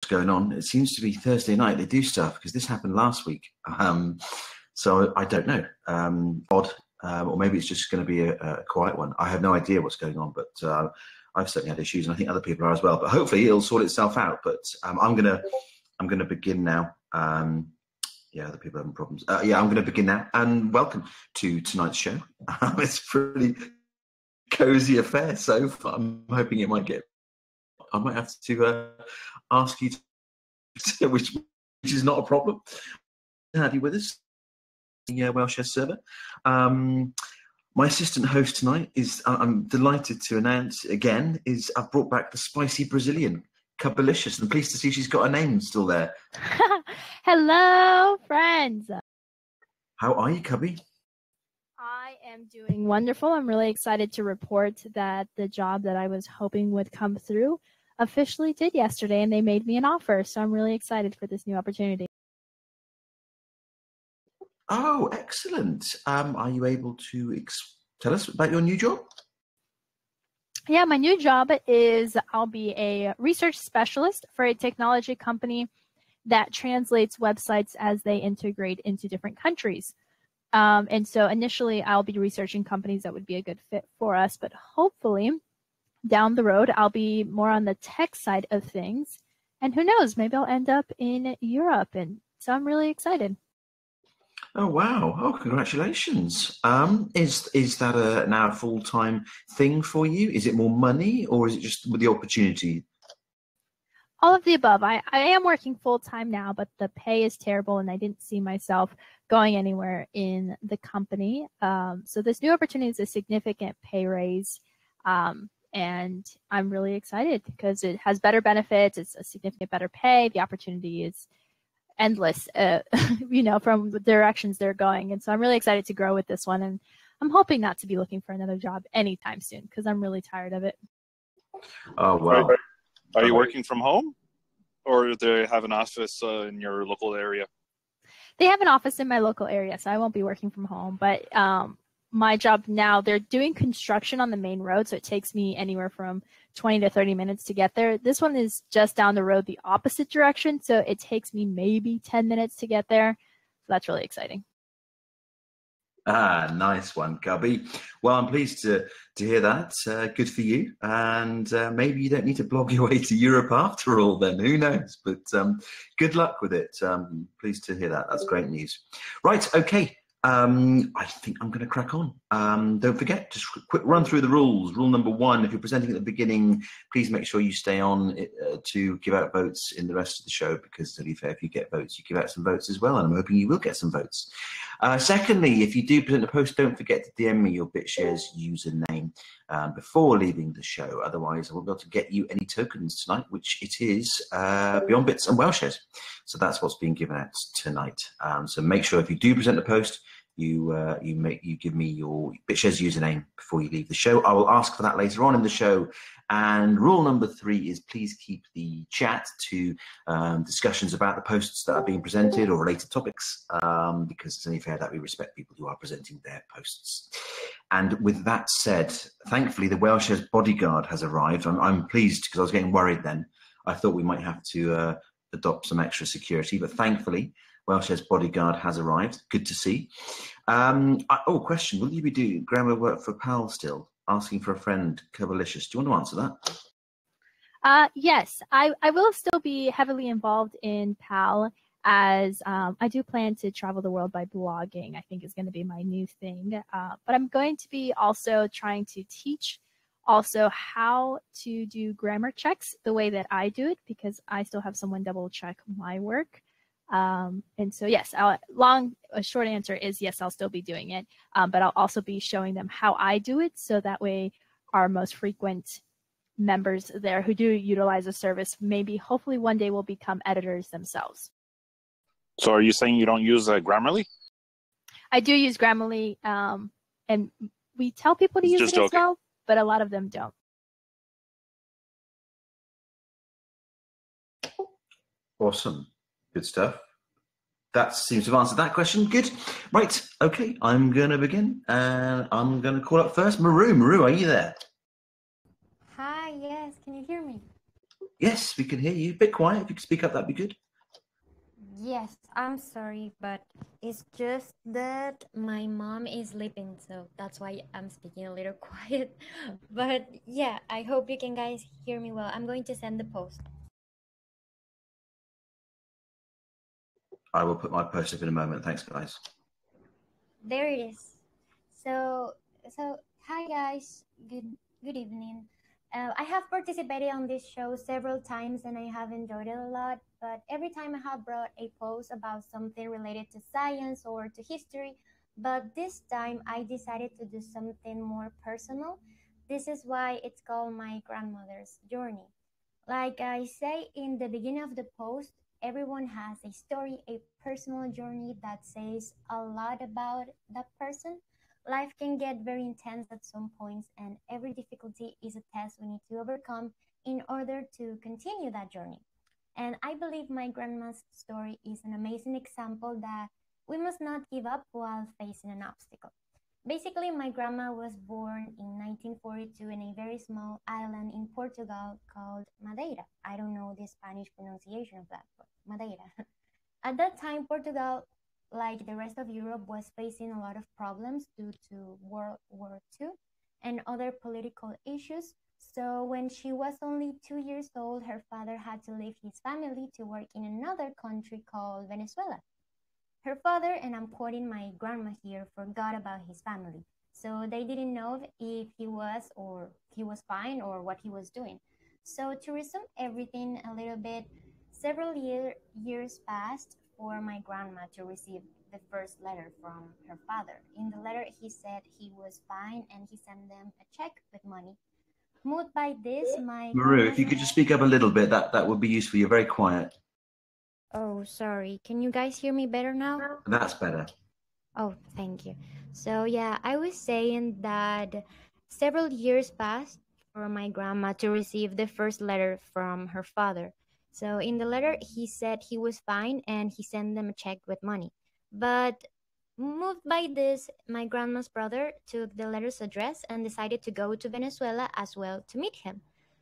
going on. It seems to be Thursday night they do stuff, because this happened last week. So I don't know. Odd. Or maybe it's just going to be a quiet one. I have no idea what's going on, but I've certainly had issues, and I think other people are as well. But hopefully it'll sort itself out. But I'm gonna begin now. Yeah, other people are having problems. Yeah, I'm going to begin now. And welcome to tonight's show. It's a pretty cozy affair so far. I'm hoping it might get. I might have to ask you to, which is not a problem. Have you with us? The WellShare server. My assistant host tonight is, I'm delighted to announce again, is I've brought back the spicy Brazilian, Cabalicious, and pleased to see she's got her name still there. Hello, friends. How are you, Cubby? I am doing wonderful. I'm really excited to report that the job that I was hoping would come through officially did yesterday, and they made me an offer. So I'm really excited for this new opportunity. Oh, excellent. Are you able to tell us about your new job? Yeah, my new job is I'll be a research specialist for a technology company that translates websites as they integrate into different countries. And so initially I'll be researching companies that would be a good fit for us, but hopefully down the road I'll be more on the tech side of things. And who knows, maybe I'll end up in Europe. And so I'm really excited. Oh, wow. Oh, congratulations. Is that now a full-time thing for you? Is it more money, or is it just with the opportunity? All of the above. I am working full-time now, but the pay is terrible, and I didn't see myself going anywhere in the company. So this new opportunity is a significant pay raise, and I'm really excited because it has better benefits. It's a significant better pay. The opportunity is endless, from the directions they're going. And so I'm really excited to grow with this one. And I'm hoping not to be looking for another job anytime soon because I'm really tired of it. Oh, wow. Are you working from home, or do they have an office in your local area? They have an office in my local area, so I won't be working from home. But my job now, they're doing construction on the main road, so it takes me anywhere from 20 to 30 minutes to get there. This one is just down the road, the opposite direction, so it takes me maybe 10 minutes to get there. So that's really exciting. Ah, nice one, Cubby. Well, I'm pleased to hear that. Good for you. And maybe you don't need to blog your way to Europe after all then. Who knows? But good luck with it. Pleased to hear that. That's great news. Right, okay. I think I'm going to crack on. Don't forget, just quick run through the rules. Rule number 1, if you're presenting at the beginning, please make sure you stay on to give out votes in the rest of the show, because to be fair, if you get votes, you give out some votes as well, and I'm hoping you will get some votes. Secondly, if you do present a post, don't forget to DM me your BitShares username before leaving the show. Otherwise, I won't be able to get you any tokens tonight, which it is Beyond Bits and WellShares. So that's what's being given out tonight. So make sure if you do present a post, you give me your BitShares username before you leave the show. I will ask for that later on in the show. And rule number 3 is please keep the chat to discussions about the posts that are being presented or related topics, because it's only fair that we respect people who are presenting their posts. And with that said, thankfully the WellShares bodyguard has arrived. I'm pleased because I was getting worried then. I thought we might have to adopt some extra security, but thankfully WellShares bodyguard has arrived. Good to see. Question, will you be doing grammar work for PAL still? Asking for a friend, Cabalicious. Do you want to answer that? Yes, I will still be heavily involved in PAL, as I do plan to travel the world by blogging. I think is going to be my new thing. But I'm going to be also trying to teach also how to do grammar checks the way that I do it, because I still have someone double check my work. And so, yes, a short answer is yes, I'll still be doing it. But I'll also be showing them how I do it. So that way our most frequent members there who do utilize the service, maybe hopefully one day will become editors themselves. So are you saying you don't use Grammarly? I do use Grammarly, and we tell people to use it as well, but a lot of them don't. Awesome. Good stuff. That seems to have answered that question. Good. Right. Okay. I'm going to begin. And I'm going to call up first Maru. Maru, are you there? Hi. Yes. Can you hear me? Yes, we can hear you. A bit quiet. If you could speak up, that'd be good. Yes, I'm sorry, but it's just that my mom is sleeping, so that's why I'm speaking a little quiet. But yeah, I hope you can guys hear me well. I'm going to send the post. I will put my post up in a moment. Thanks, guys. There it is. So hi guys. Good evening. I have participated on this show several times and I have enjoyed it a lot. But every time I have brought a post about something related to science or to history, but this time I decided to do something more personal. This is why it's called my grandmother's journey. Like I say in the beginning of the post, everyone has a story, a personal journey that says a lot about that person. Life can get very intense at some points, and every difficulty is a test we need to overcome in order to continue that journey. And I believe my grandma's story is an amazing example that we must not give up while facing an obstacle. Basically, my grandma was born in 1942 in a very small island in Portugal called Madeira. I don't know the Spanish pronunciation of that, but Madeira. At that time, Portugal, like the rest of Europe, was facing a lot of problems due to World War II and other political issues. So when she was only 2 years old, her father had to leave his family to work in another country called Venezuela. Her father, and I'm quoting my grandma here, forgot about his family. So they didn't know if he was fine or what he was doing. So to resume everything a little bit, several years passed for my grandma to receive the first letter from her father. In the letter, he said he was fine and he sent them a check with money. Moved by this, my Maru, if you could just speak up a little bit, that would be useful. You're very quiet. Oh, sorry. Can you guys hear me better now? That's better. Oh, thank you. So yeah, I was saying that several years passed for my grandma to receive the first letter from her father. So in the letter, he said he was fine and he sent them a check with money. But moved by this, my grandma's brother took the letter's address and decided to go to Venezuela as well to meet him.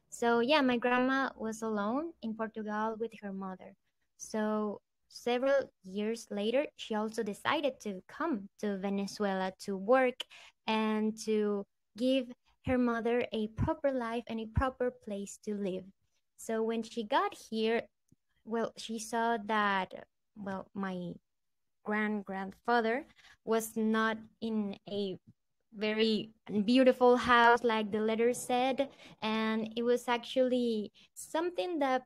So yeah, my grandma was alone in Portugal with her mother. So several years later, she also decided to come to Venezuela to work and to give her mother a proper life and a proper place to live. So when she got here, well, she saw that, well, my grandfather was not in a very beautiful house like the letter said, and it was actually something that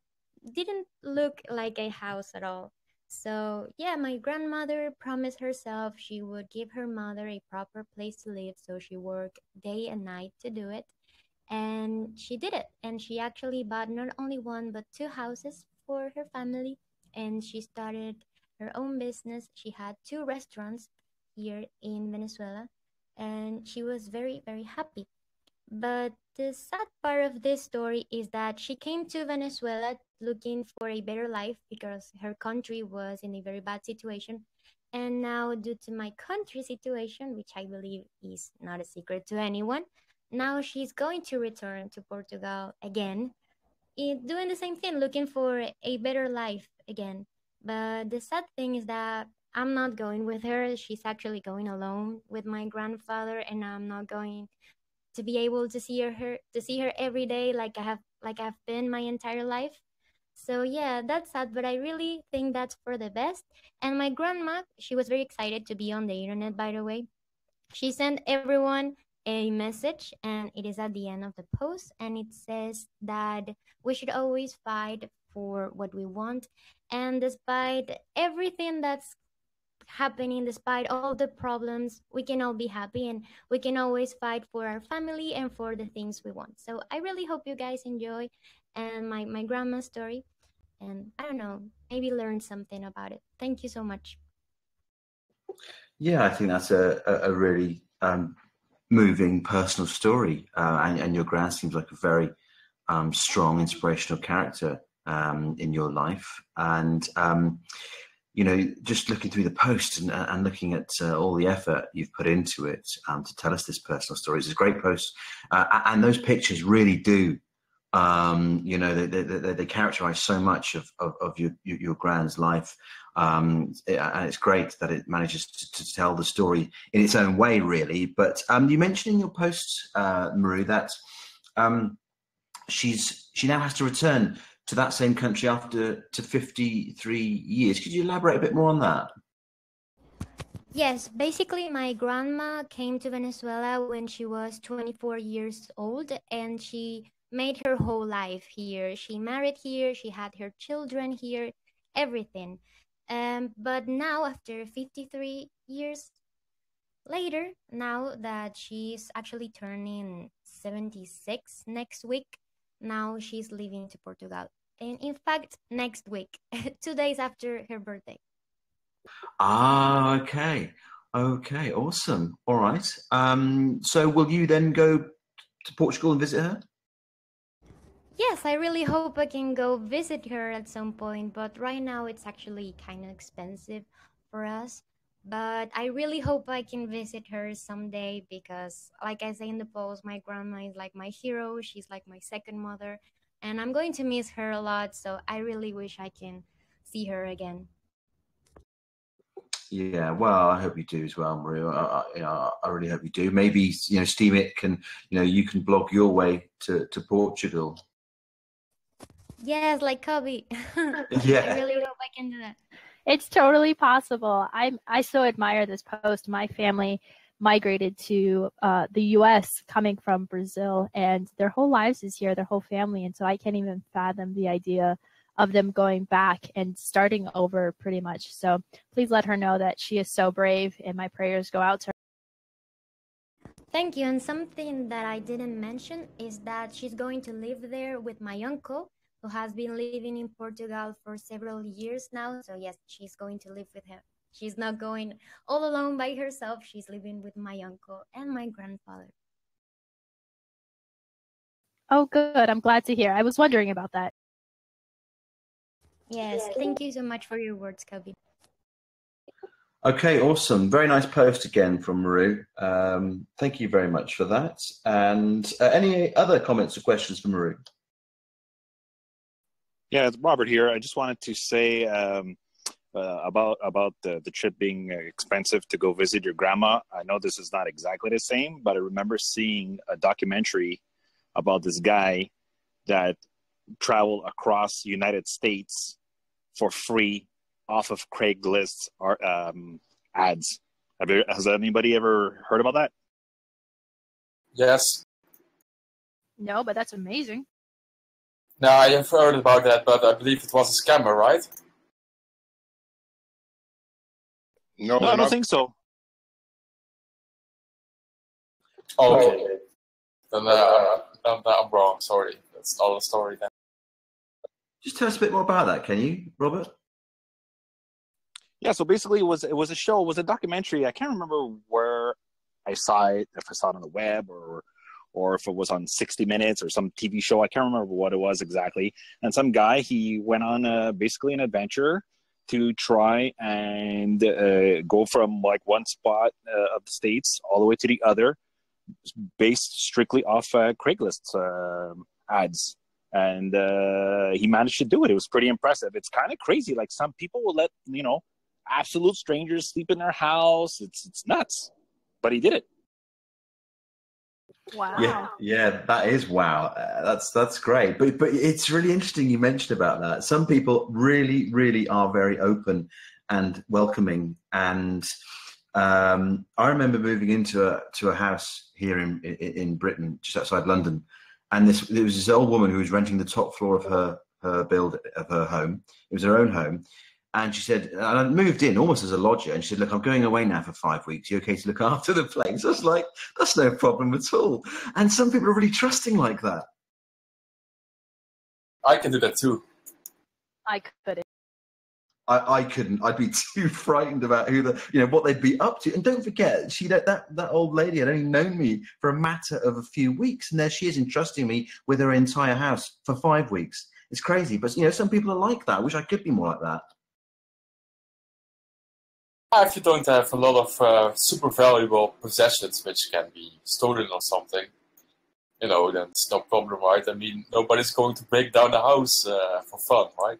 didn't look like a house at all. So yeah, my grandmother promised herself she would give her mother a proper place to live, so she worked day and night to do it, and she did it. And she actually bought not only one but two houses for her family, and she started her own business. She had two restaurants here in Venezuela, and she was very, very happy. But the sad part of this story is that she came to Venezuela looking for a better life because her country was in a very bad situation. And now, due to my country situation, which I believe is not a secret to anyone, now she's going to return to Portugal again, doing the same thing, looking for a better life again. But the sad thing is that I'm not going with her. She's actually going alone with my grandfather, and I'm not going to be able to see her every day like I've been my entire life. So yeah, that's sad, but I really think that's for the best. And my grandma, she was very excited to be on the internet, by the way. She sent everyone a message, and it is at the end of the post, and it says that we should always fight for what we want, and despite everything that's happening, despite all the problems, we can all be happy, and we can always fight for our family and for the things we want. So I really hope you guys enjoy and my grandma's story, and I don't know, maybe learn something about it. Thank you so much. Yeah, I think that's a really moving personal story, and your grand seems like a very strong, inspirational character in your life. And you know, just looking through the post and looking at all the effort you've put into it to tell us this personal story. It's a great post, and those pictures really do You know, they characterize so much of your grand's life. And it's great that it manages to tell the story in its own way, really. But you mentioned in your post, Maru, that she now has to return to that same country after 53 years. Could you elaborate a bit more on that? Yes, basically my grandma came to Venezuela when she was 24 years old, and she made her whole life here. She married here, she had her children here, everything. But now, after 53 years later, now that she's actually turning 76 next week, now she's leaving to Portugal. And in fact, next week, 2 days after her birthday. Ah, okay. Okay, awesome. All right. So will you then go to Portugal and visit her? Yes, I really hope I can go visit her at some point, but right now it's actually kind of expensive for us. But I really hope I can visit her someday because, like I say in the post, my grandma is like my hero. She's like my second mother, and I'm going to miss her a lot. So I really wish I can see her again. Yeah, well, I hope you do as well, Maria. I really hope you do. Maybe, you know, Steam It can, you know, you can blog your way to Portugal. Yes, like Kobe. Yeah. I really hope I can do that. It's totally possible. I so admire this post. My family migrated to the U.S. coming from Brazil, and their whole lives is here, their whole family, and so I can't even fathom the idea of them going back and starting over pretty much. So please let her know that she is so brave, and my prayers go out to her. Thank you. And something that I didn't mention is that she's going to live there with my uncle, who has been living in Portugal for several years now. So yes, she's going to live with him. She's not going all alone by herself. She's living with my uncle and my grandfather. Oh, good. I'm glad to hear. I was wondering about that. Yes, thank you so much for your words, Kobe. Okay, awesome. Very nice post again from Maru. Thank you very much for that. And any other comments or questions from Maru? Yeah, it's Robert here. I just wanted to say about the trip being expensive to go visit your grandma. I know this is not exactly the same, but I remember seeing a documentary about this guy that traveled across the United States for free off of Craigslist ads. Has anybody ever heard about that? Yes. No, but that's amazing. No, I have heard about that, but I believe it was a scammer, right? No, I don't think so. Okay. Then I'm wrong. Sorry. That's not a story then. Just tell us a bit more about that, can you, Robert? Yeah, so basically it was a show, it was a documentary. I can't remember where I saw it, if I saw it on the web or if it was on 60 Minutes or some TV show. I can't remember what it was exactly. And some guy, he went on basically an adventure to try and go from like one spot of the States all the way to the other, based strictly off Craigslist ads. And he managed to do it. It was pretty impressive. It's kind of crazy. Like, some people will let, you know, absolute strangers sleep in their house. It's nuts. But he did it. Wow. Yeah, that is wow. That's great. But it's really interesting you mentioned about that. Some people really are very open and welcoming. And I remember moving into a house here in Britain, just outside London, and there was this old woman who was renting the top floor of her home. It was her own home. And she said, and I moved in almost as a lodger, and she said, look, I'm going away now for 5 weeks. You okay to look after the place? I was like, that's no problem at all. And some people are really trusting like that. I can do that too. I couldn't. I couldn't. I'd be too frightened about what they'd be up to. And don't forget, that old lady had only known me for a matter of a few weeks, and there she is entrusting me with her entire house for 5 weeks. It's crazy, but some people are like that. I wish I could be more like that. If you don't have a lot of super valuable possessions which can be stolen or something, then it's no problem, right? I mean, nobody's going to break down the house for fun, right?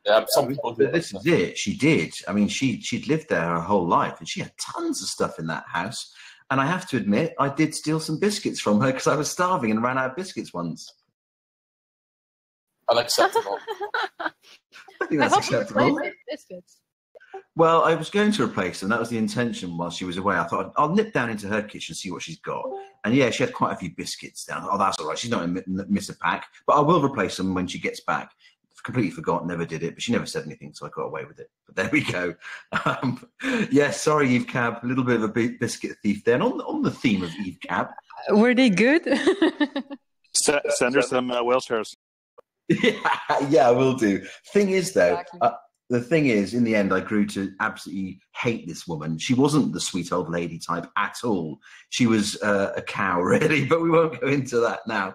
Yeah, some people do. But this is it. She did. I mean, she'd lived there her whole life, and she had tons of stuff in that house. And I have to admit, I did steal some biscuits from her because I was starving and ran out of biscuits once. Unacceptable. I think that's acceptable. Biscuits. Well, I was going to replace them. That was the intention while she was away. I thought I'll nip down into her kitchen, see what she's got. And yeah, she had quite a few biscuits down. Oh, that's all right. She's not going to miss a pack. But I will replace them when she gets back. Completely forgot, never did it, but she never said anything, so I got away with it. But there we go. Sorry, Eve Cab, a little bit of a biscuit thief there. And on the theme of Eve Cab. Were they good? Send her some wheelchairs. Yeah, I will do. Thing is, though, Exactly. The thing is, in the end, I grew to absolutely hate this woman. She wasn't the sweet old lady type at all. She was a cow, really, but we won't go into that now.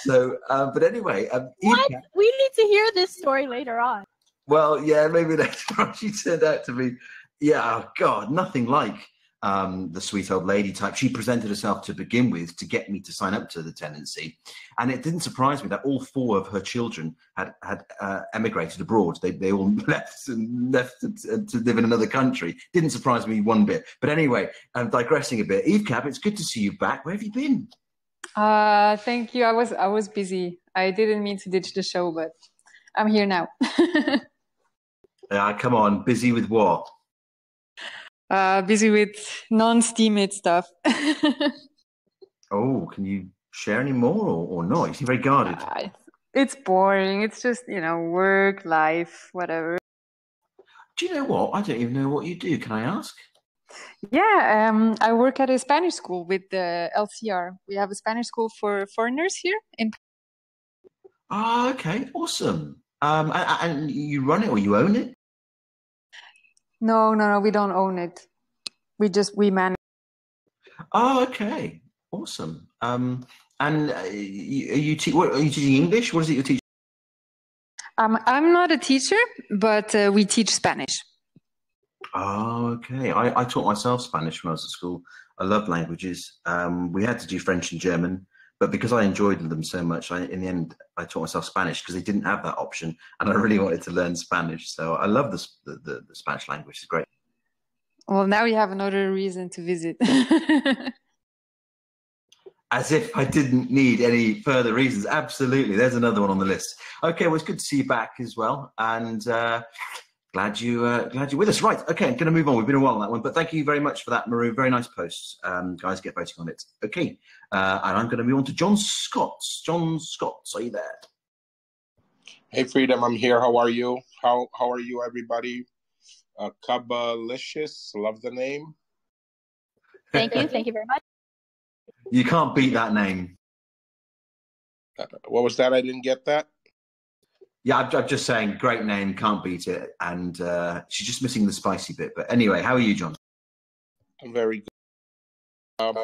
So, but anyway. What? We need to hear this story later on. Well, yeah, maybe later on. She turned out to be, oh God, nothing like the sweet old lady type. She presented herself to begin with to get me to sign up to the tenancy. And it didn't surprise me that all 4 of her children had emigrated abroad. They all left to live in another country. Didn't surprise me one bit. But anyway, I'm digressing a bit. Eve Cab, it's good to see you back. Where have you been? Thank you. I was busy. I didn't mean to ditch the show, but I'm here now. Come on, busy with what? Busy with non-Steemit stuff. Oh, can you share any more or not? You seem very guarded. It's boring. It's just, work, life, whatever. Do you know what? I don't even know what you do. Can I ask? Yeah, I work at a Spanish school with the LCR. We have a Spanish school for foreigners here in. Oh, okay, awesome. And you run it or you own it? No, we don't own it. We manage. Oh, okay, awesome. And are you teaching English? What is it you're teaching? I'm not a teacher, but we teach Spanish. Oh, okay. I taught myself Spanish when I was at school. I love languages. We had to do French and German, but because I enjoyed them so much, in the end, I taught myself Spanish because they didn't have that option, and I really wanted to learn Spanish. So I love the Spanish language. It's great. Well, now we have another reason to visit. As if I didn't need any further reasons. Absolutely. There's another one on the list. Okay, well, it's good to see you back as well. And glad you're with us. Right. Okay, I'm going to move on. We've been a while on that one, but thank you very much for that, Maru. Very nice posts. Guys, get voting on it. Okay. And I'm going to move on to John Scott. John Scott, are you there? Hey, Freedom, I'm here. How are you? How are you, everybody? Cubalicious, love the name. Thank you very much. You can't beat that name. What was that? I didn't get that. Yeah, I'm just saying, great name, can't beat it. And she's just missing the spicy bit. But anyway, how are you, John? I'm very good.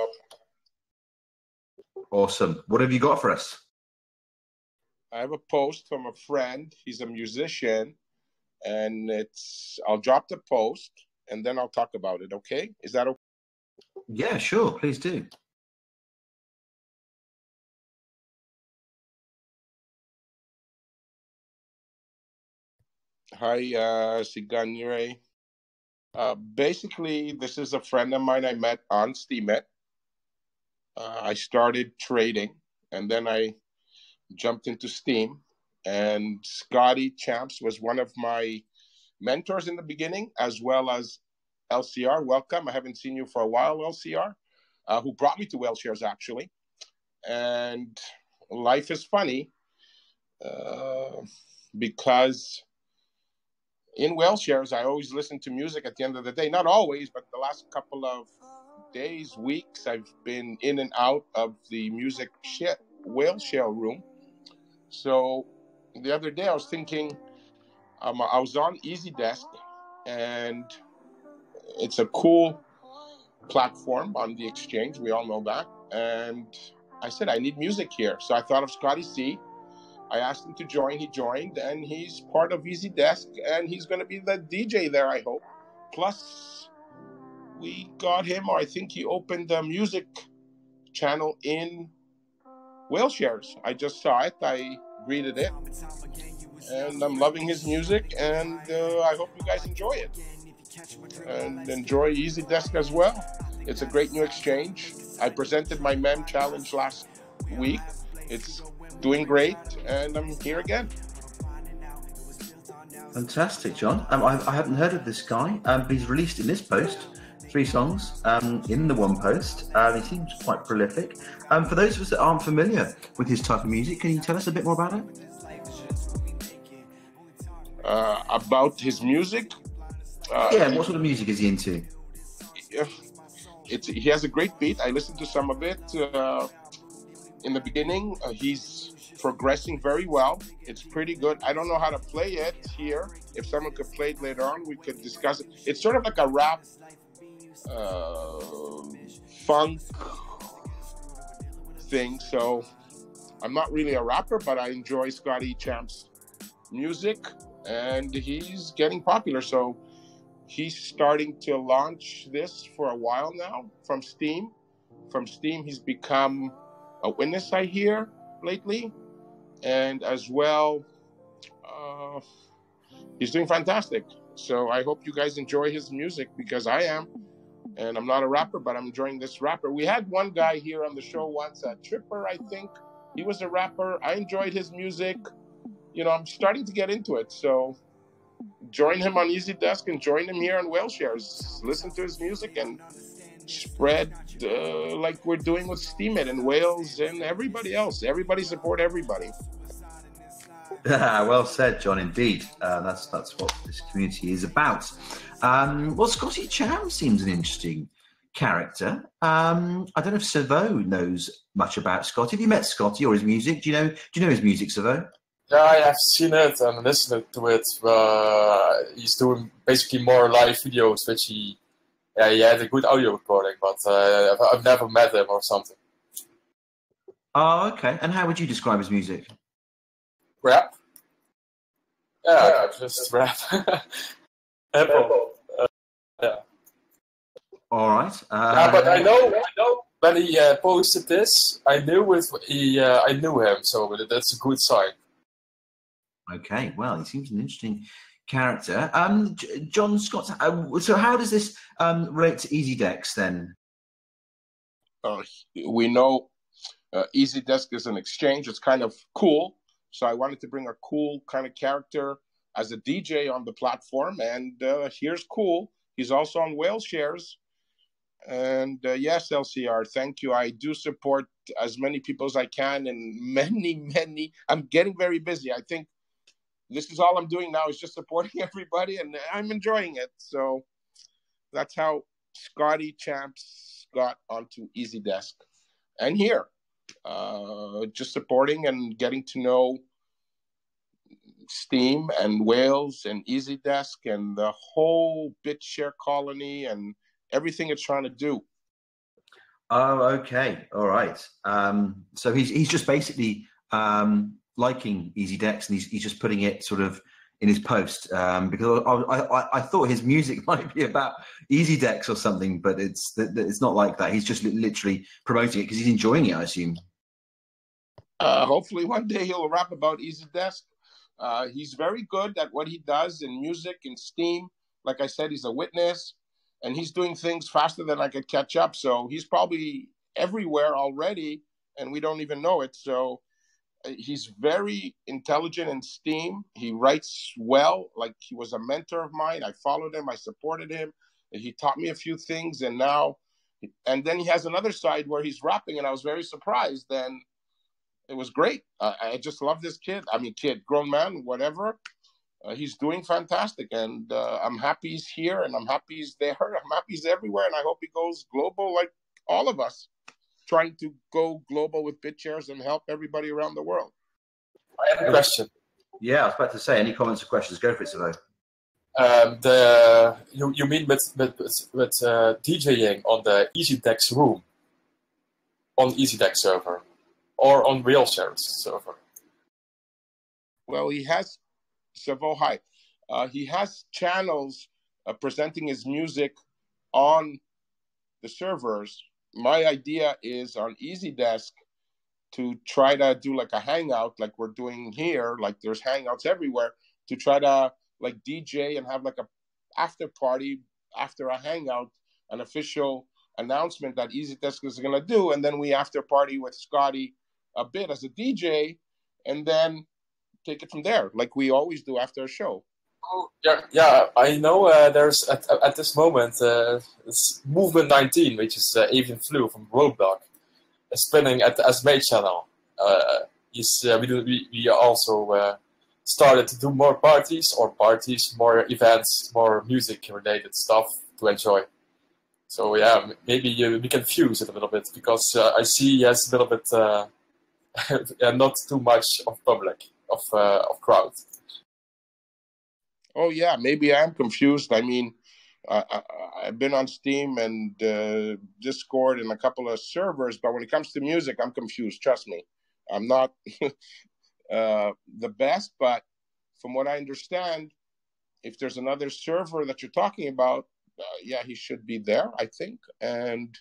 Awesome. What have you got for us? I have a post from a friend. He's a musician. And I'll drop the post and then I'll talk about it, okay? Is that okay? Yeah, sure. Please do. Hi, Siganire. Basically, this is a friend of mine I met on Steemit. I started trading and then I jumped into Steam. And Scotty Champs was one of my mentors in the beginning, as well as LCR. Welcome. I haven't seen you for a while, LCR, who brought me to Wheelchairs, actually. And life is funny because in Wheelchairs, I always listen to music at the end of the day. Not always, but the last couple of days, weeks, I've been in and out of the music Wheelchair room. So the other day I was thinking, I was on Easy Desk, and it's a cool platform on the exchange. We all know that. And I said, I need music here. So I thought of Scotty C. I asked him to join. He joined, and he's part of Easy Desk, and he's going to be the DJ there, I hope. Plus, we got him, or I think he opened the music channel in Whale Shares. I just saw it. I greeted it. And I'm loving his music, and I hope you guys enjoy it. And enjoy Easy Desk as well. It's a great new exchange. I presented my meme challenge last week. It's doing great, and I'm here again. Fantastic, John. I hadn't heard of this guy, but he's released in this post 3 songs in the one post. He seems quite prolific. For those of us that aren't familiar with his type of music, can you tell us a bit more about it? About his music? What sort of music is he into? He has a great beat. I listened to some of it in the beginning. He's progressing very well. It's pretty good. I don't know how to play it here. If someone could play it later on, we could discuss it. It's sort of like a rap, funk thing. So I'm not really a rapper, but I enjoy Scotty Champ's music, and he's getting popular. So he's starting to launch this for a while now from Steam. From Steam, he's become a witness, I hear, lately. And as well, he's doing fantastic. So I hope you guys enjoy his music, because I am. And I'm not a rapper, but I'm enjoying this rapper. We had one guy here on the show once, Tripper, I think. He was a rapper. I enjoyed his music. You know, I'm starting to get into it. So join him on Easy Desk and join him here on Whale Shares. Listen to his music and spread like we're doing with Steemit and Whales and everybody else. Everybody support everybody. Well said, John, indeed. That's what this community is about. Well, Scotty Champ seems an interesting character. I don't know if Servo knows much about Scotty. Have you met Scotty or his music? Do you know his music, Servo? Yeah, I have seen it and listened to it. He's doing basically more live videos, which he had a good audio recording, but I've never met him or something. Oh, okay. And how would you describe his music? Rap? Yeah, just rap. Yeah. All right. Yeah, but I know when he posted this, I knew him, so that's a good sign. Okay, well, he seems an interesting character. John Scott, so how does this relate to Easy Dex then? We know Easy Desk is an exchange. It's kind of cool. So I wanted to bring a cool kind of character as a DJ on the platform. And here's cool. He's also on Whale Shares. And yes, LCR, thank you. I do support as many people as I can. And many, I'm getting very busy. I think this is all I'm doing now is just supporting everybody. And I'm enjoying it. So that's how Scotty Champs got onto Easy Desk. And here. Just supporting and getting to know Steam and Whales and Easy Desk and the whole BitShare colony and everything it's trying to do. Oh, okay. All right. So he's just basically liking Easy Dex, and he's just putting it sort of in his post, because I thought his music might be about Easy Dex or something, but it's not like that. He's just literally promoting it because he's enjoying it, I assume. Hopefully one day he'll rap about Easy Desk. He's very good at what he does in music and Steam. Like I said, he's a witness, and he's doing things faster than I could catch up. So he's probably everywhere already, and we don't even know it. So he's very intelligent in Steam. He writes well. Like, he was a mentor of mine. I followed him. I supported him. He taught me a few things, and then he has another side where he's rapping, and I was very surprised. Then it was great. I just love this kid. I mean, grown man, whatever. He's doing fantastic, and I'm happy he's here, and I'm happy he's there. I'm happy he's everywhere, and I hope he goes global like all of us, trying to go global with BitShares and help everybody around the world. I have a question. Yeah, I was about to say, any comments or questions? Go for it, Savo. You mean with DJing on the EasyDex room, on EasyDex server, or on WhaleShares server? Well, he has, Savo, hi. He has channels presenting his music on the servers. My idea is on EasyDesk to try to do like a hangout, like we're doing here. Like there's hangouts everywhere, to try to like DJ and have like a after party after a hangout, an official announcement that EasyDesk is going to do, and then we after party with Scotty a bit as a DJ, and then take it from there, like we always do after a show. Oh, yeah. I know there's at this moment this Movement 19, which is Avian Flu from Roadblock, spinning at the SMA channel. We also started to do more parties, more events, more music-related stuff to enjoy. So yeah, maybe we can fuse it a little bit, because I see he has a little bit, not too much of public, of crowd. Oh yeah, maybe I'm confused. I mean, I've been on Steam and Discord and a couple of servers, but when it comes to music, I'm confused. Trust me, I'm not the best, but from what I understand, if there's another server that you're talking about, yeah, he should be there, I think. And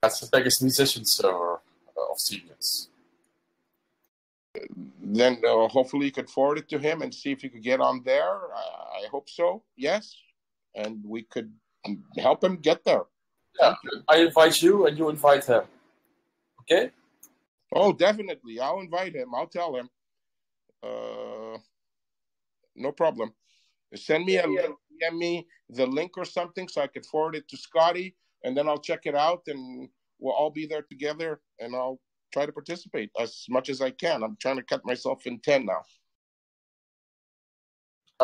that's the biggest musician server of Steam. Then hopefully you could forward it to him and see if you could get on there. I hope so. Yes, and we could help him get there. Yeah, I invite you and you invite him. Okay? Oh, definitely. I'll invite him. I'll tell him. No problem. Send me the link or something so I could forward it to Scotty, and then I'll check it out, and we'll all be there together, and I'll try to participate as much as I can. I'm trying to cut myself in 10 now.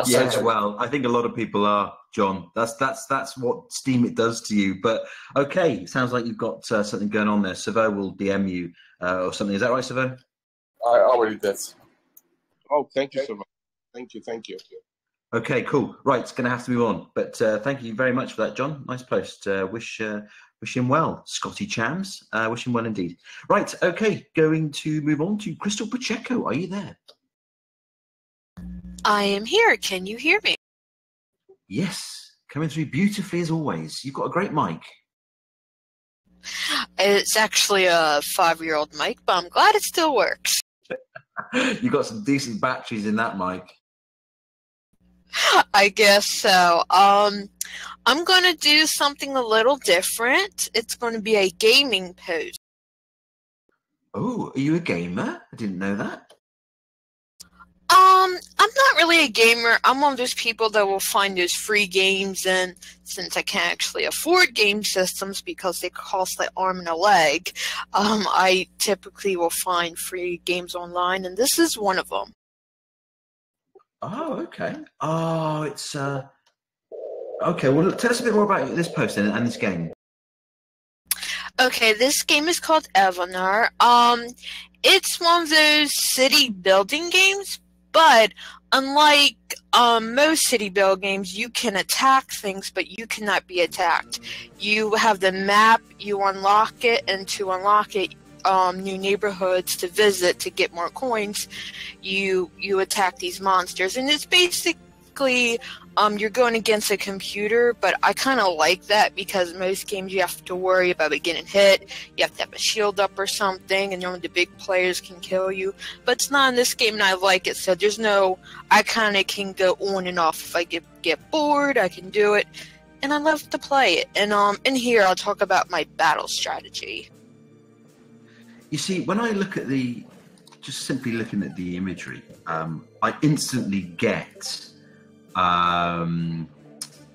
Yes, well, I think a lot of people are, John. That's what Steam it does to you. But okay, it sounds like you've got something going on there. Savo will DM you or something. Is that right, Savo? I already did. Oh, thank you, Savo. Thank you. Okay, cool. Right, it's going to have to move on. But thank you very much for that, John. Nice post. Wish him well, Scotty Chams. Wish him well indeed. Right, okay, going to move on to Crystal Pacheco. Are you there? I am here. Can you hear me? Yes, coming through beautifully as always. You've got a great mic. It's actually a 5-year-old mic, but I'm glad it still works. You've got some decent batteries in that mic. I guess so. I'm going to do something a little different. It's going to be a gaming post. Oh, are you a gamer? I didn't know that. I'm not really a gamer. I'm one of those people that will find those free games, and since I can't actually afford game systems because they cost like arm and a leg, I typically will find free games online, and this is one of them. Oh, okay. Oh, it's okay. Well, tell us a bit more about this post and this game. Okay, this game is called Evonar. It's one of those city building games, but unlike most city build games, you can attack things, but you cannot be attacked. You have the map, you unlock it, and to unlock it, new neighborhoods to visit to get more coins, you attack these monsters, and it's basically you're going against a computer. But I kind of like that because most games you have to worry about it getting hit, you have to have a shield up or something, and only the big players can kill you. But it's not in this game, and I like it. So there's no, I kind of can go on and off. If I get bored, I can do it, and I love to play it. And in here I'll talk about my battle strategy. You see, when I look at just simply looking at the imagery, I instantly get,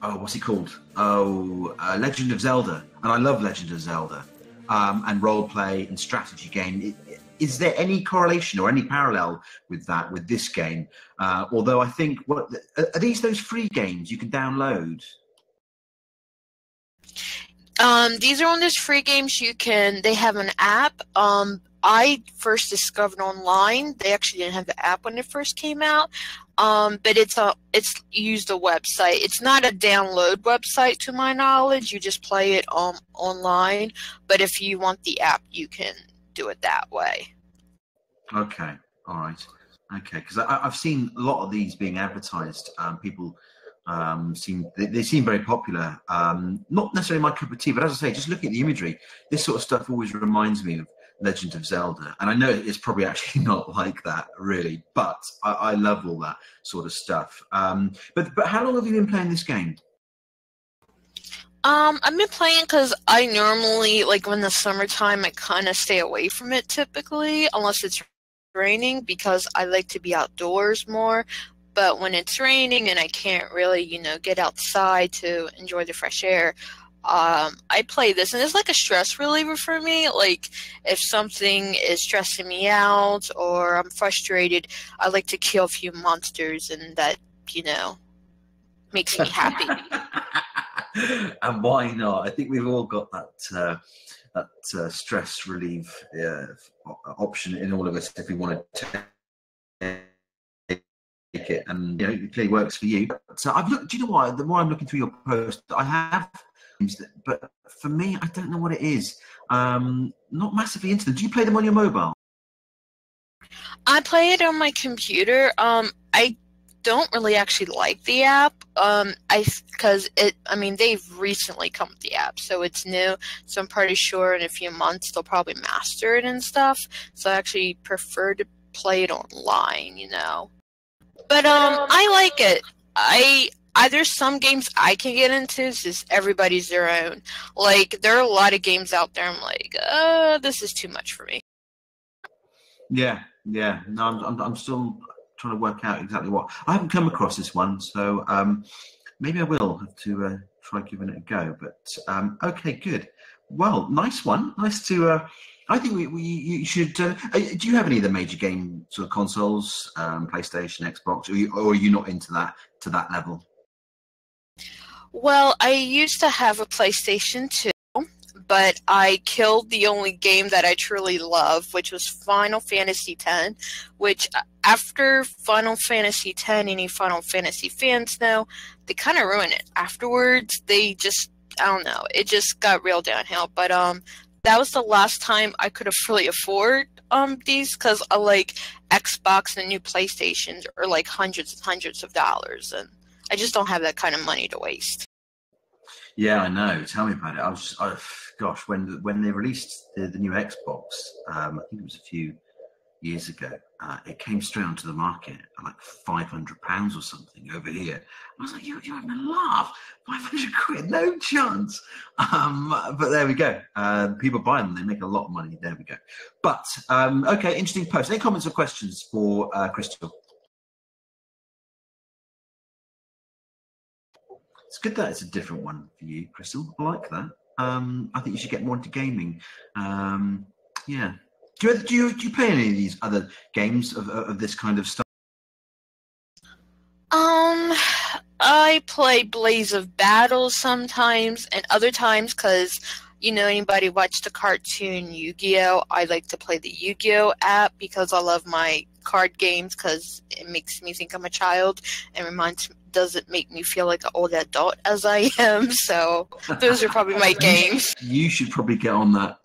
what's it called? Legend of Zelda. And I love Legend of Zelda, and role play and strategy game. Is there any correlation or any parallel with that, with this game? Although I think, are these those free games you can download? These are on those free games they have an app. I first discovered online. They actually didn't have the app when it first came out. But it's used a website. It's not a download website to my knowledge. You just play it online. But if you want the app, you can do it that way. Okay. All right. Okay. Because I've seen a lot of these being advertised. People they seem very popular. Not necessarily my cup of tea, but as I say, just looking at the imagery, this sort of stuff always reminds me of Legend of Zelda. And I know it's probably actually not like that, really, but I love all that sort of stuff. But how long have you been playing this game? I've been playing because I normally, like, when the summertime, I kind of stay away from it typically, unless it's raining, because I like to be outdoors more. But when it's raining and I can't really, get outside to enjoy the fresh air, I play this, and it's like a stress reliever for me. Like, if something is stressing me out or I'm frustrated, I like to kill a few monsters, and that, makes me happy. And why not? I think we've all got that stress relief option in all of us if we want to take it, and it clearly works for you. So I've looked. Do you know what? The more I'm looking through your post, I have, but for me, I don't know what it is. Not massively into them. Do you play them on your mobile? I play it on my computer. I don't really actually like the app. They've recently come with the app, so it's new. So I'm pretty sure in a few months they'll probably master it and stuff. So I actually prefer to play it online, But I like it. There's some games I can get into. It's just everybody's their own. Like, there are a lot of games out there. I'm like, this is too much for me. Yeah. No, I'm still trying to work out exactly what. I haven't come across this one, so maybe I will have to try giving it a go. But okay, good. Well, nice one. Nice to. I think you should. Do you have any of the major game sort of consoles, PlayStation, Xbox, or are you not into that to that level? Well, I used to have a PlayStation 2. But I killed the only game that I truly love, which was Final Fantasy X, which after Final Fantasy X, any Final Fantasy fans know, they kind of ruined it. Afterwards, they just, I don't know, it just got real downhill. But that was the last time I could really afford these, because like Xbox and new PlayStations are like hundreds and hundreds of dollars, and I just don't have that kind of money to waste. Yeah, I know. Tell me about it. Gosh, when they released the new Xbox, I think it was a few years ago, it came straight onto the market at like £500 or something over here. I was like, you're having a laugh. 500 quid, no chance. But there we go. People buy them, they make a lot of money. There we go. But, okay, interesting post. Any comments or questions for Crystal? It's good that it's a different one for you, Crystal. I like that. I think you should get more into gaming. Yeah. Do you play any of these other games of this kind of stuff? I play Blaze of Battle sometimes, and other times, because anybody watch the cartoon Yu-Gi-Oh? I like to play the Yu-Gi-Oh app because I love my card games, because it makes me think I'm a child and doesn't make me feel like an old adult as I am. So those are probably my games. You should probably get on that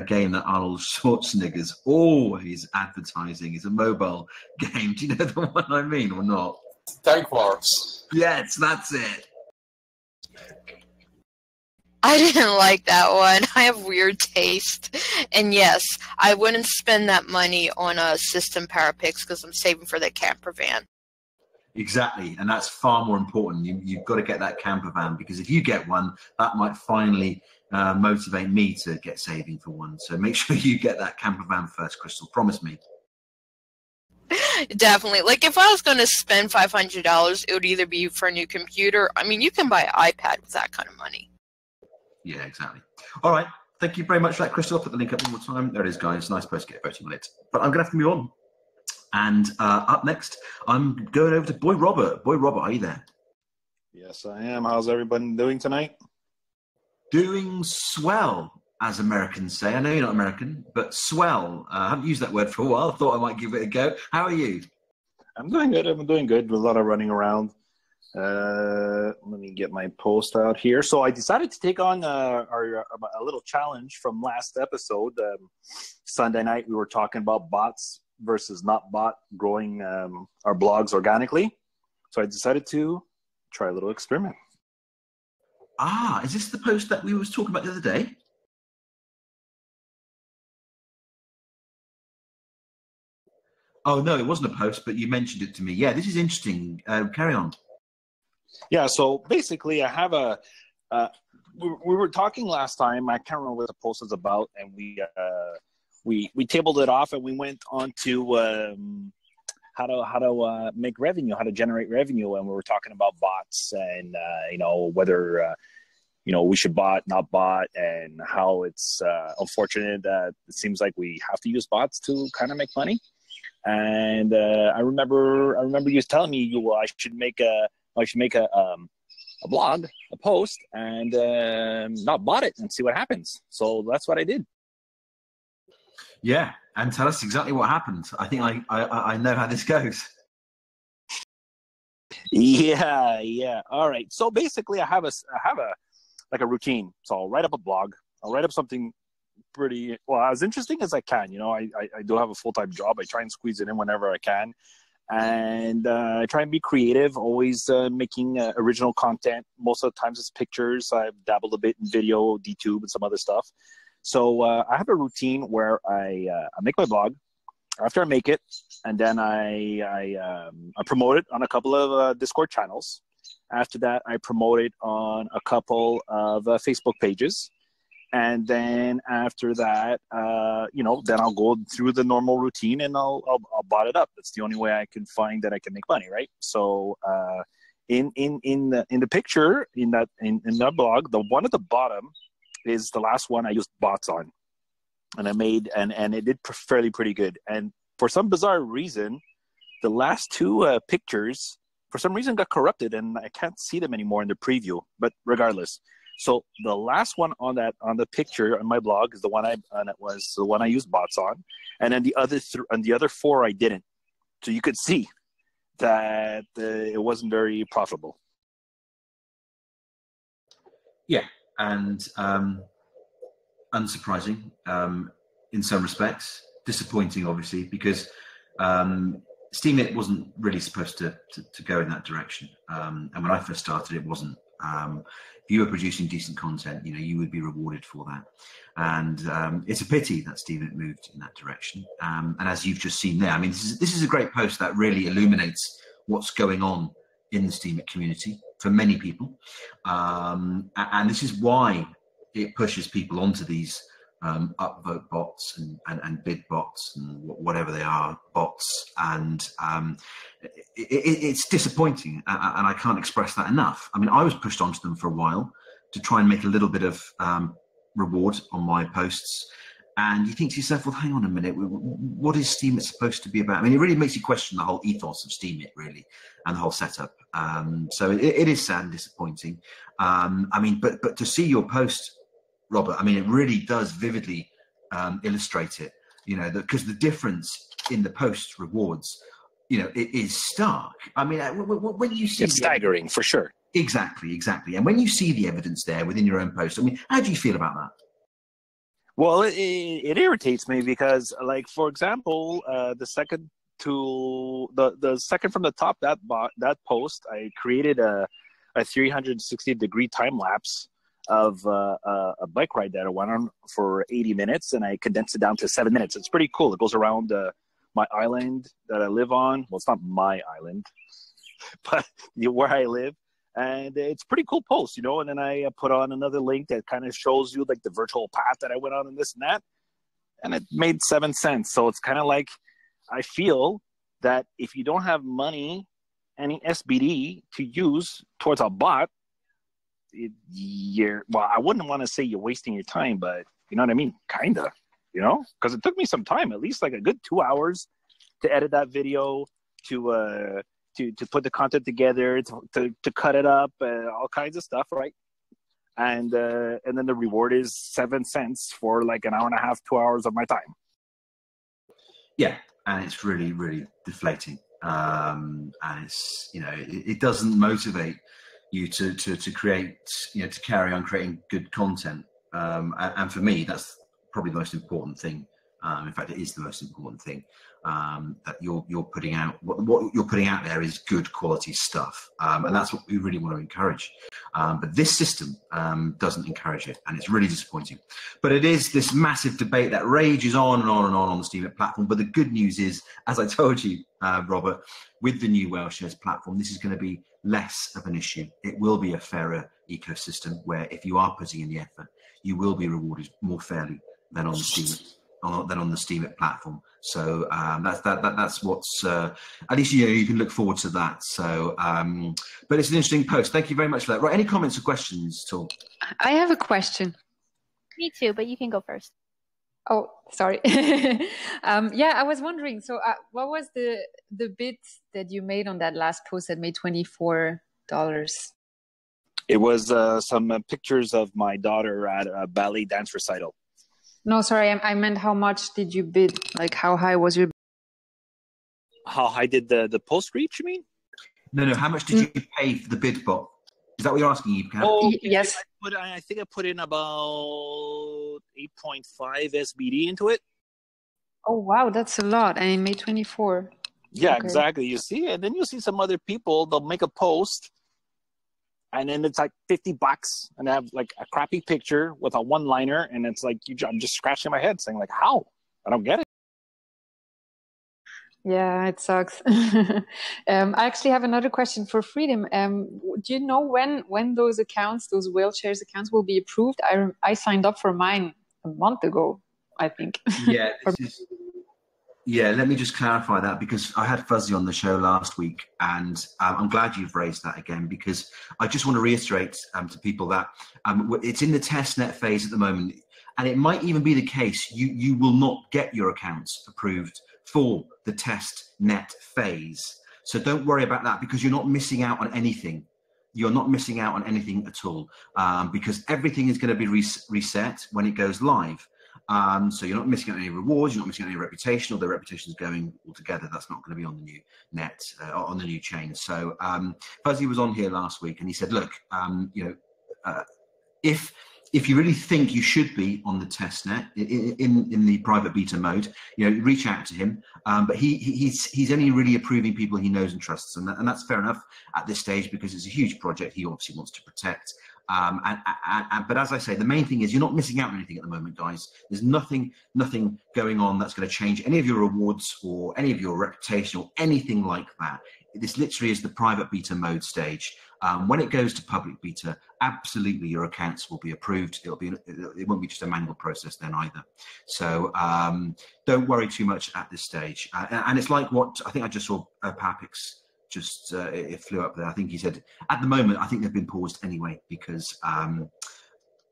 game that Arnold Schwarzenegger's always advertising. It's a mobile game. Do you know the one I mean or not? Tank Wars. Yes, that's it. I didn't like that one. I have weird taste. And yes, I wouldn't spend that money on a System Power Picks because I'm saving for the camper van. Exactly, and that's far more important. You've got to get that camper van, because if you get one, that might finally motivate me to get saving for one. So make sure you get that camper van first, Crystal. Promise me. Definitely. Like, if I was going to spend $500, it would either be for a new computer. I mean, you can buy an iPad with that kind of money. Yeah, exactly. All right. Thank you very much for that, Crystal. I'll put the link up one more time. There it is, guys. Nice post to get voting on it. But I'm going to have to move on. And up next, I'm going over to Boy Robert. Boy Robert, are you there? Yes, I am. How's everybody doing tonight? Doing swell, as Americans say. I know you're not American, but swell. I haven't used that word for a while. I thought I might give it a go. How are you? I'm doing good. I'm doing good. With a lot of running around. Let me get my post out here. So I decided to take on a little challenge from last episode. Sunday night, we were talking about bots versus not bot growing our blogs organically. So I decided to try a little experiment. Is this the post that we was talking about the other day? Oh, no, it wasn't a post, but you mentioned it to me. Yeah, this is interesting. Carry on. Yeah, so basically I have a we were talking last time. I can't remember what the post was about, and we tabled it off, and we went on to how to make revenue, how to generate revenue, and we were talking about bots and whether we should bot, not bot, and how it's unfortunate that it seems like we have to use bots to kind of make money. And I remember you telling me I should make a blog, a post, and not bot it and see what happens. So that's what I did. Yeah, and tell us exactly what happened. I think I know how this goes. Yeah. All right. So basically, I have a routine. So I'll write up a blog. I'll write up something pretty as interesting as I can. I do have a full-time job. I try and squeeze it in whenever I can. And I try and be creative, always making original content. Most of the times it's pictures. I've dabbled a bit in video, DTube, and some other stuff. So I have a routine where I make my blog. After I make it, and then I promote it on a couple of Discord channels. After that, I promote it on a couple of Facebook pages. And then after that, then I'll go through the normal routine and I'll bot it up. That's the only way I can find that I can make money, right? So in the picture in that blog, the one at the bottom is the last one I used bots on, and I made and it did fairly pretty good. And for some bizarre reason, the last two pictures for some reason got corrupted, and I can't see them anymore in the preview. But regardless. So the last one on the picture on my blog is the one I used bots on, and then the other four I didn't. So you could see that it wasn't very profitable. Yeah, and unsurprising in some respects, disappointing obviously, because Steemit wasn't really supposed to go in that direction. And when I first started, it wasn't. If you were producing decent content, you would be rewarded for that. And it's a pity that Steemit moved in that direction. And as you've just seen there, I mean, this is a great post that really illuminates what's going on in the Steemit community for many people. And this is why it pushes people onto these upvote bots and bid bots and whatever they are, bots. And it's disappointing, and I can't express that enough. I mean, I was pushed onto them for a while to try and make a little bit of reward on my posts. And you think to yourself, well, hang on a minute, what is Steemit supposed to be about? I mean, it really makes you question the whole ethos of Steemit, really, and the whole setup. So it is sad and disappointing. I mean, but to see your post, Robert, I mean, it really does vividly illustrate it, because the difference in the post rewards, it is stark. I mean, when you see... It's staggering, for sure. Exactly. And when you see the evidence there within your own post, I mean, how do you feel about that? Well, it irritates me because, like, for example, the second from the top, that post, I created a 360-degree time-lapse of a bike ride that I went on for 80 minutes, and I condensed it down to 7 minutes. It's pretty cool. It goes around my island that I live on. Well, it's not my island, but where I live. And it's a pretty cool post, and then I put on another link that kind of shows you like the virtual path that I went on and this and that. And it made 7 cents. So it's kind of like, I feel that if you don't have money, any SBD to use towards a bot, I wouldn't want to say you're wasting your time, but you know what I mean? Kind of, because it took me some time, at least like a good 2 hours to edit that video, to put the content together, to cut it up, all kinds of stuff, right? And then the reward is 7 cents for like an hour and a half, 2 hours of my time. Yeah, and it's really, really deflating. And it's, it doesn't motivate you to create, to carry on creating good content. And for me, that's probably the most important thing In fact, it is the most important thing, that you're putting out. What you're putting out there is good quality stuff, and that's what we really want to encourage. But this system doesn't encourage it, and it's really disappointing. But it is this massive debate that rages on and on and on the Steam platform. But the good news is, as I told you, Robert, with the new WhaleShares platform, this is going to be less of an issue. It will be a fairer ecosystem where, if you are putting in the effort, you will be rewarded more fairly than on the Steam platform. So that's what's at least you can look forward to that. So but it's an interesting post. Thank you very much for that. Right, any comments or questions at all? I have a question. Me too, but you can go first. Oh, sorry. Yeah, I was wondering. So, what was the bid that you made on that last post that made $24? It was some pictures of my daughter at a ballet dance recital. No, sorry. I meant how much did you bid? Like, how high was your? How high did the post reach? You mean? No. How much did you pay for the bid bot? Is that what you're asking, Eve? Oh, yes. I think I put in about 8.5 SBD into it. Oh wow, that's a lot, and it made 24. Yeah, Okay. exactly. You see, and then you see some other people. They'll make a post, and then it's like $50, and they have like a crappy picture with a one-liner, and it's like I'm just scratching my head, saying like, "How? I don't get it." Yeah, it sucks. I actually have another question for Freedom. Do you know when those accounts, those WhaleShares accounts, will be approved? I signed up for mine a month ago, I think. Yeah, let me just clarify that, because I had Fuzzy on the show last week, and I'm glad you've raised that again, because I just want to reiterate to people that it's in the testnet phase at the moment, and it might even be the case you will not get your accounts approved for the test net phase. So don't worry about that, because you're not missing out on anything. You're not missing out on anything at all, because everything is going to be reset when it goes live. So you're not missing out on any rewards, you're not missing out on any reputation, or the reputation is going altogether. That's not going to be on the new net, on the new chain. So Fuzzy was on here last week, and he said, look, if you really think you should be on the testnet in the private beta mode, reach out to him. But he's only really approving people he knows and trusts, and that's fair enough at this stage, because it's a huge project he obviously wants to protect. But as I say, the main thing is you're not missing out on anything at the moment, guys. There's nothing going on that's going to change any of your rewards or any of your reputation or anything like that. This literally is the private beta mode stage. When it goes to public beta, absolutely your accounts will be approved. It won't be just a manual process then either. So don't worry too much at this stage. And it's like what I think I just saw Papix just it flew up there. I think he said at the moment I think they've been paused anyway, because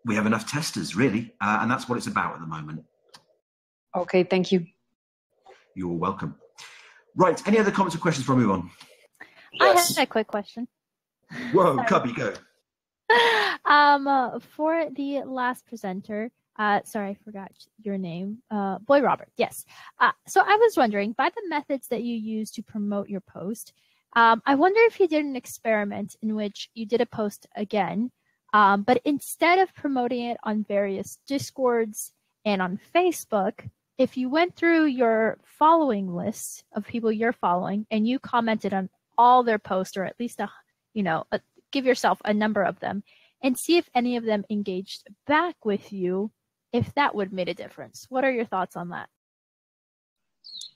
we have enough testers really, and that's what it's about at the moment. Okay, thank you. You're welcome. Right, any other comments or questions before we move on? Yes. I had a quick question. Whoa, Cubby, go. For the last presenter, sorry, I forgot your name. Boy Robert, yes. So I was wondering, by the methods that you use to promote your post, I wonder if you did an experiment in which you did a post again, but instead of promoting it on various Discords and on Facebook, if you went through your following list of people you're following and you commented on all their posts, or at least give yourself a number of them, and see if any of them engaged back with you, if that would make a difference. What are your thoughts on that?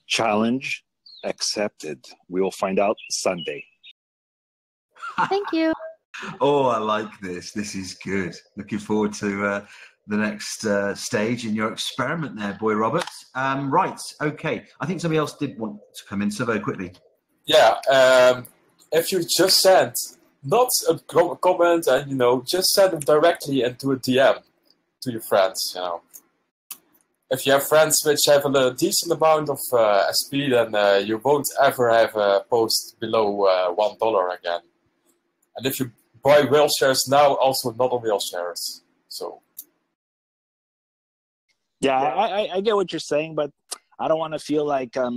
Challenge accepted. We will find out Sunday. Thank you. Oh, I like this. This is good. Looking forward to the next stage in your experiment there, Boy Robert. Right, okay. I think somebody else did want to come in, so very quickly. Yeah, if you just send not a comment and, just send them directly into a DM to your friends, If you have friends which have a decent amount of SP, then you won't ever have a post below $1 again. And if you buy WhaleShares now, also not on WhaleShares. So. Yeah, I get what you're saying, but I don't want to feel like a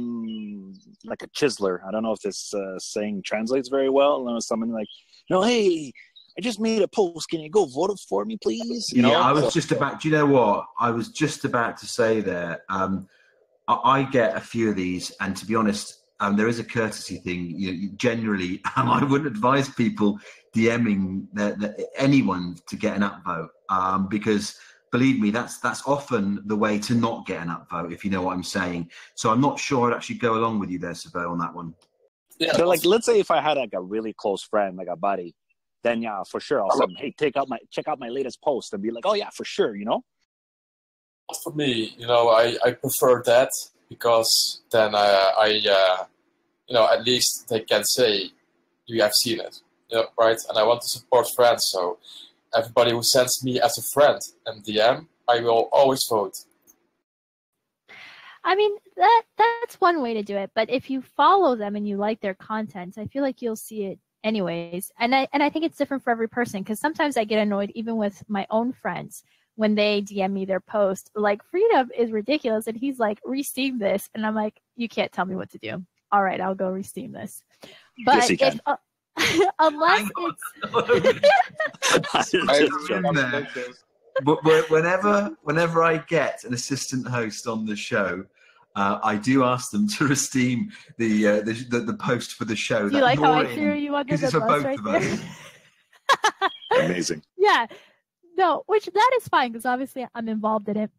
chiseler. I don't know if this saying translates very well. I know someone like, hey, I just made a post. Can you go vote it for me, please? I was just about. Do you know what? I was just about to say there. I get a few of these, and to be honest, there is a courtesy thing. Generally, I wouldn't advise people DMing anyone to get an upvote, because believe me, that's often the way to not get an upvote, if you know what I'm saying. So I'm not sure I'd actually go along with you there, Sabo, on that one. Yeah, but like, let's say if I had like a really close friend, like a buddy, then yeah, for sure, I'll say, hey, check out my latest post, and be like, oh yeah, for sure, For me, I prefer that, because then at least they can say you have seen it, right? And I want to support friends, so everybody who sends me as a friend and DM, I will always vote. I mean, that's one way to do it. But if you follow them and you like their content, I feel like you'll see it anyways. And I think it's different for every person, because sometimes I get annoyed even with my own friends when they DM me their post. Like, Freedom is ridiculous, and he's like, re-steam this. And I'm like, you can't tell me what to do. All right, I'll go re-steam this. But yes, unless it's... But whenever I get an assistant host on the show, I do ask them to esteem the post for the show. Do you like how I threw you under the bus right there? Amazing. Yeah. No, which that is fine, because obviously I'm involved in it.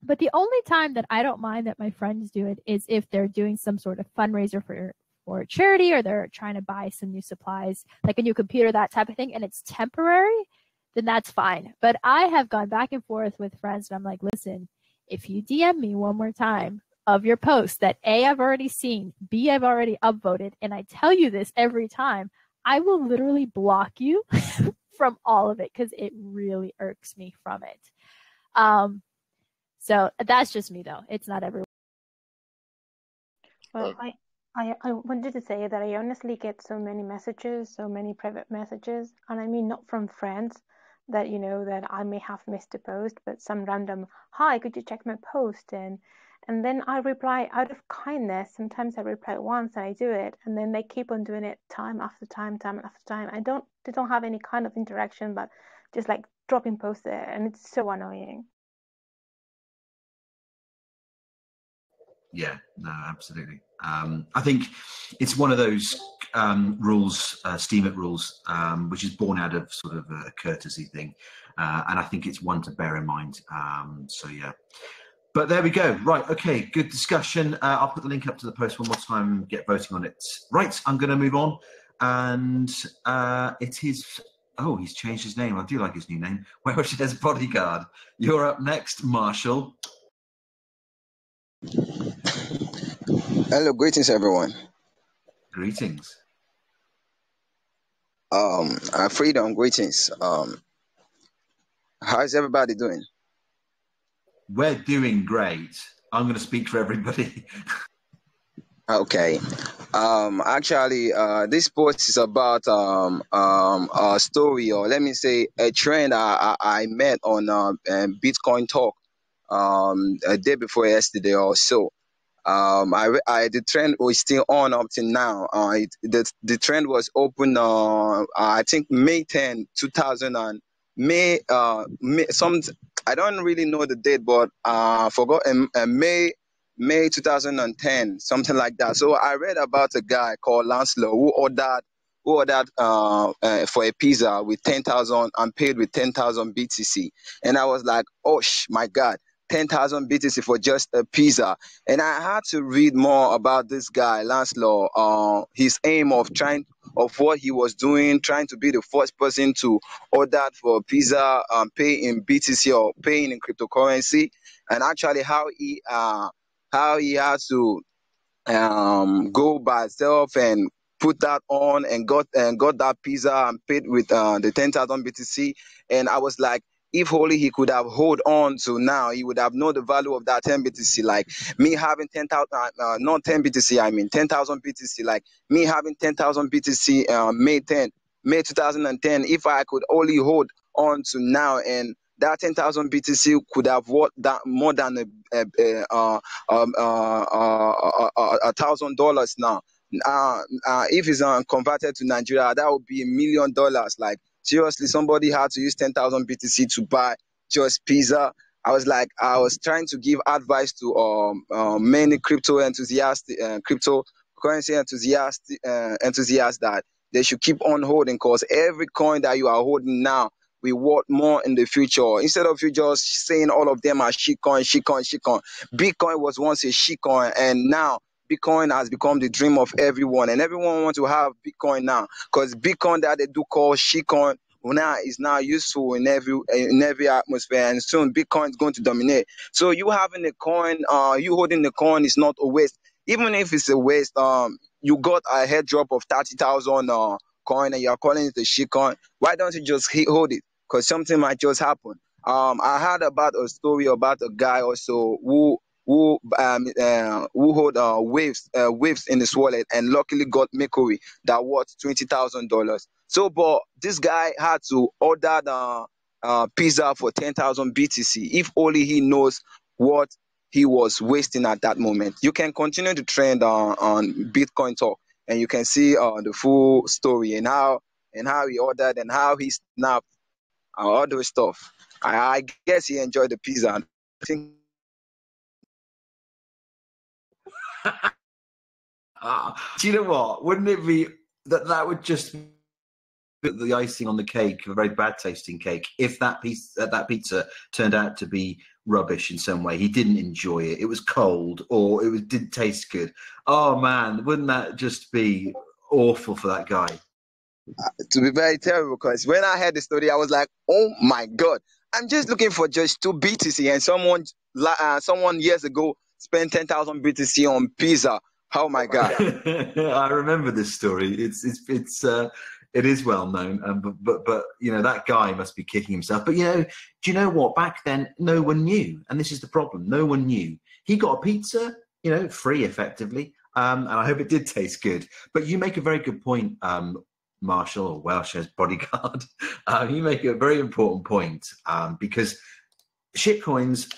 But the only time that I don't mind that my friends do it is if they're doing some sort of fundraiser for a charity, or they're trying to buy some new supplies, like a new computer, that type of thing, and it's temporary, then that's fine. But I have gone back and forth with friends, and I'm like, listen, if you DM me one more time of your post that A, I've already seen, B, I've already upvoted, and I tell you this every time, I will literally block you from all of it, because it really irks me from it. So that's just me, though. It's not everyone. Well, I wanted to say that I honestly get so many messages, so many private messages, and I mean not from friends that that I may have missed a post, but some random, hi, could you check my post? And then I reply out of kindness. Sometimes I reply once and I do it, and then they keep on doing it time after time after time. They don't have any kind of interaction, but just like dropping posts there, and it's so annoying. Yeah, no, absolutely. I think it's one of those rules, Steam It rules, which is born out of sort of a courtesy thing. And I think it's one to bear in mind. So, yeah. But there we go. Right. Okay. Good discussion. I'll put the link up to the post one more time, get voting on it. Right. I'm going to move on. And it is... Oh, he's changed his name. I do like his new name. Wheelchairs Bodyguard. You're up next, Marshall. Hello, greetings, everyone. Greetings. Freedom, greetings. How's everybody doing? We're doing great. I'm going to speak for everybody. Okay. Actually, this post is about a story, or let me say a trend I met on Bitcoin Talk a day before yesterday or so. The trend was still on up till now. The trend was open I think May 10, 2000 and May I don't really know the date, but I forgot May 2010, something like that. So I read about a guy called Lancelot who ordered for a pizza with 10,000 and paid with 10,000 BTC, and I was like, oh my God. 10,000 BTC for just a pizza. And I had to read more about this guy, Lancelot, his aim of what he was doing, trying to be the first person to order for a pizza, pay in BTC or paying in cryptocurrency, and actually how he had to go by himself and put that on and got that pizza and paid with the 10,000 BTC. And I was like, if only he could have hold on to now, he would have known the value of that 10 BTC. Like me having 10,000, not 10 BTC, I mean 10,000 BTC. Like me having 10,000 BTC May 2010. If I could only hold on to now, and that 10,000 BTC could have worth that more than $1,000 now. If it's converted to Nigeria, that would be $1 million. Like seriously, somebody had to use 10,000 BTC to buy just pizza. I was trying to give advice to many crypto enthusiasts, cryptocurrency enthusiasts that they should keep on holding, because every coin that you are holding now will worth more in the future. Instead of you just saying all of them are shitcoin, shitcoin, shitcoin. Bitcoin was once a shitcoin, and now Bitcoin has become the dream of everyone, and everyone wants to have Bitcoin now, because Bitcoin that they do call shitcoin now is now useful in every atmosphere, and soon Bitcoin is going to dominate. So you having a coin, you holding the coin is not a waste. Even if it's a waste, you got a head drop of 30,000 coin, and you're calling it a shitcoin. Why don't you just hold it? Because something might just happen. I heard about a story about a guy also who hold waves in his wallet, and luckily got Mercury that worth $20,000. So, but this guy had to order the pizza for 10,000 BTC. If only he knows what he was wasting at that moment. You can continue the trend on Bitcoin Talk, and you can see the full story and how he ordered and how he snapped all those stuff. I guess he enjoyed the pizza. I think. Do you know what? Wouldn't it be that would just put the icing on the cake, a very bad tasting cake, if that pizza turned out to be rubbish in some way? He didn't enjoy it. It was cold, or it didn't taste good. Oh man, wouldn't that just be awful for that guy? To be very terrible, because when I heard the story, I was like, oh my God, I'm just looking for just 2 BTC, and someone years ago spent 10,000 BTC on pizza. Oh my God. I remember this story. It is well known, but you know, that guy must be kicking himself. But do you know what? Back then, no one knew, and this is the problem. No one knew. He got a pizza, free effectively, and I hope it did taste good. But you make a very good point, Marshall, or Welsh's bodyguard. You make a very important point, because shitcoins,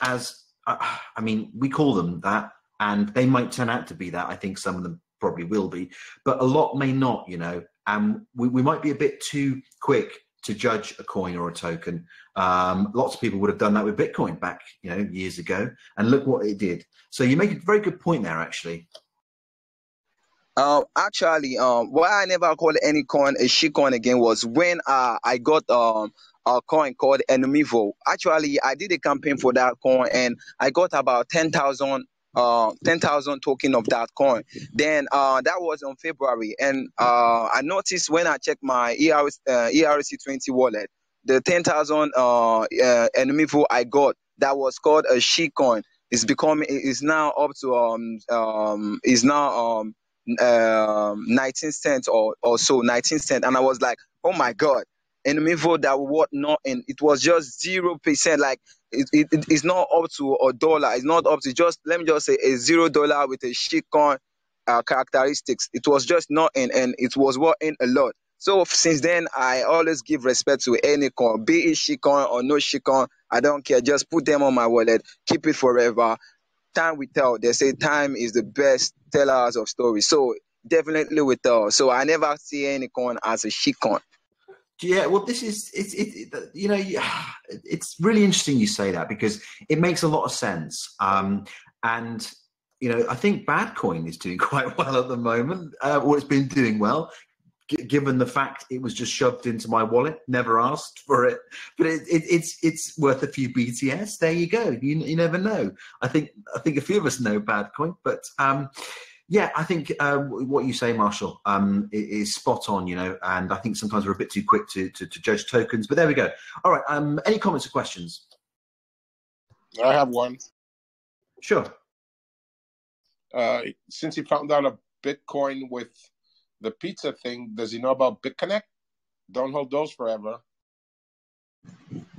we call them that, and they might turn out to be that. I think some of them probably will be, but a lot may not, and we might be a bit too quick to judge a coin or a token. Lots of people would have done that with Bitcoin back, years ago, and look what it did. So you make a very good point there, actually. Why I never called any coin a shitcoin again was when I got a coin called Enumivo. Actually, I did a campaign for that coin, and I got about 10,000 token of that coin. Then that was on February, and I noticed when I checked my ERC20 wallet, the 10,000 Enumivo I got that was called a shitcoin is now up to 19 cents or so, 19 cents, and I was like, oh my God, Enumivo that what not in, it was just 0%, like it's not up to $1, it's not up to, just let me just say, a $0 with a shitcoin characteristics. It was just not in, and it was what in a lot. So since then, I always give respect to any coin, be it shitcoin or no shitcoin. I don't care, just put them on my wallet, keep it forever. Time will tell. They say time is the best tellers of stories. So definitely will tell. So I never see any coin as a shitcoin. Yeah, well, it's really interesting you say that, because it makes a lot of sense. And I think Badcoin is doing quite well at the moment. Or it's been doing well, given the fact it was just shoved into my wallet, never asked for it, but it's worth a few BTS. There you go. You never know. I think a few of us know Badcoin, but yeah, I think what you say, Marshall, is spot on. And I think sometimes we're a bit too quick to judge tokens. But there we go. All right. Any comments or questions? I have one. Sure. Since he found out a Bitcoin with the pizza thing, does he know about BitConnect? Don't hold those forever.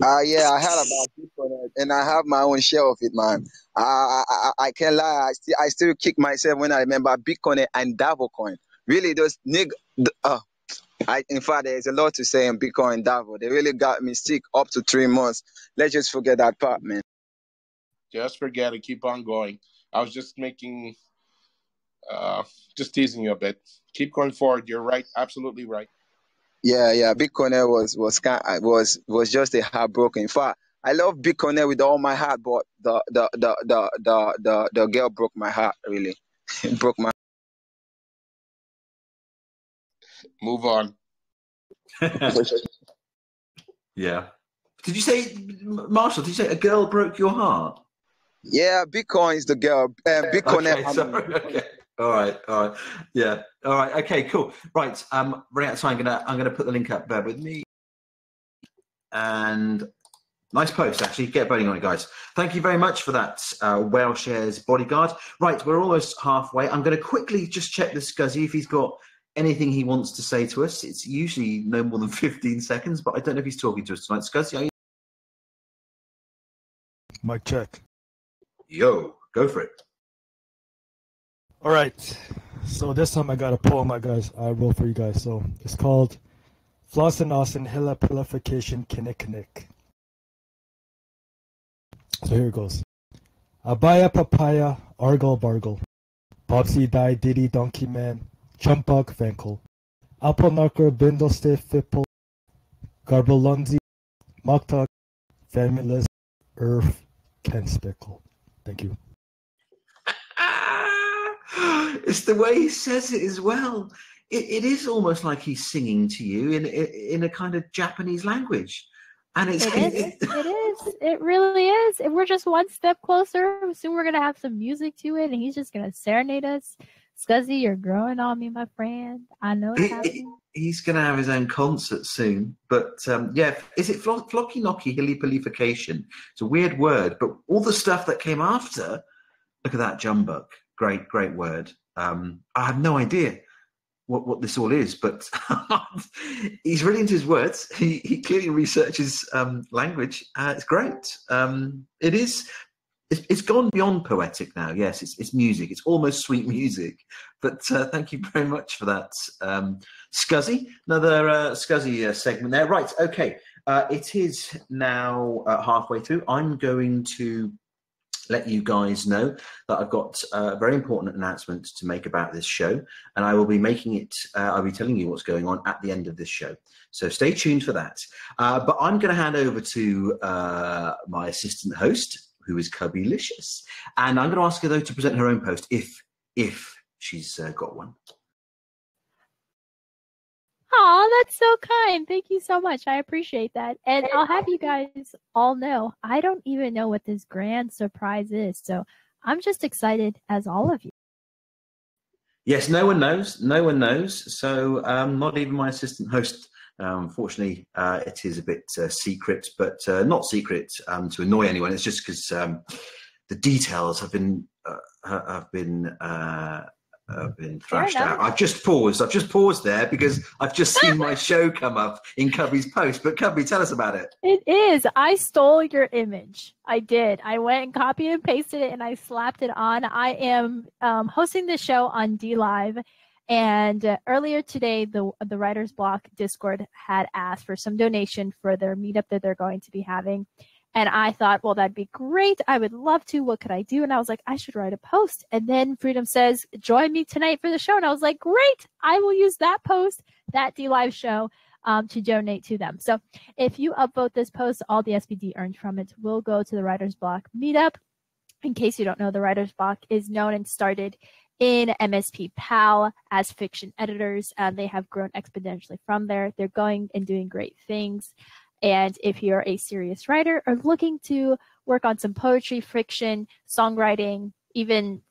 Yeah, I heard about Bitcoin, and I have my own share of it, man. I can't lie. I still kick myself when I remember Bitcoin and Davo coin. Really, those in fact, there's a lot to say on Bitcoin and Davo. They really got me sick up to 3 months. Let's just forget that part, man. Just forget it. Keep on going. I was just making, just teasing you a bit. Keep going forward. You're right. Absolutely right. Yeah. Bitcoin was just a heartbroken. In fact, I love Bitcoin with all my heart, but the girl broke my heart. Really, it broke my. Move on. Yeah. Did you say, Marshall? Did you say a girl broke your heart? Yeah, Bitcoin is the girl. Bitcoin. Okay, sorry. Okay. All right. Yeah. All right. Okay. Cool. Right. Running out of time. I'm gonna put the link up there with me. And nice post, actually. Get voting on it, guys. Thank you very much for that, Whale Shares Bodyguard. Right, we're almost halfway. I'm going to quickly just check the Scuzzy if he's got anything he wants to say to us. It's usually no more than 15 seconds, but I don't know if he's talking to us tonight. Scuzzy, are you? Mic check. Yo, go for it. All right. So this time I got a poem I wrote for you guys. So it's called Floss and Austin Hilla Pillification Kinnick. So here it goes. Abaya papaya argle bargle. Bobsy die diddy donkey man. Chumpug Venkel. Apple knocker bindle stiff fipple. Garbelunzi. Mocktuck. Famulous. Earth. Ken Spickle. Thank you. It's the way he says it as well. It is almost like he's singing to you in a kind of Japanese language. And it is. It really is. And we're just one step closer. Soon we're going to have some music to it, and he's just going to serenade us. Scuzzy, you're growing on me, my friend. I know it's happening. He's going to have his own concert soon. But, yeah, is it Flocky Knocky Hilly Pillification? It's a weird word, but all the stuff that came after, look at that, Jumbuck. Great word. I have no idea what this all is, but he's really into his words. He clearly researches language. It's great. It is. It's gone beyond poetic now. Yes, it's music. It's almost sweet music. But thank you very much for that, Scuzzy. Another Scuzzy segment there. Right. Okay. It is now halfway through. I'm going to let you guys know that I've got a very important announcement to make about this show, and I will be making it, I'll be telling you what's going on at the end of this show. So stay tuned for that. But I'm going to hand over to my assistant host, who is Cubbylicious, and I'm going to ask her, though, to present her own post, if she's got one. Oh, that's so kind. Thank you so much. I appreciate that. And I'll have you guys all know, I don't even know what this grand surprise is. So I'm just excited as all of you. Yes, no one knows. No one knows. So not even my assistant host. Unfortunately, it is a bit secret, but not secret to annoy anyone. It's just because the details have been thrashed out. I've just paused there because I've just seen my show come up in Cubby's post. But Cubby, tell us about it. It is. I stole your image. I did. I went and copied and pasted it, and I slapped it on. I am hosting the show on D Live, and earlier today, the Writer's Block Discord had asked for some donation for their meetup that they're going to be having. And I thought, well, that'd be great. I would love to. What could I do? And I was like, I should write a post. And then Freedom says, join me tonight for the show. And I was like, great. I will use that post, that D-Live show, to donate to them. So if you upvote this post, all the SPD earned from it will go to the Writer's Block meetup. In case you don't know, the Writer's Block is known and started in MSP PAL as fiction editors. They have grown exponentially from there. They're going and doing great things. And if you're a serious writer or looking to work on some poetry, fiction, songwriting, even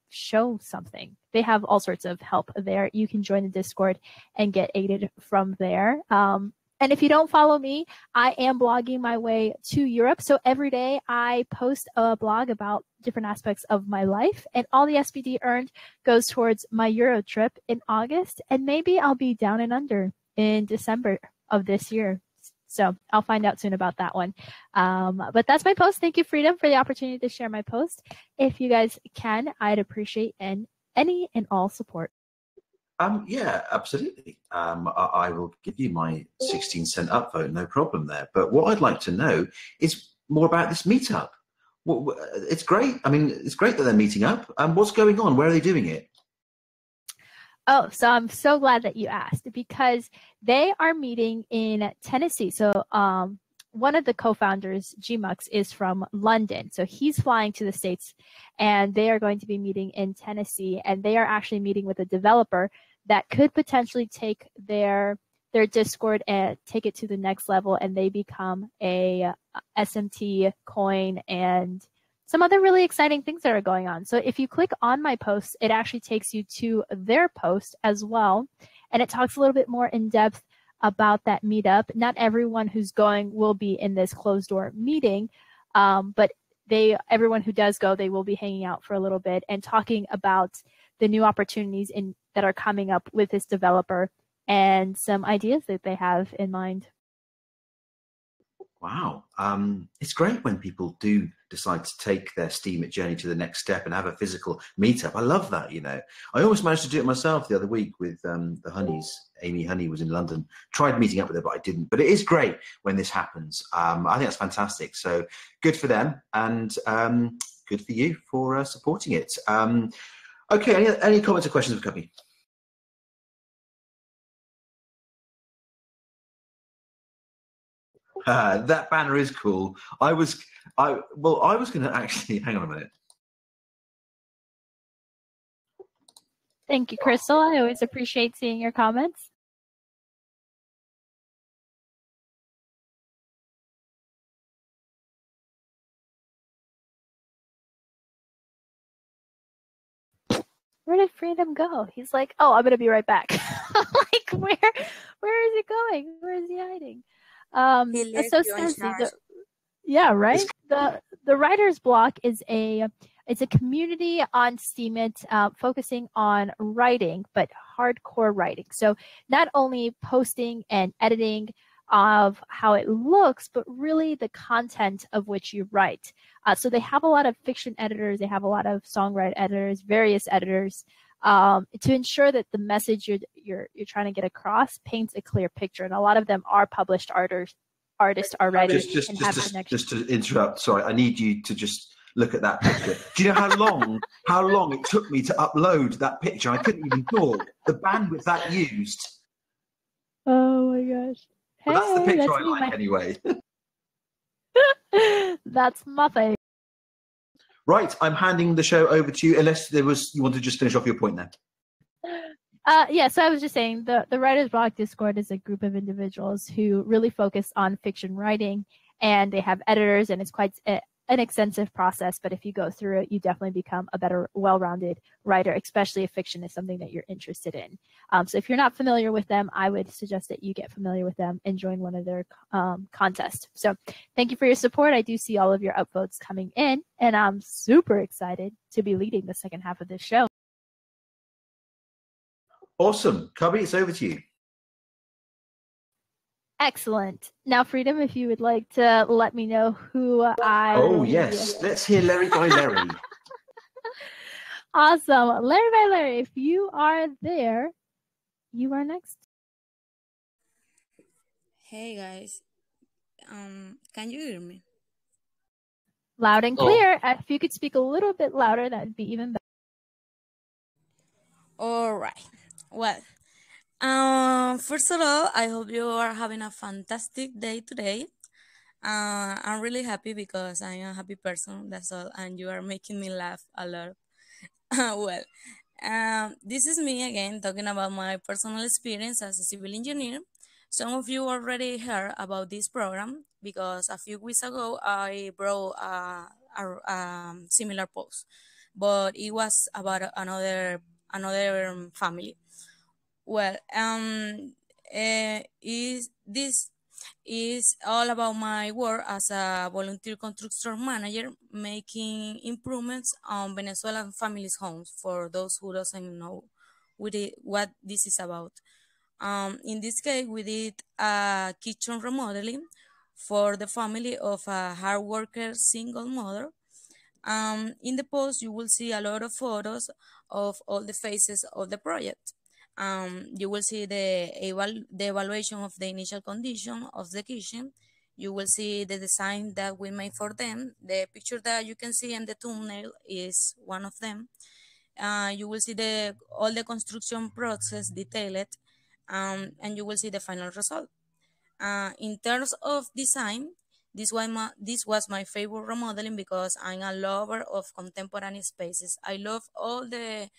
show something, they have all sorts of help there. You can join the Discord and get aided from there. And if you don't follow me, I am blogging my way to Europe. So every day I post a blog about different aspects of my life, and all the SPD earned goes towards my Euro trip in August. And maybe I'll be down and under in December of this year. So I'll find out soon about that one. But that's my post. Thank you, Freedom, for the opportunity to share my post. If you guys can, I'd appreciate any and all support. Yeah, absolutely. I will give you my 16-cent upvote, no problem there. But what I'd like to know is more about this meetup. It's great. I mean, it's great that they're meeting up. What's going on? Where are they doing it? Oh, so I'm so glad that you asked, because they are meeting in Tennessee. So one of the co-founders, Gmux, is from London. So he's flying to the States, and they are going to be meeting in Tennessee, and they are actually meeting with a developer that could potentially take their Discord and take it to the next level, and they become a SMT coin and some other really exciting things that are going on. So if you click on my post, it actually takes you to their post as well, and it talks a little bit more in depth about that meetup. Not everyone who's going will be in this closed door meeting, but everyone who does go, they will be hanging out for a little bit and talking about the new opportunities that are coming up with this developer and some ideas that they have in mind. Wow. It's great when people do decide to take their Steemit journey to the next step and have a physical meetup. I love that, you know. I almost managed to do it myself the other week with the Honeys. Amy Honey was in London. Tried meeting up with her, but I didn't. But it is great when this happens. I think that's fantastic. So good for them, and good for you for supporting it. Okay, any comments or questions for Cubby? That banner is cool. I was going to actually hang on a minute. Thank you, Crystal. I always appreciate seeing your comments. Where did Freedom go? He's like, oh, I'm going to be right back. Like, where is he going? Where is he hiding? So Stancy, yeah, right. The writer's block is it's a community on Steemit focusing on writing, but hardcore writing. So not only posting and editing of how it looks, but really the content of which you write. So they have a lot of fiction editors, they have a lot of songwriter editors, various editors, to ensure that the message you're trying to get across paints a clear picture. And a lot of them are published artists already. Just to interrupt, sorry, I need you to just look at that picture. Do you know how long it took me to upload that picture? I couldn't even talk. The bandwidth that used. Oh my gosh. But that's the picture I like anyway. That's my favorite. Right, I'm handing the show over to you, unless you want to just finish off your point there. Yeah, so I was just saying the Writer's Block Discord is a group of individuals who really focus on fiction writing, and they have editors, and it's quite an extensive process, but if you go through it, you definitely become a better, well-rounded writer, especially if fiction is something that you're interested in. So if you're not familiar with them, I would suggest that you get familiar with them and join one of their contests. So thank you for your support. I do see all of your upvotes coming in, and I'm super excited to be leading the second half of this show. Awesome. Cubby, it's over to you. Excellent. Now, Freedom, if you would like to let me know who I... Oh, yes. Let's hear Larry by Larry. Awesome. Larry by Larry, if you are there, you are next. Hey, guys. Can you hear me? Loud and clear. If you could speak a little bit louder, that would be even better. All right. Well, first of all, I hope you are having a fantastic day today. I'm really happy because I'm a happy person, that's all, and you are making me laugh a lot. Well, this is me again talking about my personal experience as a civil engineer. Some of you already heard about this program because a few weeks ago I brought a similar post, but it was about another family. Well, this is all about my work as a volunteer construction manager, making improvements on Venezuelan families' homes. For those who doesn't know what this is about, in this case, we did a kitchen remodeling for the family of a hard worker single mother. In the post, you will see a lot of photos of all the phases of the project. You will see the evaluation of the initial condition of the kitchen. You will see the design that we made for them. The picture that you can see in the thumbnail is one of them. You will see all the construction process detailed, and you will see the final result. In terms of design, This was my favorite remodeling because I'm a lover of contemporary spaces. I love all the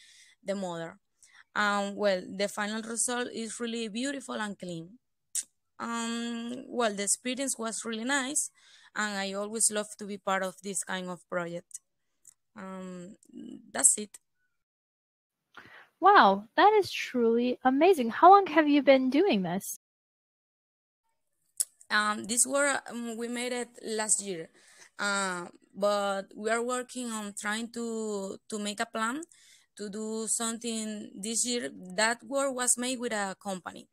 modern. Well, the final result is really beautiful and clean. Well, the experience was really nice, and I always love to be part of this kind of project. That's it. Wow, that is truly amazing. How long have you been doing this? This were we made it last year, but we are working on trying to make a plan to do something this year. That work was made with a company,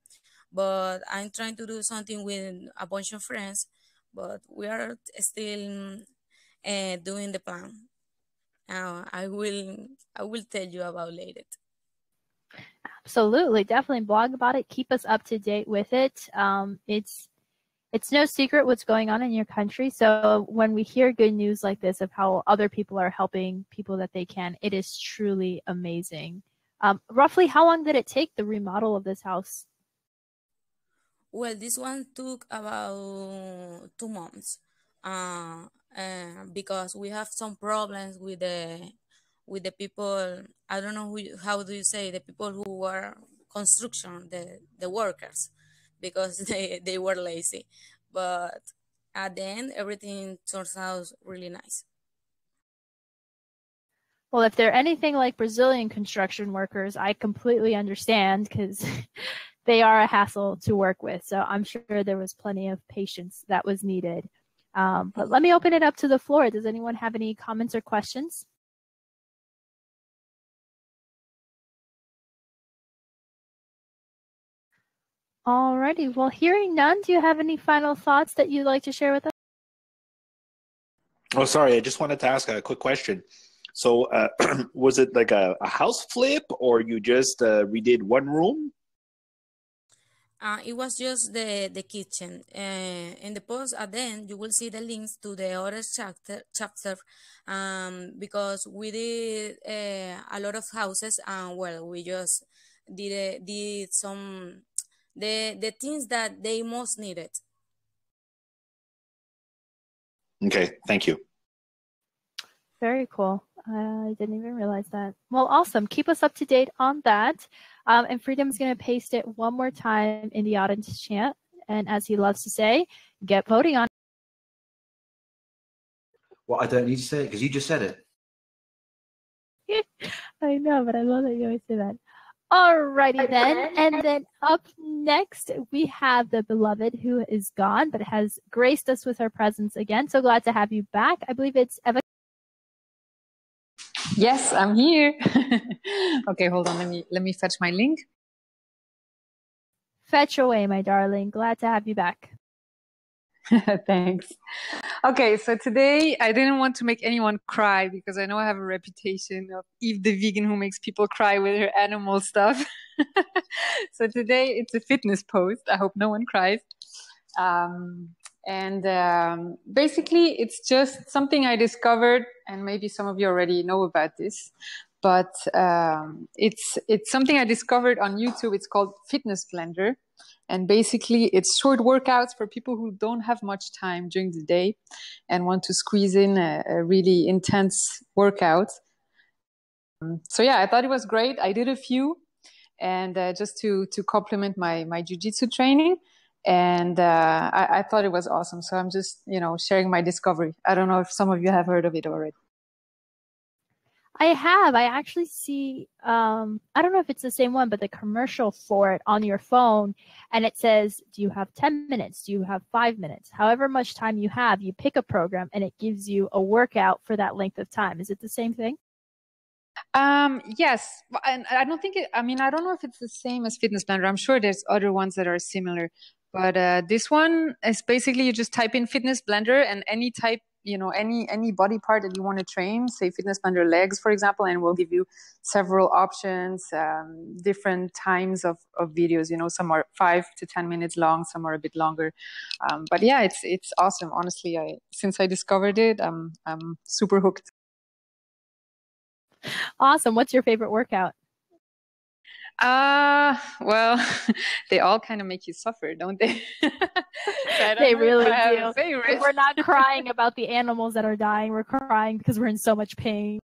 but I'm trying to do something with a bunch of friends, but we are still doing the plan. I will tell you about later. Absolutely, definitely blog about it. Keep us up to date with it. It's no secret what's going on in your country. So when we hear good news like this of how other people are helping people that they can, it is truly amazing. Roughly, how long did it take the remodel of this house? Well, this one took about 2 months, because we have some problems with the people. I don't know how do you say, the people who were construction, the workers, because they were lazy. But at the end, everything turns out really nice. Well, if they're anything like Brazilian construction workers, I completely understand, because they are a hassle to work with. So I'm sure there was plenty of patience that was needed. But let me open it up to the floor. Does anyone have any comments or questions? Alrighty. Well, hearing none, do you have any final thoughts that you'd like to share with us? Oh, sorry. I just wanted to ask a quick question. So was it like a house flip, or you just redid one room? It was just the kitchen. In the post at the end, you will see the links to the other chapter, because we did a lot of houses, and well, we just did some the things that they most needed. Okay, thank you. Very cool. I didn't even realize that. Well, awesome. Keep us up to date on that. And Freedom's going to paste it one more time in the audience chat. And as he loves to say, get voting on it. Well, I don't need to say it because you just said it. I know, but I love that you always say that. Alrighty then. And then up next, we have the beloved who is gone, but has graced us with her presence again. So glad to have you back. I believe it's Eva. Yes, I'm here. Okay, hold on. Let me fetch my link. Fetch away, my darling. Glad to have you back. Thanks. Okay, so today I didn't want to make anyone cry because I know I have a reputation of Eve the vegan who makes people cry with her animal stuff. So today it's a fitness post. I hope no one cries. Basically, it's just something I discovered, and maybe some of you already know about this, but it's something I discovered on YouTube. It's called Fitness Blender, and basically it's short workouts for people who don't have much time during the day and want to squeeze in a really intense workout. So yeah, I thought it was great. I did a few, and just to complement my jiu-jitsu training. And I thought it was awesome. So I'm just, sharing my discovery. I don't know if some of you have heard of it already. I have. I actually see, I don't know if it's the same one, but the commercial for it on your phone. And it says, do you have 10 minutes? Do you have 5 minutes? However much time you have, you pick a program and it gives you a workout for that length of time. Is it the same thing? Yes. And I don't think I don't know if it's the same as Fitness Blender. I'm sure there's other ones that are similar. But this one is basically you just type in Fitness Blender and any type, any body part that you want to train, say Fitness Blender legs, for example, and we'll give you several options, different times of videos. Some are 5 to 10 minutes long, some are a bit longer. But yeah, it's awesome. Honestly, since I discovered it, I'm super hooked. Awesome. What's your favorite workout? Well, they all kind of make you suffer, don't they? So I don't They know if really I have do. a favorite. We're not crying about the animals that are dying. We're crying because we're in so much pain.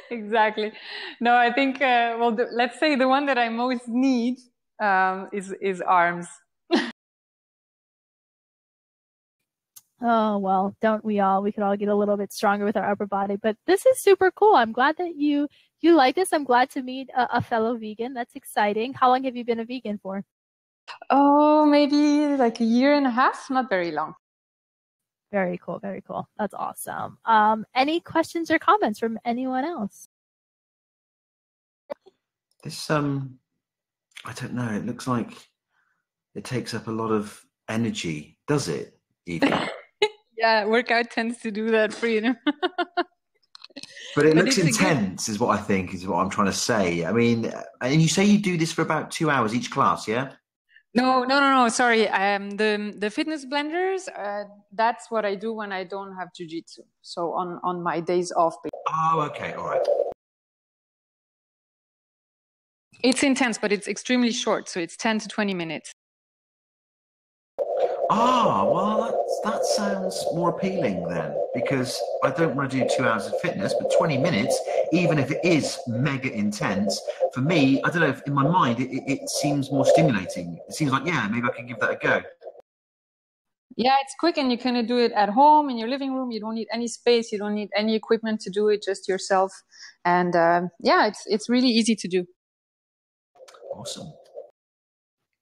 Exactly. No, I think, well, let's say the one that I most need is arms. Oh, well, don't we all? We could all get a little bit stronger with our upper body. But this is super cool. I'm glad that you like this. I'm glad to meet a fellow vegan. That's exciting. How long have you been a vegan for? Oh, maybe like a year and a half, not very long. Very cool. Very cool. That's awesome. Any questions or comments from anyone else? This I don't know. It looks like it takes up a lot of energy. Does it, Evie? Yeah, workout tends to do that, Freedom. But it looks intense, is what I think, is what I'm trying to say. I mean, and you say you do this for about 2 hours each class, yeah? No. Sorry. The fitness blenders. That's what I do when I don't have jujitsu. So on my days off. Oh, okay, all right. It's intense, but it's extremely short. So it's 10 to 20 minutes. Ah, well, that sounds more appealing then, because I don't want to do 2 hours of fitness, but 20 minutes, even if it is mega intense, for me, I don't know, if in my mind, it seems more stimulating. It seems like, yeah, maybe I can give that a go. Yeah, it's quick, and you can do it at home in your living room. You don't need any space. You don't need any equipment to do it, just yourself. And yeah, it's really easy to do. Awesome.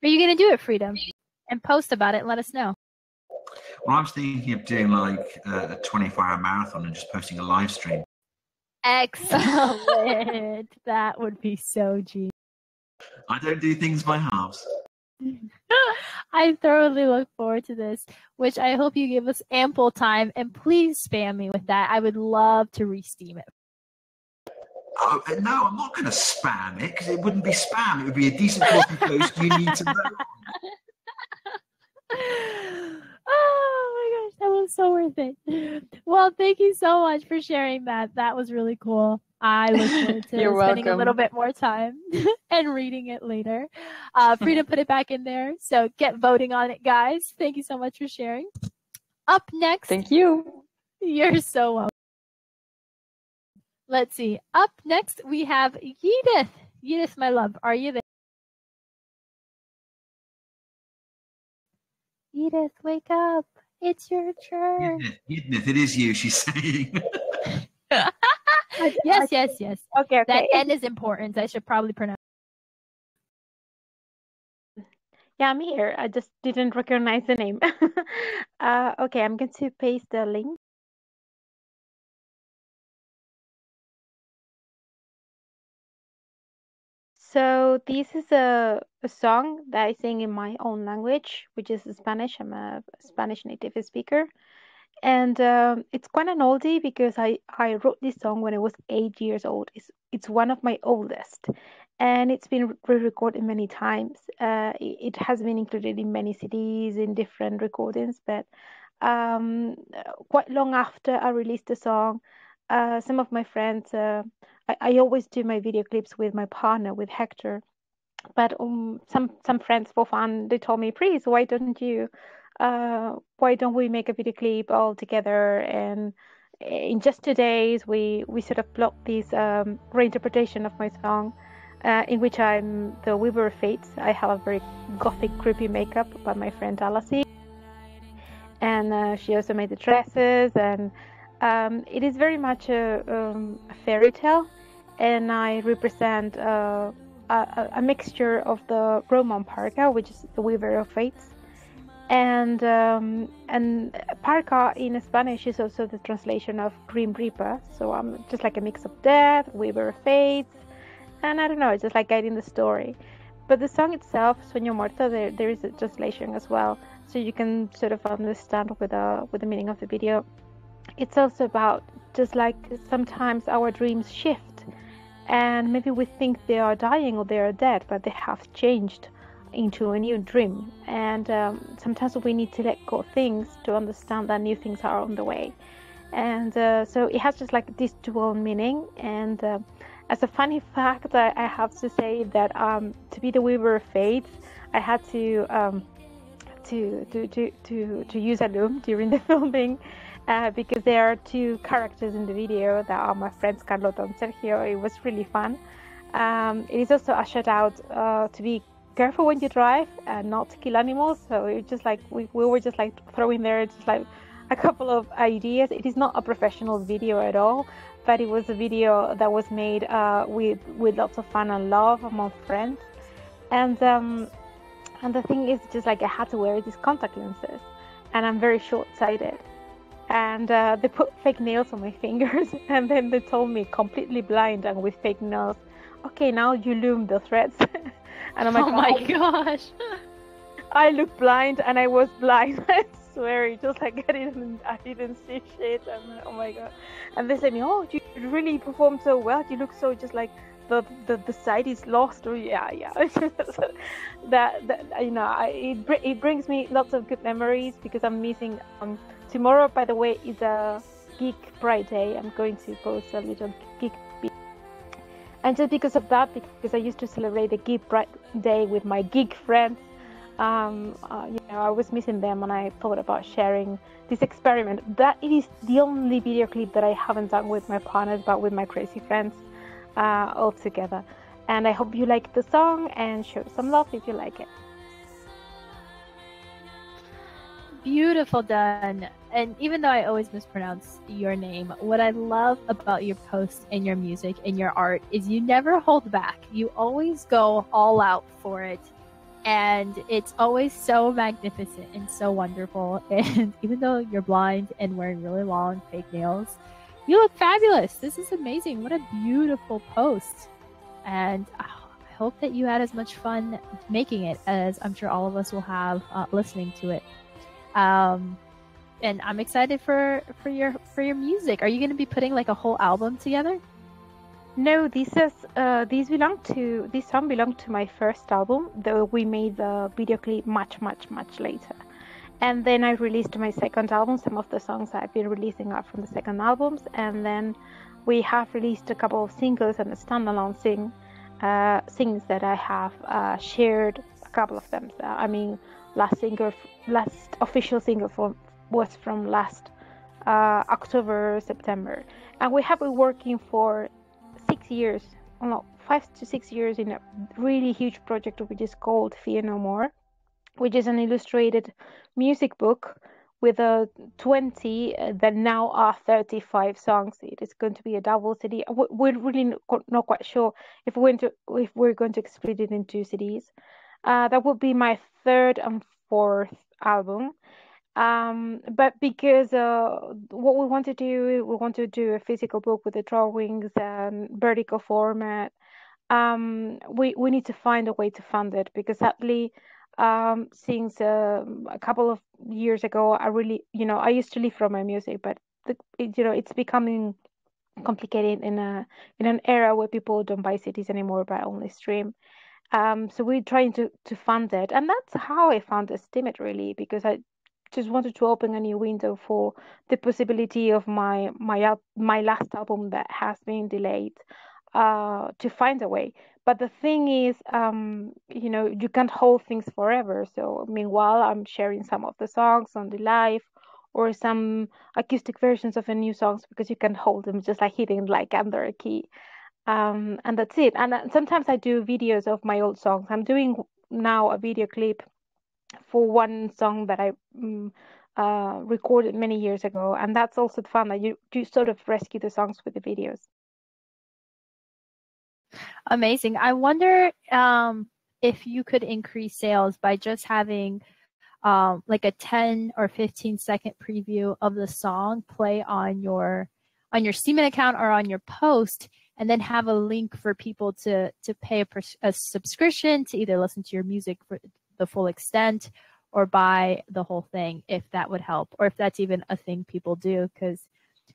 Are you going to do it, Freedom? And post about it and let us know. Well, I was thinking of doing like a 24-hour marathon and just posting a live stream. Excellent. That would be so genius. I don't do things by halves. I thoroughly look forward to this, which I hope you give us ample time, and please spam me with that. I would love to re-steam it. Oh, no, I'm not going to spam it, because it wouldn't be spam. It would be a decent quality post you need to know. Oh my gosh, that was so worth it. Well, thank you so much for sharing that. That was really cool. I look forward to You're spending welcome. a little bit more time and reading it later. Freedom put it back in there, so get voting on it, guys. Thank you so much for sharing. Up next. Thank you. You're so welcome. Let's see. Up next, we have Edith. Edith, my love, are you there? Edith, wake up. It's your turn. Edith, it is you, she's saying. Yes. Okay. That N is important. I should probably pronounce. Yeah, I'm here. I just didn't recognize the name. Okay, I'm going to paste the link. So this is a song that I sing in my own language, which is Spanish. I'm a Spanish native speaker. And it's quite an oldie because I wrote this song when I was 8 years old. It's one of my oldest. And it's been re-recorded many times. It has been included in many CDs, in different recordings. But quite long after I released the song, some of my friends, I always do my video clips with my partner, with Hector. But some friends for fun, they told me, please, why don't we make a video clip all together? And in just 2 days, we sort of blocked this reinterpretation of my song, in which I'm the Weaver of Fates. I have a very gothic, creepy makeup by my friend Alasi. And she also made the dresses, and it is very much a fairy tale, and I represent a mixture of the Roman Parka, which is the Weaver of Fates, and Parka in Spanish is also the translation of Grim Reaper. So I'm just like a mix of death, Weaver of Fates, and I don't know, it's just like guiding the story. But the song itself, Sueño Muerto, there is a translation as well, so you can sort of understand with the meaning of the video. It's also about just like sometimes our dreams shift, and maybe we think they are dying or they are dead, but they have changed into a new dream. And sometimes we need to let go of things to understand that new things are on the way. And so it has just like this dual meaning. And As a funny fact, I have to say that to be the Weaver of Fates, I had to use a loom during the filming because there are two characters in the video that are my friends Carlota and Sergio. It was really fun. It is also a shout out to be careful when you drive and not to kill animals. So it just like we were just like throwing there just like a couple of ideas. It is not a professional video at all, but it was a video that was made with lots of fun and love among friends. And the thing is, just like I had to wear these contact lenses, and I'm very short-sighted. And they put fake nails on my fingers, and then they told me completely blind and with fake nails, okay, now you loom the threads. And I'm like, oh my gosh. I look blind, and I was blind. I swear, it just like I didn't see shit. And oh my god! And they said me, oh, you really performed so well. You look so just like the sight is lost. Or yeah. that you know, it brings me lots of good memories because I'm missing. Tomorrow, by the way, is a Geek Pride Day. I'm going to post a little Geek. And just because of that, because I used to celebrate the Geek Pride Day with my geek friends. You know, I was missing them, and I thought about sharing this experiment. That it is the only video clip that I haven't done with my partners, but with my crazy friends all together. And I hope you like the song and show some love if you like it. Beautiful done. And even though I always mispronounce your name, what I love about your posts and your music and your art is you never hold back. You always go all out for it. And it's always so magnificent and so wonderful. And even though you're blind and wearing really long fake nails, you look fabulous. This is amazing. What a beautiful post. And I hope that you had as much fun making it as I'm sure all of us will have listening to it. And I'm excited for your music. Are you going to be putting like a whole album together? No, this song belonged to my first album, though we made the video clip much later. And then I released my second album. Some of the songs I've been releasing are from the second albums, and then we have released a couple of singles and a standalone sings that I have shared a couple of them. I mean, last official single was from last October, September, and we have been working for 5 to 6 years in a really huge project which is called Fear No More, which is an illustrated music book with 20 that now are 35 songs. It is going to be a double CD. We're really not quite sure if we're going to split it in 2 CDs. That would be my third and fourth album. But because what we want to do a physical book with the drawings and vertical format. We need to find a way to fund it, because sadly, since a couple of years ago, I really, I used to live from my music, but it's becoming complicated in an era where people don't buy CDs anymore, but only stream. So we're trying to fund it, and that's how I found Estimate, really, because I just wanted to open a new window for the possibility of my last album that has been delayed, to find a way. But the thing is, you can't hold things forever. So meanwhile, I'm sharing some of the songs on the live, or some acoustic versions of the new songs, because you can hold them just like hitting like under a key. And that's it. And sometimes I do videos of my old songs. I'm doing now a video clip for one song that I recorded many years ago, and that's also fun, that you sort of rescue the songs with the videos. Amazing. I wonder if you could increase sales by just having like a 10 or 15 second preview of the song play on your Steemit account or on your post, and then have a link for people to pay a subscription to either listen to your music for the full extent or buy the whole thing, if that would help, or if that's even a thing people do, because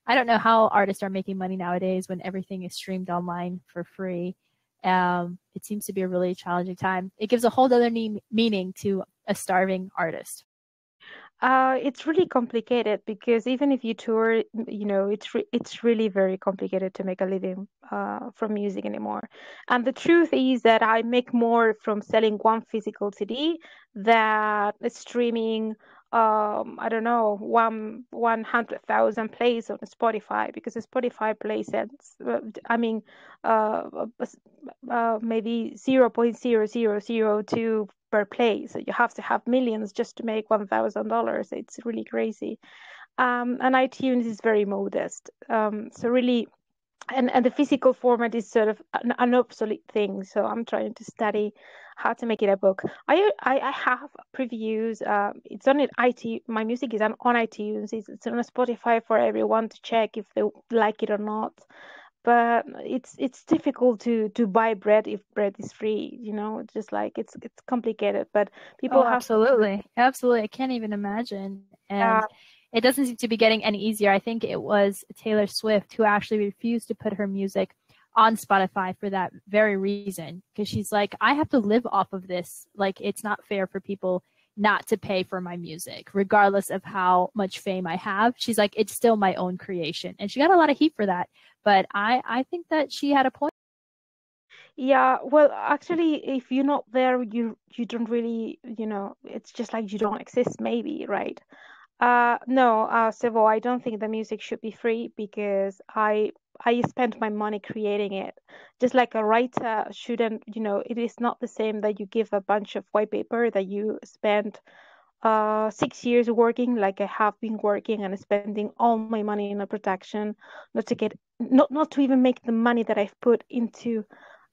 I don't know how artists are making money nowadays when everything is streamed online for free. It seems to be a really challenging time. It gives a whole other meaning to a starving artist. It's really complicated because even if you tour, it's really very complicated to make a living from music anymore. And the truth is that I make more from selling one physical CD than streaming. I don't know, 100,000 plays on Spotify, because Spotify plays cents. I mean, maybe 0.0002 per play. So you have to have millions just to make $1,000. It's really crazy. And iTunes is very modest. So really, and the physical format is sort of an obsolete thing. So I'm trying to study how to make it a book. I have previews. It's on iTunes. My music is on iTunes. It's on Spotify for everyone to check if they like it or not. But it's difficult to buy bread if bread is free. It's just like it's complicated. But people Oh, have absolutely. Absolutely. I can't even imagine. And it doesn't seem to be getting any easier. I think it was Taylor Swift who actually refused to put her music on Spotify for that very reason. Because she's like, I have to live off of this. Like, it's not fair for people not to pay for my music, regardless of how much fame I have. She's like, it's still my own creation. And she got a lot of heat for that. But I think that she had a point. Yeah, well, actually, if you're not there, you don't really, it's just like you don't exist, maybe, right? No, Sevo, I don't think the music should be free because I spent my money creating it. Just like a writer shouldn't, it is not the same that you give a bunch of white paper that you spend 6 years working, like I have been working and spending all my money in a production, not to even make the money that I've put into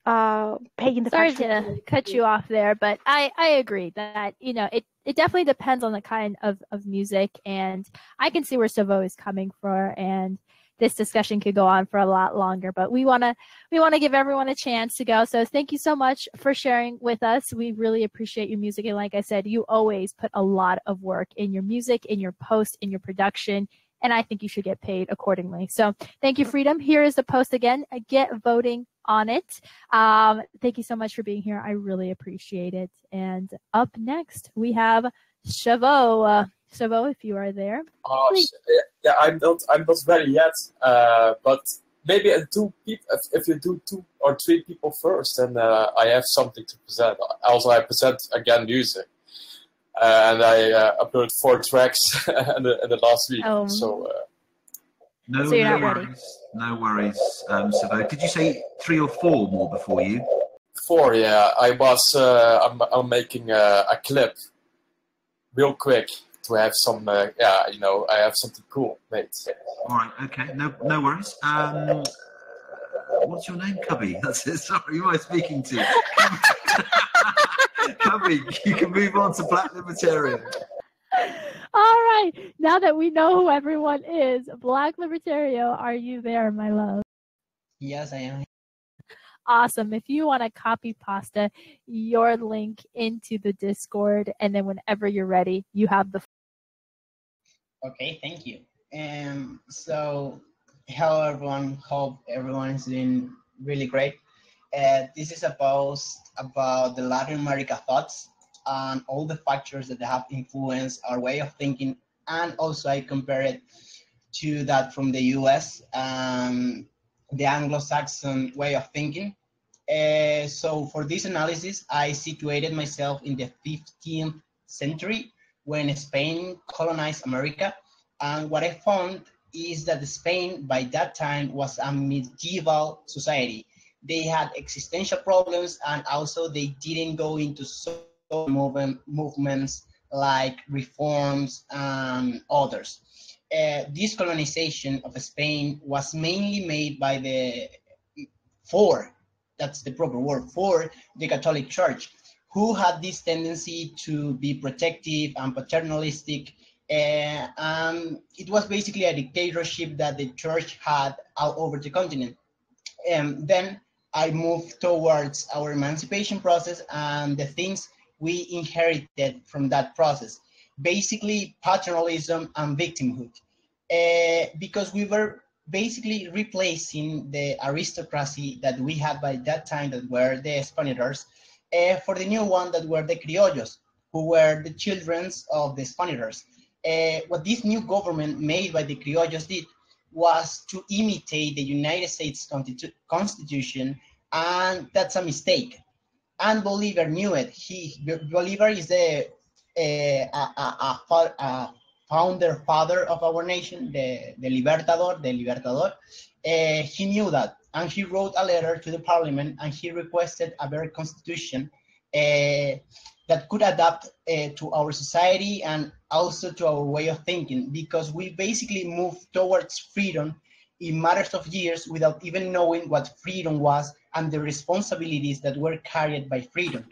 paying the Sorry factory. to cut you off there, but I agree that, it definitely depends on the kind of music, and I can see where Savo is coming from, and this discussion could go on for a lot longer, but we want to give everyone a chance to go. So thank you so much for sharing with us. We really appreciate your music. And like I said, you always put a lot of work in your music, in your post, in your production, and I think you should get paid accordingly. So thank you, Freedom. Here is the post again. Get voting on it. Thank you so much for being here. I really appreciate it. And up next, we have Chavo. Chavo, if you are there. Yeah, I'm not ready yet. But maybe if you do 2 or 3 people first, then I have something to present. Also, I present again music. And I uploaded 4 tracks in the last week. So no worries, Savo. Did you say 3 or 4 more before you? 4, yeah. I'm making a clip real quick to have some, I have something cool made. All right, okay, no worries. What's your name, Cubby? That's it. Sorry, who am I speaking to? Cubby, you can move on to Black Libertarian. All right, now that we know who everyone is, Black Libertario, are you there, my love? Yes, I am. Awesome. If you want to copy pasta your link into the Discord, and then whenever you're ready, you have the. Okay, thank you. So, hello everyone. Hope everyone is doing really great. This is a post about the Latin America thoughts and all the factors that have influenced our way of thinking, and also I compare it to that from the US, the Anglo-Saxon way of thinking. So for this analysis, I situated myself in the 15th century when Spain colonized America. And what I found is that Spain by that time was a medieval society. They had existential problems, and also they didn't go into social movements like reforms and others. This colonization of Spain was mainly made by that's the proper word, for the Catholic Church, who had this tendency to be protective and paternalistic. It was basically a dictatorship that the church had all over the continent. Then I moved towards our emancipation process and the things we inherited from that process. Basically, paternalism and victimhood. Because we were basically replacing the aristocracy that we had by that time, that were the Spaniards, for the new one that were the criollos, who were the children of the Spaniards. what this new government made by the criollos did was to imitate the United States Constitution, and that's a mistake. And Bolivar knew it. Bolivar is the founder father of our nation, the Libertador. He knew that, and he wrote a letter to the parliament, and he requested a better constitution that could adapt to our society and also to our way of thinking, because we basically moved towards freedom in matters of years without even knowing what freedom was and the responsibilities that were carried by freedom.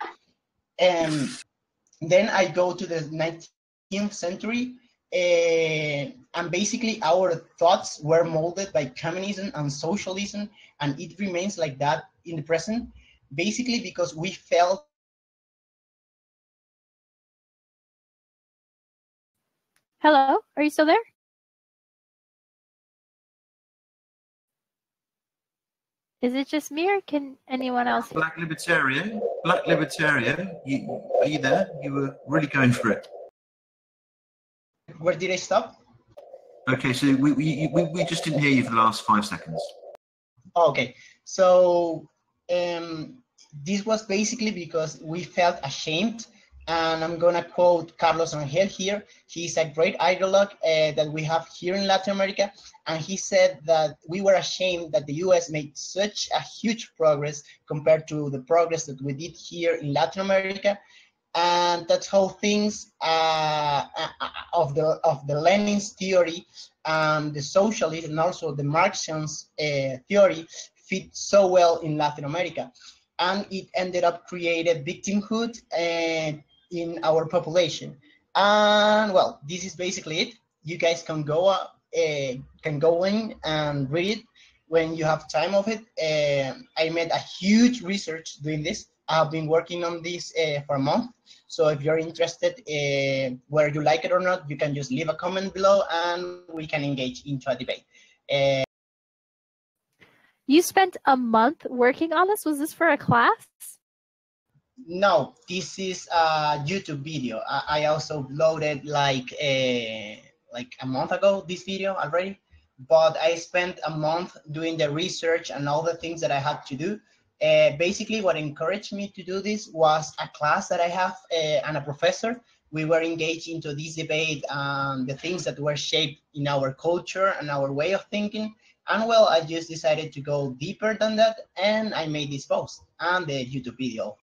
And then I go to the 19th century, and basically our thoughts were molded by communism and socialism, and it remains like that in the present, basically because we felt. Hello, are you still there? Is it just me, or can anyone else? Black Libertarian, are you there? You were really going for it. Where did I stop? Okay, so we just didn't hear you for the last 5 seconds. Okay, so this was basically because we felt ashamed, and I'm gonna quote Carlos Rangel here. He's a great ideologue that we have here in Latin America, and he said that we were ashamed that the US made such a huge progress compared to the progress that we did here in Latin America. And that's how things of the Lenin's theory, the socialist, and also the Marxian's theory fit so well in Latin America, and it ended up created victimhood in our population. And well, this is basically it. You guys can go in and read it when you have time of it. I made a huge research doing this. I've been working on this for a month. So if you're interested, whether you like it or not, you can just leave a comment below and we can engage into a debate. You spent a month working on this? Was this for a class? No, this is a YouTube video. I also uploaded like a month ago this video already, but I spent a month doing the research and all the things that I had to do. Basically, what encouraged me to do this was a class that I have and a professor. We were engaged into this debate and the things that were shaped in our culture and our way of thinking. And well, I just decided to go deeper than that, and I made this post and the YouTube video.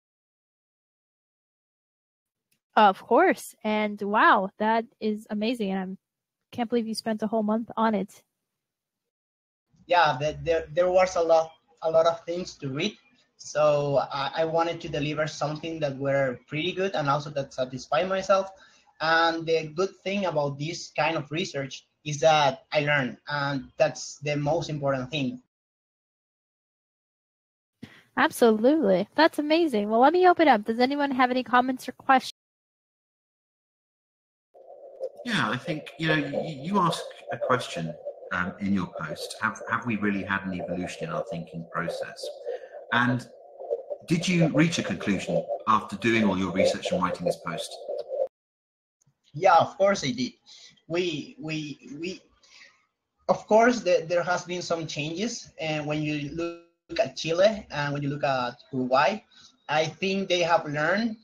Of course. And wow, that is amazing. And I can't believe you spent a whole month on it. Yeah, there was a lot of things to read. So I wanted to deliver something that were pretty good and also that satisfied myself. And the good thing about this kind of research is that I learn, and that's the most important thing. Absolutely. That's amazing. Well, let me open up. Does anyone have any comments or questions? Yeah, I think, you asked a question in your post. Have we really had an evolution in our thinking process? And did you reach a conclusion after doing all your research and writing this post? Yeah, of course I did. Of course, there has been some changes. And when you look at Chile and when you look at Uruguay, I think they have learned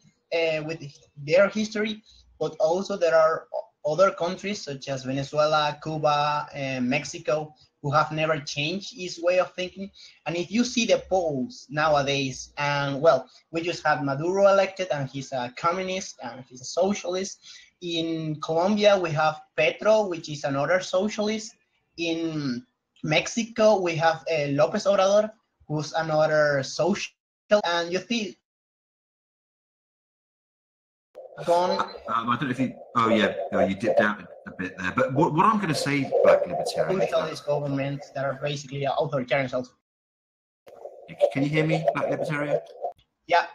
with their history, but also there are other countries such as Venezuela, Cuba, and Mexico who have never changed its way of thinking. And if you see the polls nowadays, and well, we just had Maduro elected, and he's a communist and he's a socialist. In Colombia, we have Petro, which is another socialist. In Mexico, we have López Obrador, who's another social. And you see, I don't know if you. Oh yeah, you dipped out a bit there. But what I'm going to say, Black Libertarian, socialist governments that are basically authoritarian. Can you hear me, Black Libertarian? Yeah.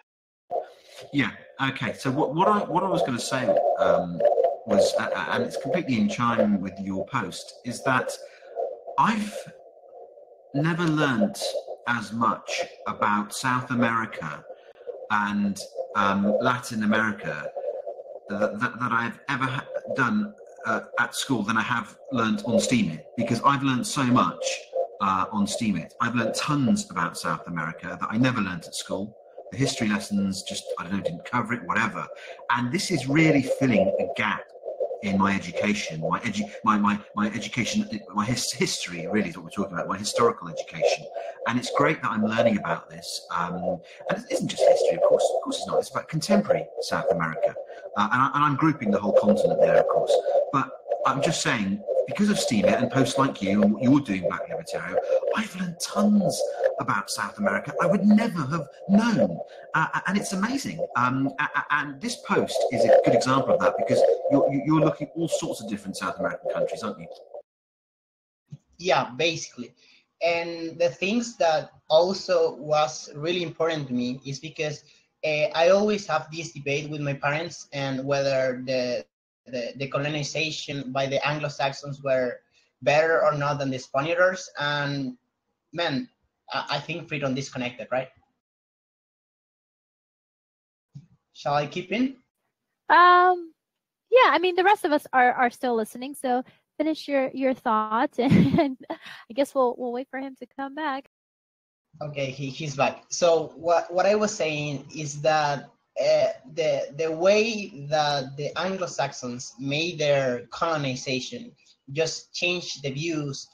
Yeah. Okay. So what I was going to say was, and it's completely in chime with your post, is that I've never learnt as much about South America and Latin America that I've ever done at school than I have learnt on Steemit, because I've learnt so much on Steemit. I've learnt tons about South America that I never learnt at school. The history lessons just, I don't know, didn't cover it, whatever. And this is really filling a gap in my education, my education, my history really is what we're talking about, my historical education. And it's great that I'm learning about this. And it isn't just history, of course it's not. It's about contemporary South America. And I'm grouping the whole continent there, of course. But I'm just saying, because of Steemit and posts like you and what you're doing, Black Libertario, I've learned tons about South America I would never have known. And it's amazing. And this post is a good example of that, because you're looking at all sorts of different South American countries, aren't you? Yeah, basically. And the things that also was really important to me is because I always have this debate with my parents and whether the colonization by the Anglo-Saxons were better or not than the Spaniards. And man, I think Freedom disconnected, right? Shall I keep in? Yeah, I mean, the rest of us are still listening, so finish your thoughts, and I guess we'll wait for him to come back. Okay, he's back. So what I was saying is that the way that the Anglo-Saxons made their colonization just changed the views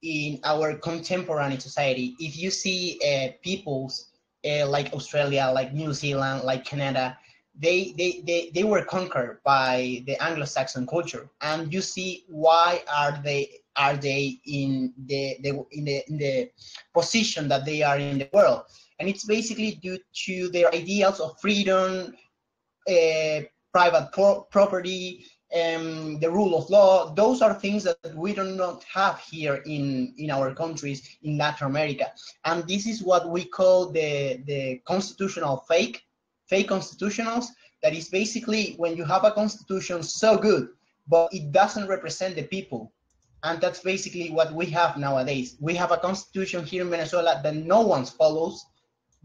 in our contemporary society. If you see peoples like Australia, like New Zealand, like Canada, they were conquered by the Anglo-Saxon culture, and you see why are they in the position that they are in the world. And it's basically due to their ideals of freedom, private property, the rule of law. Those are things that we do not have here in our countries in Latin America. And this is what we call the constitutional fake constitutionals. That is basically when you have a constitution so good, but it doesn't represent the people. And that's basically what we have nowadays. We have a constitution here in Venezuela that no one follows,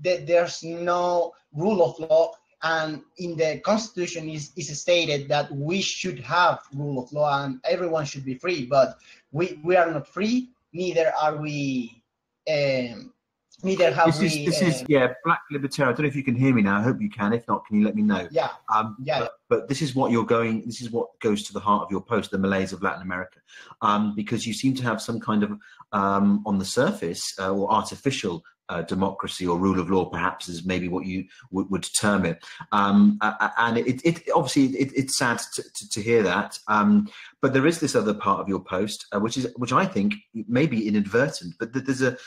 that there's no rule of law, and in the constitution is stated that we should have rule of law and everyone should be free, but we are not free, neither are we, neither have we. This is Black Libertario. I don't know if you can hear me now. I hope you can. If not, can you let me know? Yeah. But this is what you're going. This is what goes to the heart of your post, the Malays of Latin America, because you seem to have some kind of on the surface or artificial democracy or rule of law, perhaps, is maybe what you would term it. And it obviously it's sad to hear that. But there is this other part of your post, which I think may be inadvertent, but there's a.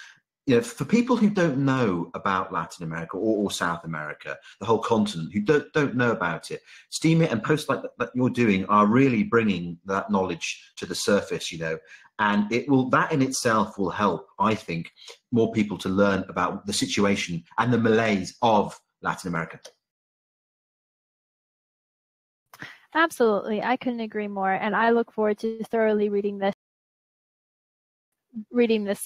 You know, for people who don't know about Latin America or South America, the whole continent, who don't know about it, Steemit and posts like that you're doing are really bringing that knowledge to the surface, you know, and that in itself will help, I think, more people to learn about the situation and the Malays of Latin America. Absolutely. I couldn't agree more. And I look forward to thoroughly reading this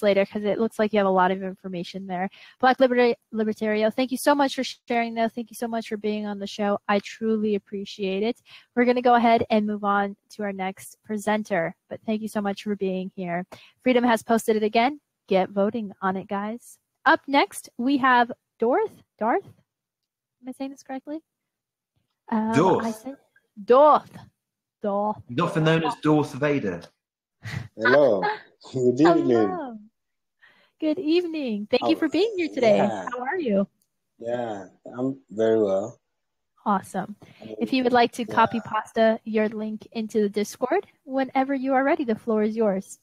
later, because it looks like you have a lot of information there. Black Libertario, thank you so much for sharing those. Thank you so much for being on the show. I truly appreciate it. We're going to go ahead and move on to our next presenter, but thank you so much for being here. Freedom has posted it again. Get voting on it, guys. Up next, we have Darth. Am I saying this correctly? Darth. Often known as Darth Vader. Hello. Good evening. Hello. Good evening. Thank you for being here today. Yeah. How are you? Yeah, I'm very well. Awesome. If you would like to copy pasta your link into the Discord, whenever you are ready, the floor is yours.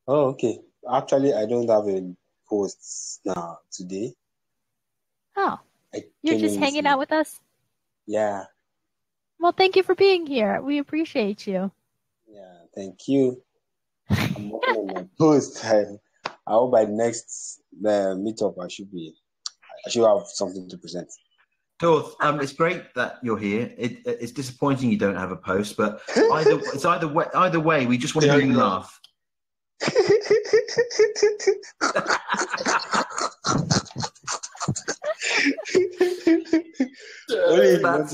Oh, okay. Actually, I don't have a post now today. Oh, you're just hanging out with us? Yeah. Well, thank you for being here. We appreciate you. Yeah, thank you. I'm working on my post. I hope by the next meetup I should have something to present. Darth, it's great that you're here. It's disappointing you don't have a post, but either way, we just want to hear you laugh. That's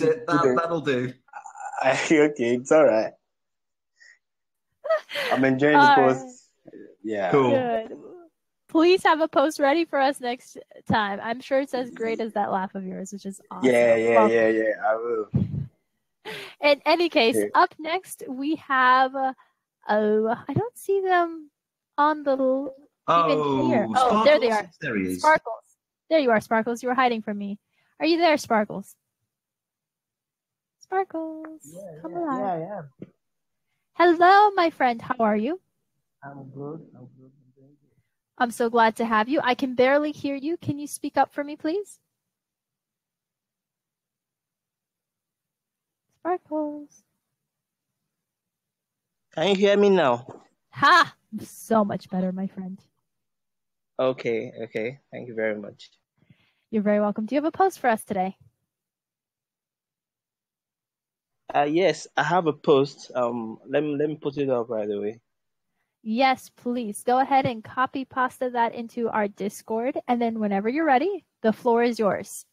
it. That'll do. Okay, it's all right. I'm enjoying the All post. Yeah. Cool. Good. Please have a post ready for us next time. I'm sure it's as great as that laugh of yours, which is awesome. Well, Yeah. I will. in any case, Okay. up next we have. I don't see them on the even here. Oh, Oh, there they Sparkles. are. There he is. Sparkles. There you are, Sparkles. You were hiding from me. Are you there, Sparkles? Sparkles, come alive. Yeah, I am. Hello, my friend. How are you? I'm good. I'm good. I'm so glad to have you. I can barely hear you. Can you speak up for me, please? Sparkles. Can you hear me now? Ha! So much better, my friend. Okay. Thank you very much. You're very welcome. Do you have a post for us today? Yes, I have a post. Let me put it up right away. Yes, please. Go ahead and copy pasta that into our Discord, and then whenever you're ready, the floor is yours.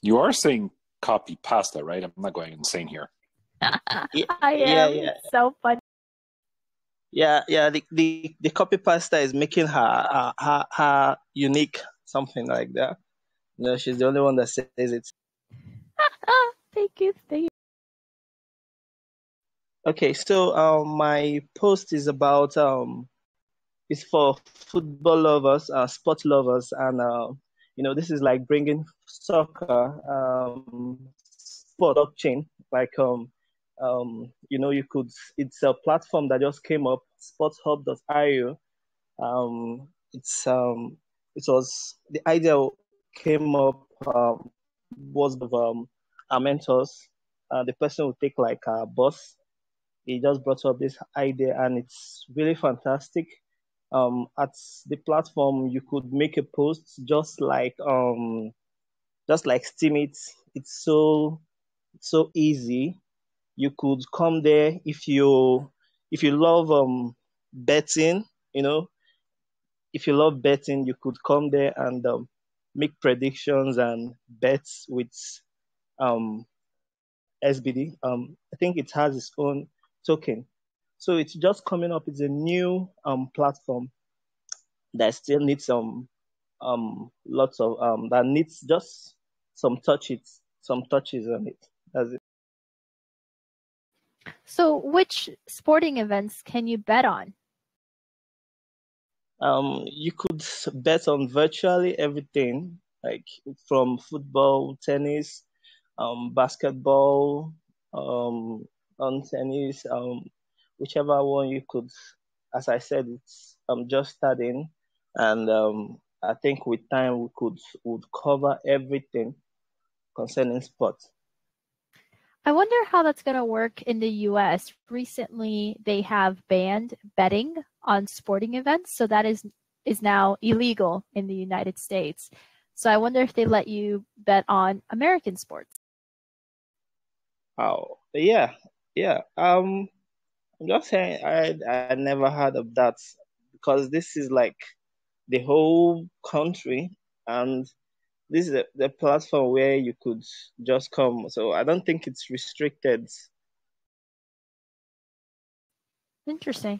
You are saying copy pasta, right? I'm not going insane here. I am. Yeah. So funny. Yeah. The copy pasta is making her unique, something like that. No, she's the only one that says it. Thank you. Okay, so my post is about it's for football lovers, sport lovers, and this is like bringing soccer, sport blockchain. Like you could. It's a platform that just came up, sportshub.io. It was the idea came up was of our mentors. The person would take like a bus. He just brought up this idea, and it's really fantastic. At the platform, you could make a post just like Steam it. It's so easy. You could come there if you love betting. If you love betting, you could come there and make predictions and bets with SBD. I think it has its own token. So it's just coming up. It's a new platform that still needs some lots of that needs just some touches on it. That's it. So, which sporting events can you bet on? You could bet on virtually everything, like from football, tennis, basketball, on tennis, whichever one you could. As I said, it's just starting, and I think with time we would cover everything concerning sports. I wonder how that's going to work in the US. Recently, they have banned betting on sporting events, so that is now illegal in the United States. So I wonder if they let you bet on American sports. Oh, yeah. I'm just saying I never heard of that, because this is like the whole country, and this is the platform where you could just come. So I don't think it's restricted. Interesting.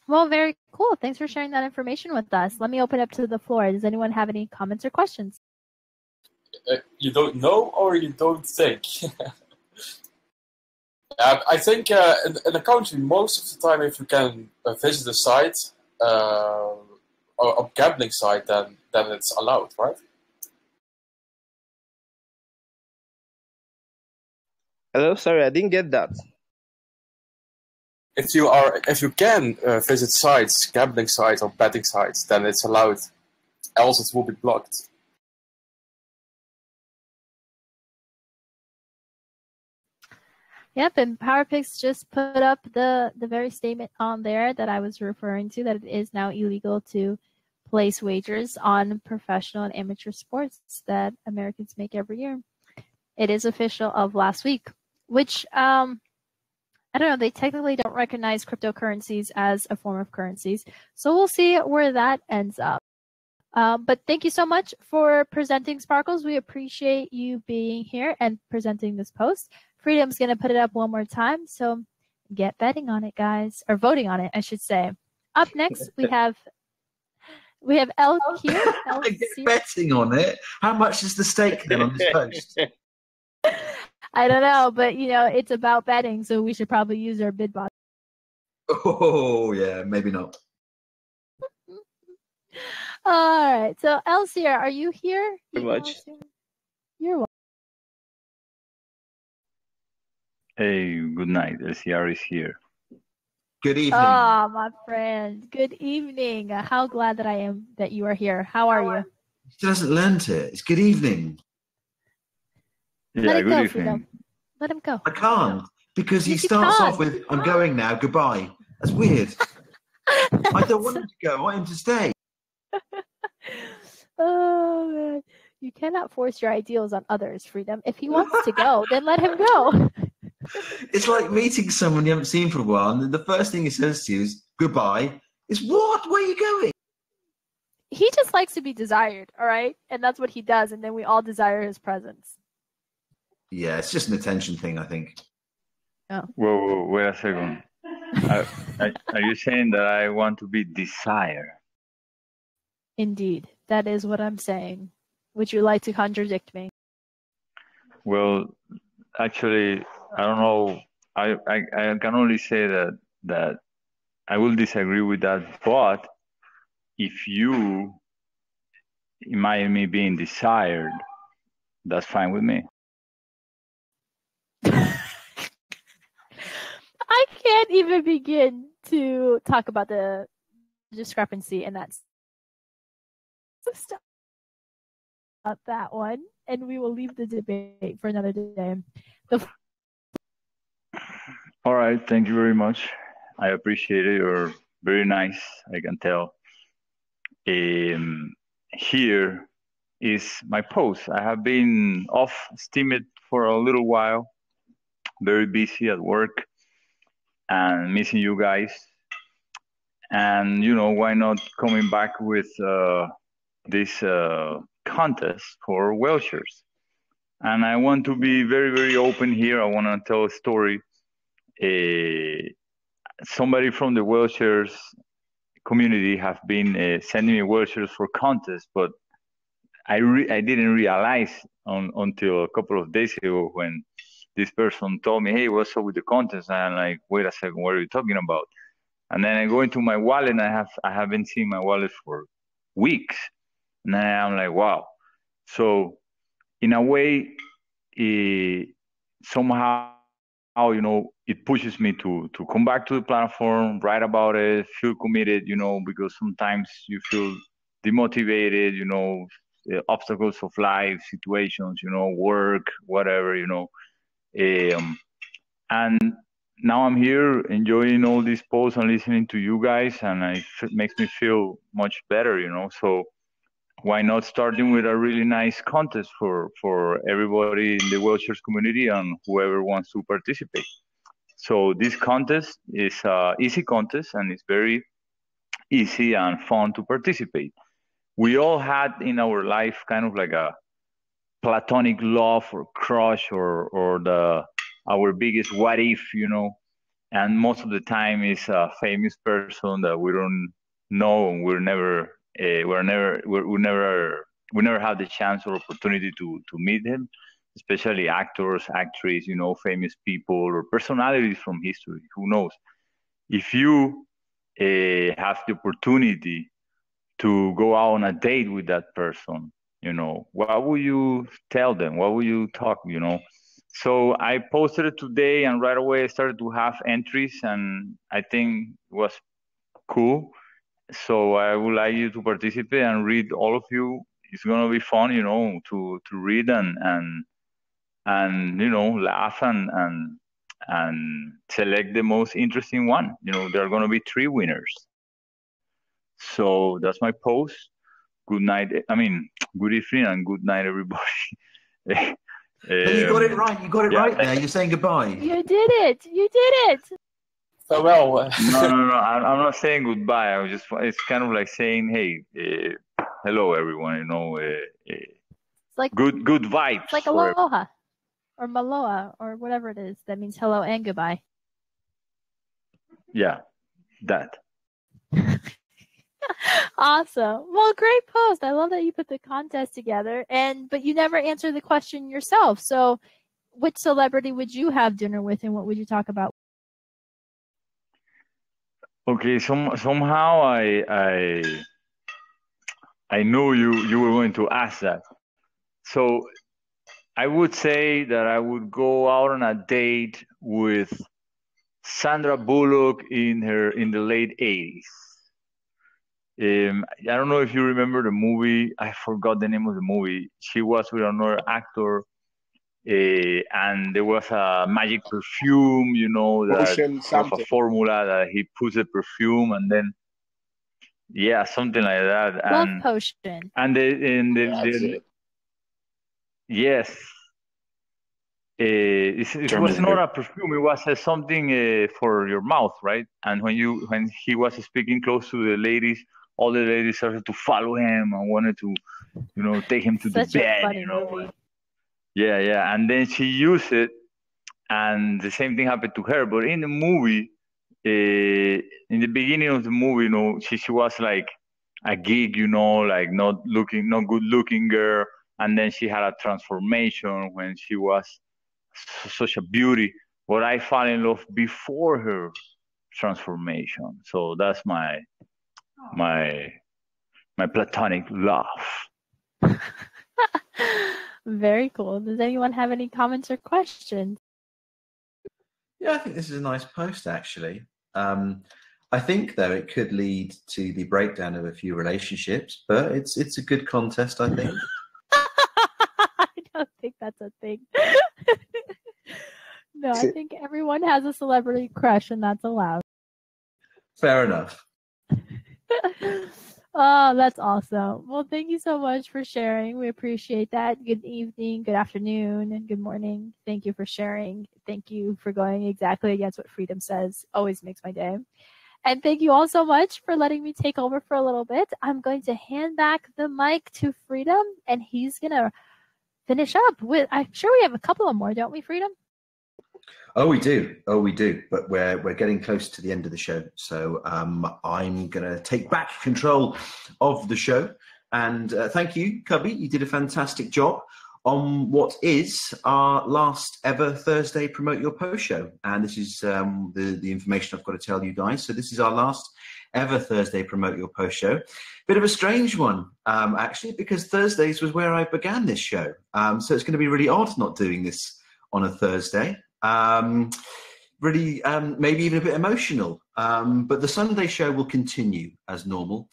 Well, very cool. Thanks for sharing that information with us. Let me open up to the floor. Does anyone have any comments or questions? You don't know, or you don't think? I think in the country, most of the time, if you can visit a site, or a gambling site, then it's allowed, right? Hello, sorry, I didn't get that. If you can visit sites, gambling sites or betting sites, then it's allowed. Else, it will be blocked. Yep, and PowerPix just put up the very statement on there that I was referring to, that it is now illegal to place wagers on professional and amateur sports that Americans make every year. It is official of last week, which I don't know, they technically don't recognize cryptocurrencies as a form of currencies. So we'll see where that ends up. But thank you so much for presenting, Sparkles. We appreciate you being here and presenting this post. Freedom's going to put it up one more time, so get betting on it, guys, or voting on it, I should say. Up next, we have El here. Get betting on it. How much is the stake then on this post? I don't know, but it's about betting, so we should probably use our bid bot. Oh yeah, maybe not. All right, so Elsier, are you here? Very much. You're welcome. Hey, good night. LCR is here. Good evening. Oh, my friend. Good evening. How glad that I am that you are here. How are you? He still hasn't learned it. It's good evening. Yeah, good evening. Freedom. Let him go. I can't because he Yes, you starts can't. off with, I'm going now, goodbye. That's weird. I don't want him to go. I want him to stay. Oh, man. You cannot force your ideals on others, Freedom. If he wants to go, then let him go. It's like meeting someone you haven't seen for a while, and the first thing he says to you is, goodbye. It's what? Where are you going? He just likes to be desired, all right? And that's what he does, and then we all desire his presence. Yeah, it's just an attention thing, I think. Oh. Whoa, wait a second. Are you saying that I want to be desired? Indeed. That is what I'm saying. Would you like to contradict me? Well, actually, I don't know. I can only say that I will disagree with that. But if you imagine me being desired, that's fine with me. I can't even begin to talk about the discrepancy in that. So stop that one, and we will leave the debate for another day. All right, thank you very much. I appreciate it. You're very nice, I can tell. Here is my post. I have been off Steemit for a little while, very busy at work and missing you guys. And, why not coming back with this contest for wheelchairs? And I want to be very, very open here. I want to tell a story. Somebody from the wheelchairs community have been sending me wheelchairs for contests, but I didn't realize until a couple of days ago when this person told me, hey, what's up with the contest? And I'm like, wait a second, what are you talking about? And then I go into my wallet and I haven't seen my wallet for weeks. And then I'm like, wow. So in a way, somehow, it pushes me to come back to the platform, write about it, feel committed, because sometimes you feel demotivated, the obstacles of life, situations, work, whatever, and now I'm here enjoying all these posts and listening to you guys, and it makes me feel much better, so why not starting with a really nice contest for everybody in the wheelchairs community and whoever wants to participate. So this contest is an easy contest, and it's very easy and fun to participate. We all had in our life kind of like a platonic love or crush or our biggest what if, and most of the time it's a famous person that we don't know, and we never have the chance or opportunity to meet him, especially actors, actresses, famous people or personalities from history. Who knows? If you have the opportunity to go out on a date with that person, what will you tell them? What will you talk, So I posted it today, and right away I started to have entries, and I think it was cool. So I would like you to participate and read, all of you. It's gonna be fun, to read and laugh and select the most interesting one. There are gonna be 3 winners. So that's my post. Good night. Good evening and good night, everybody. You got it right. You got it right there. You're saying goodbye. You did it. You did it. Farewell. No. I'm not saying goodbye. It's kind of like saying, hey, hello everyone. You know, It's like good vibes. It's like for aloha or maloha or whatever it is. That means hello and goodbye. Yeah, that. Awesome. Well, great post. I love that you put the contest together, but you never answered the question yourself. So, which celebrity would you have dinner with, and what would you talk about? Okay, somehow I knew you were going to ask that. So I would say that I would go out on a date with Sandra Bullock in the late 80s. I don't know if you remember the movie. I forgot the name of the movie. She was with another actor, and there was a magic perfume, you know, that Ocean sort of a something. formula that he puts the perfume, and then yeah, something like that. Love potion. And That's it. yes, it was not a perfume. It was something for your mouth, right? And when he was speaking close to the ladies, all the ladies started to follow him and wanted to, you know, take him to Such the bed. a funny you know. movie. Yeah. And then she used it, and the same thing happened to her. But in the movie, in the beginning of the movie, you know, she was like a geek, you know, like not good looking girl. And then she had a transformation when she was such a beauty. But I fell in love before her transformation. So that's my platonic love. Very cool. Does anyone have any comments or questions? Yeah, I think this is a nice post, actually. I think, though, it could lead to the breakdown of a few relationships, but it's a good contest, I think. I don't think that's a thing. No, I think everyone has a celebrity crush, and that's allowed. Fair enough. Oh, that's awesome. Well, thank you so much for sharing. We appreciate that. Good evening, good afternoon, and good morning. Thank you for sharing. Thank you for going exactly against what Freedom says. Always makes my day. And thank you all so much for letting me take over for a little bit. I'm going to hand back the mic to Freedom, and he's going to finish up with, I'm sure we have a couple of more, don't we, Freedom? Oh, we do. But we're getting close to the end of the show. So I'm going to take back control of the show. And thank you, Cubby. You did a fantastic job on what is our last ever Thursday Promote Your Post show. And this is the information I've got to tell you guys. So this is our last ever Thursday Promote Your Post show. Bit of a strange one, actually, because Thursdays was where I began this show. So it's going to be really odd not doing this on a Thursday. Really, maybe even a bit emotional. But the Sunday show will continue as normal.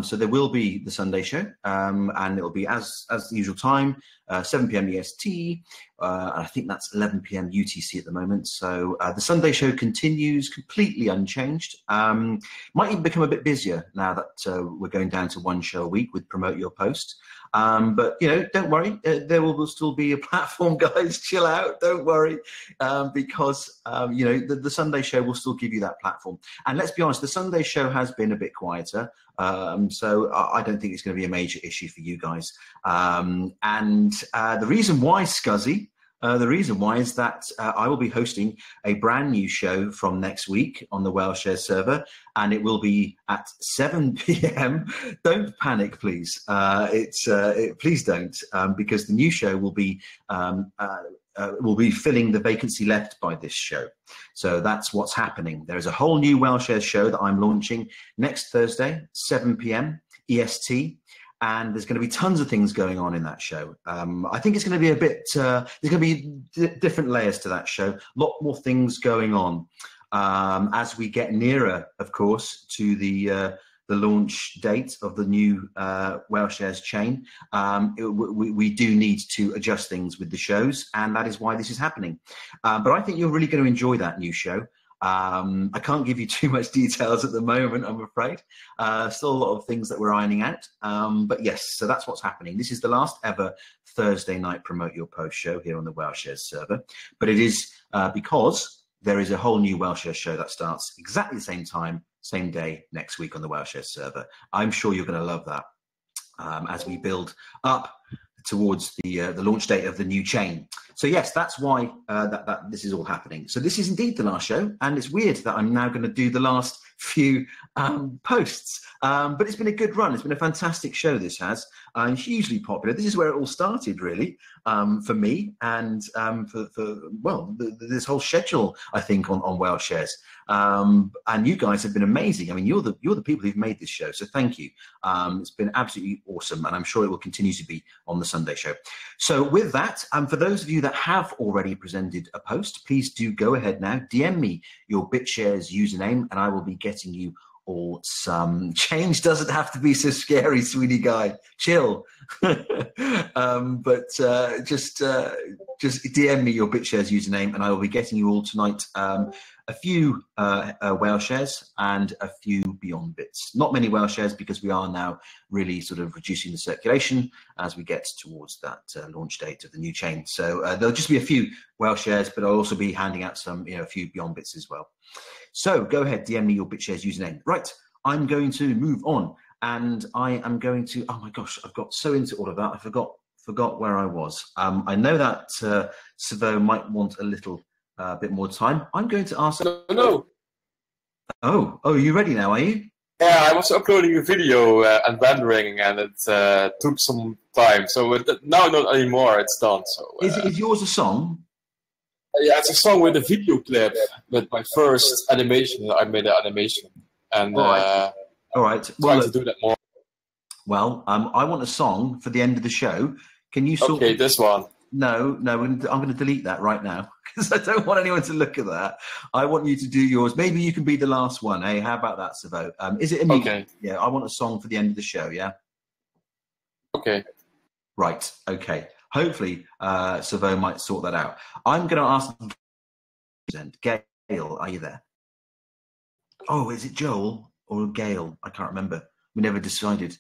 So there will be the Sunday show, and it will be as the usual time, 7 p.m. EST. I think that's 11 p.m. UTC at the moment. So the Sunday show continues completely unchanged. Might even become a bit busier now that we're going down to one show a week with Promote Your Post. But, you know, don't worry. There will still be a platform, guys. Chill out. Don't worry. Because, you know, the Sunday show will still give you that platform. And let's be honest, the Sunday show has been a bit quieter. So I don't think it's going to be a major issue for you guys. And the reason why, Scuzzy, the reason why is that I will be hosting a brand new show from next week on the WellShare server, and it will be at 7 p.m. Don't panic, please. Please don't, because the new show will be filling the vacancy left by this show. So that's what's happening. There is a whole new WellShare show that I'm launching next Thursday, 7 p.m. EST. And there's going to be tons of things going on in that show. I think it's going to be a bit, there's going to be different layers to that show, a lot more things going on. As we get nearer, of course, to the launch date of the new WellShares chain, we do need to adjust things with the shows, and that is why this is happening. But I think you're really going to enjoy that new show. I can't give you too much details at the moment, I'm afraid. Still a lot of things that we're ironing out. But yes, so that's what's happening. This is the last ever Thursday night Promote Your Post show here on the WellShares server. But it is because there is a whole new WellShares show that starts exactly the same time, same day next week on the WellShares server. I'm sure you're going to love that. as we build up towards the launch date of the new chain. So yes, that's why that this is all happening. So this is indeed the last show, and it's weird that I'm now going to do the last few posts. But it's been a good run. It's been a fantastic show, this has. Hugely popular. This is where it all started, really, for me, and this whole schedule, I think, on Whale Shares. And you guys have been amazing. I mean, you're the people who've made this show, so thank you. It's been absolutely awesome, and I'm sure it will continue to be on the Sunday show. So with that, for those of you that have already presented a post, please do go ahead now, DM me your BitShares username, and I will be getting you all some. Change doesn't have to be so scary, sweetie guy. Chill. Just DM me your BitShares username, and I will be getting you all tonight a few Whale Shares and a few Beyond Bits. Not many Whale Shares, because we are now really sort of reducing the circulation as we get towards that launch date of the new chain. So there'll just be a few Whale Shares, but I'll also be handing out some, a few Beyond Bits as well. So go ahead, DM me your BitShares username. Right, I'm going to move on, and I am going to, oh my gosh, I've got so into all of that, I forgot where I was. I know that Savo might want a little bit more time. I'm going to ask. No. Oh, are you ready now? Are you? Yeah, I was uploading a video and rendering, and it took some time. So now not anymore. It's done. So is yours a song? Yeah, it's a song with a video clip. With my first animation, I made an animation, and all right. Well, to do that more. Well, I want a song for the end of the show. Can you sort? Okay, this one. No, I'm going to delete that right now, because I don't want anyone to look at that. I want you to do yours. Maybe you can be the last one. Hey, how about that, Savo? Is it immediate? Okay. Yeah, I want a song for the end of the show, yeah? Okay. Right, okay. Hopefully, Savo might sort that out. I'm going to ask Gail, are you there? Oh, is it Joel or Gail? I can't remember. We never decided.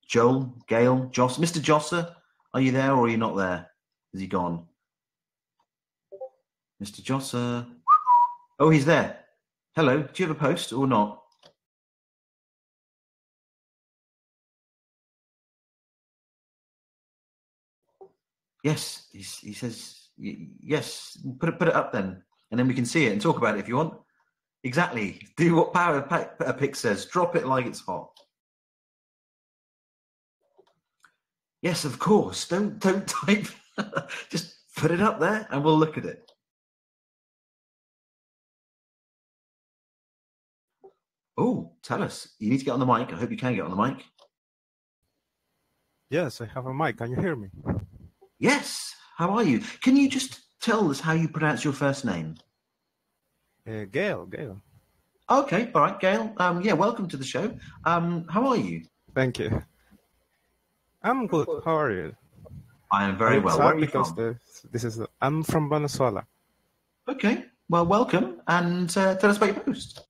Joel, Gail, Joss, Mr. Josser, are you there or are you not there? Is he gone? Mr. Josser. Oh, he's there. Hello, do you have a post or not? Yes, he says yes. Put it up then, and then we can see it and talk about it if you want. Exactly. Do what Power Pick says. Drop it like it's hot. Yes, of course. Don't type. Just put it up there, and we'll look at it. Oh, tell us. You need to get on the mic. I hope you can get on the mic. Yes, I have a mic. Can you hear me? Yes. How are you? Can you just tell us how you pronounce your first name? Gail. Okay. All right, Gail. Yeah, welcome to the show. How are you? Thank you. I'm good. How are you? I am very well. Where are you from? I'm from Venezuela. Okay. Well, welcome, and tell us about your post.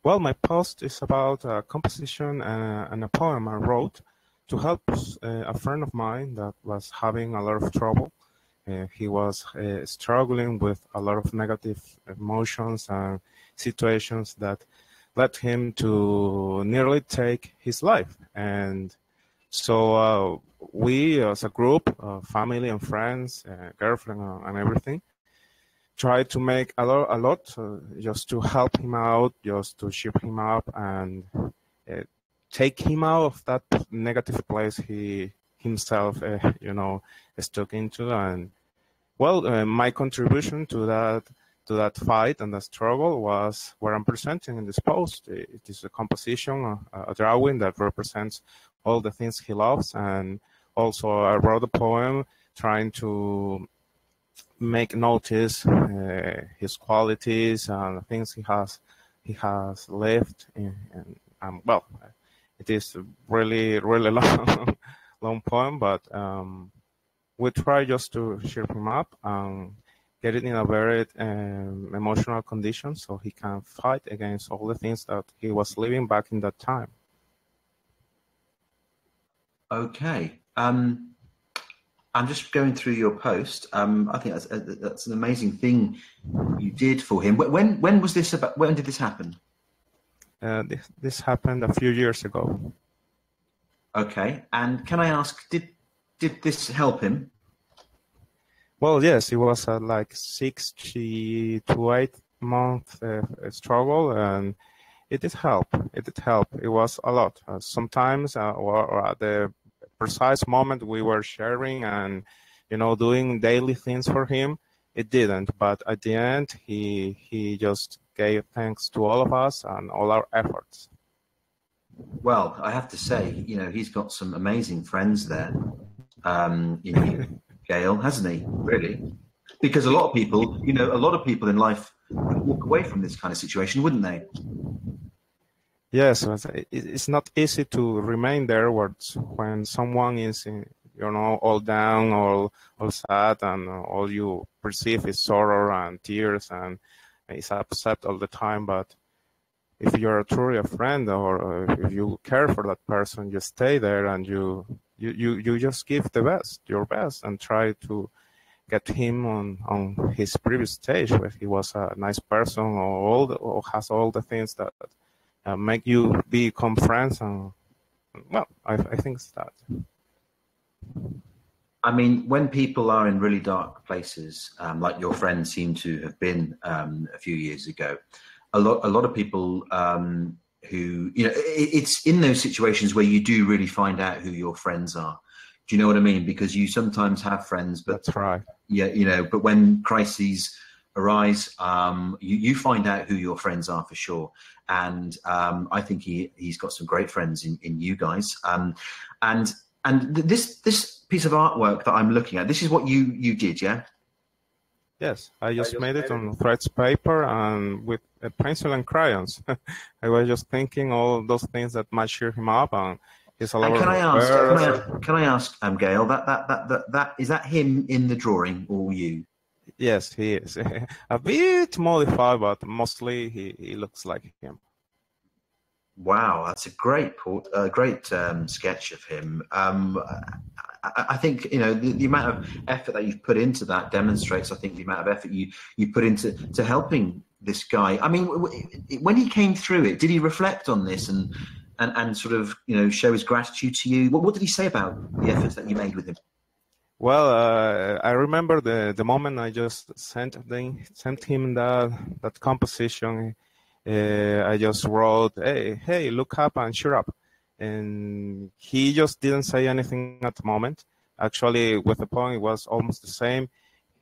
Well, my post is about a composition and a poem I wrote to help a friend of mine that was having a lot of trouble. He was struggling with a lot of negative emotions and situations that led him to nearly take his life. And so we, as a group, family and friends, girlfriend and everything, tried to make a lot just to help him out, just to cheer him up and take him out of that negative place he himself, stuck into. And well, my contribution to that fight and the struggle was what I'm presenting in this post. It is a composition, a drawing that represents all the things he loves, and also I wrote a poem trying to make notice his qualities and the things he has lived in, and well, it is a really long poem, but we try just to cheer him up and get it in a very emotional condition so he can fight against all the things that he was living back in that time. Okay. I'm just going through your post. I think that's an amazing thing you did for him. When was this about? When did this happen? This happened a few years ago. Okay, and can I ask, did this help him? Well, yes, it was like 6 to 8 month struggle, and it did help. It did help. It was a lot. Sometimes, or at the precise moment we were sharing and, you know, doing daily things for him, it didn't. But at the end, he just gave thanks to all of us and all our efforts. Well, I have to say, you know, he's got some amazing friends there, in you, Gail, hasn't he? Really? Because a lot of people, you know, a lot of people in life would walk away from this kind of situation, wouldn't they? Yes, it's not easy to remain there when someone is, you know, all down, all sad, and all you perceive is sorrow and tears, and is upset all the time. But if you're truly a friend, or if you care for that person, you stay there and you just give your best, and try to get him on his previous stage where he was a nice person, or has all the things that make you become friends. And well, I think it's that. I mean, when people are in really dark places, like your friend seemed to have been a few years ago, a lot of people who, you know, it's in those situations where you do really find out who your friends are. Do you know what I mean? Because you sometimes have friends, but that's right. Yeah, you know, but when crises arise, you find out who your friends are for sure. And I think he's got some great friends in you guys. And this piece of artwork that I'm looking at, this is what you did, yeah? Yes, I just made it on threads paper and with a pencil and crayons. I was just thinking all those things that might cheer him up, and he's a lot. And can I ask, Gail, that is that him in the drawing or you? Yes, he is. A bit modified, but mostly he looks like him. Wow, that's a great sketch of him. I think, you know, the amount of effort that you've put into that demonstrates, I think, the amount of effort you put into helping this guy. I mean, when he came through it, did he reflect on this and sort of, you know, show his gratitude to you? What did he say about the efforts that you made with him? Well, I remember the moment I just sent him that composition. I just wrote, hey, look up and cheer up. And he just didn't say anything at the moment. Actually, with the poem, it was almost the same.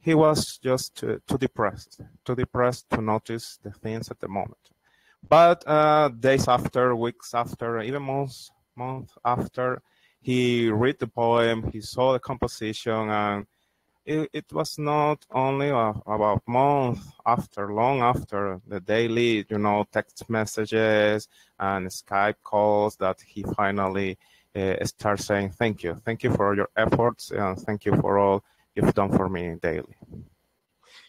He was just too depressed to notice the things at the moment. But days after, weeks after, even months after, he read the poem, he saw the composition, and it was not only about months after, long after the daily, you know, text messages and Skype calls that he finally started saying, thank you for your efforts, and thank you for all you've done for me daily.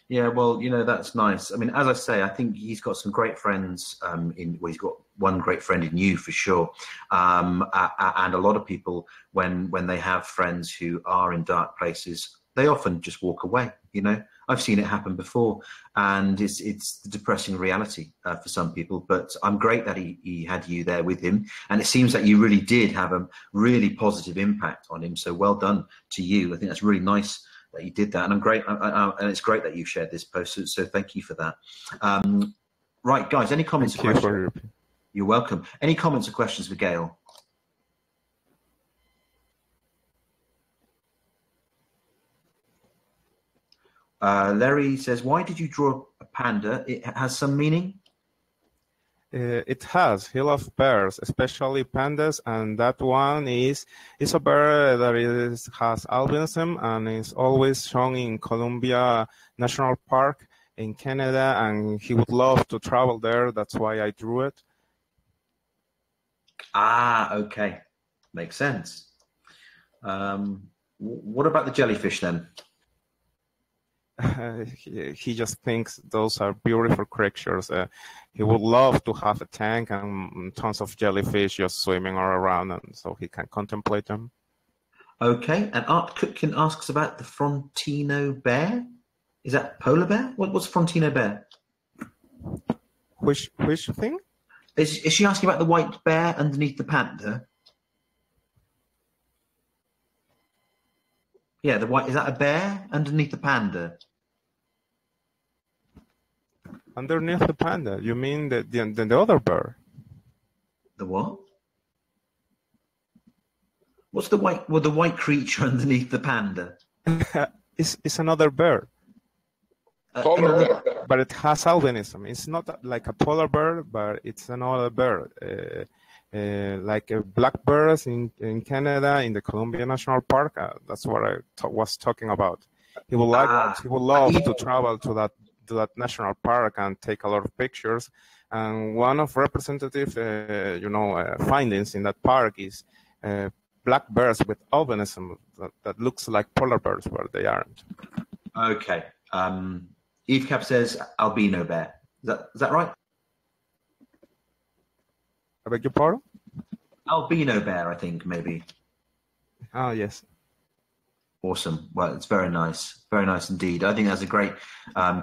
Yeah, well, you know, that's nice. I mean, as I say, I think he's got some great friends he's got one great friend in you for sure. And a lot of people, when they have friends who are in dark places, they often just walk away. You know, I've seen it happen before, and it's the depressing reality for some people. But I'm great that he had you there with him, and it seems that you really did have a really positive impact on him. So well done to you. I think that's really nice that you did that, and I'm great. And it's great that you've shared this post. So thank you for that. Right, guys, any comments or questions? You're welcome. Any comments or questions for Gail? Larry says, why did you draw a panda? It has some meaning? It has. He loves bears, especially pandas, and that one is a bear that has albinism and is always shown in Columbia National Park in Canada, and he would love to travel there. That's why I drew it. Ah, okay. Makes sense. What about the jellyfish then? He just thinks those are beautiful creatures. He would love to have a tank and tons of jellyfish just swimming all around, and so he can contemplate them. Okay, and Art Cookkin asks about the Frontino bear. Is that polar bear? What's Frontino bear? Which thing? Is she asking about the white bear underneath the panda? Yeah, the white, is that a bear underneath the panda? Underneath the panda, you mean the other bear? The what? What's the white? Well, the white creature underneath the panda. It's another bear. But it has albinism. It's not like a polar bear, but it's another bear. Like black bears in Canada, in the Columbia National Park. That's what I was talking about. He would love to travel to that national park and take a lot of pictures. And one of representative, findings in that park is black bears with albinism that looks like polar bears, but they aren't. Okay. Eve Cap says albino bear. Is that right? I beg your pardon? Albino bear, I think, maybe. Oh, yes. Awesome. Well, it's very nice indeed. I think that's a great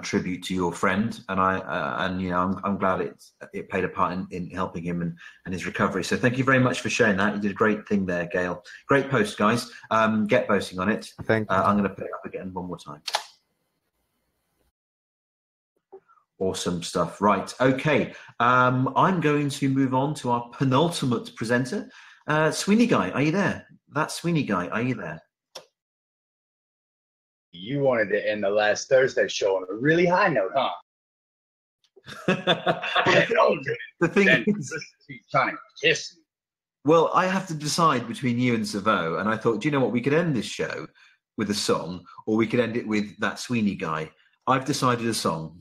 tribute to your friend, and I'm glad it played a part in helping him and his recovery. So thank you very much for sharing that. You did a great thing there, Gail. Great post, guys. Get posting on it. Thank you. I'm going to put it up again one more time. Awesome stuff. Right. Okay. I'm going to move on to our penultimate presenter, Sweeney Guy. Are you there? That's Sweeney Guy. Are you there? You wanted to end the last Thursday show on a really high note, huh? The thing is, he's trying to kiss me. Well, I have to decide between you and Savo, and I thought, do you know what? We could end this show with a song, or we could end it with that Sweeney Guy. I've decided a song.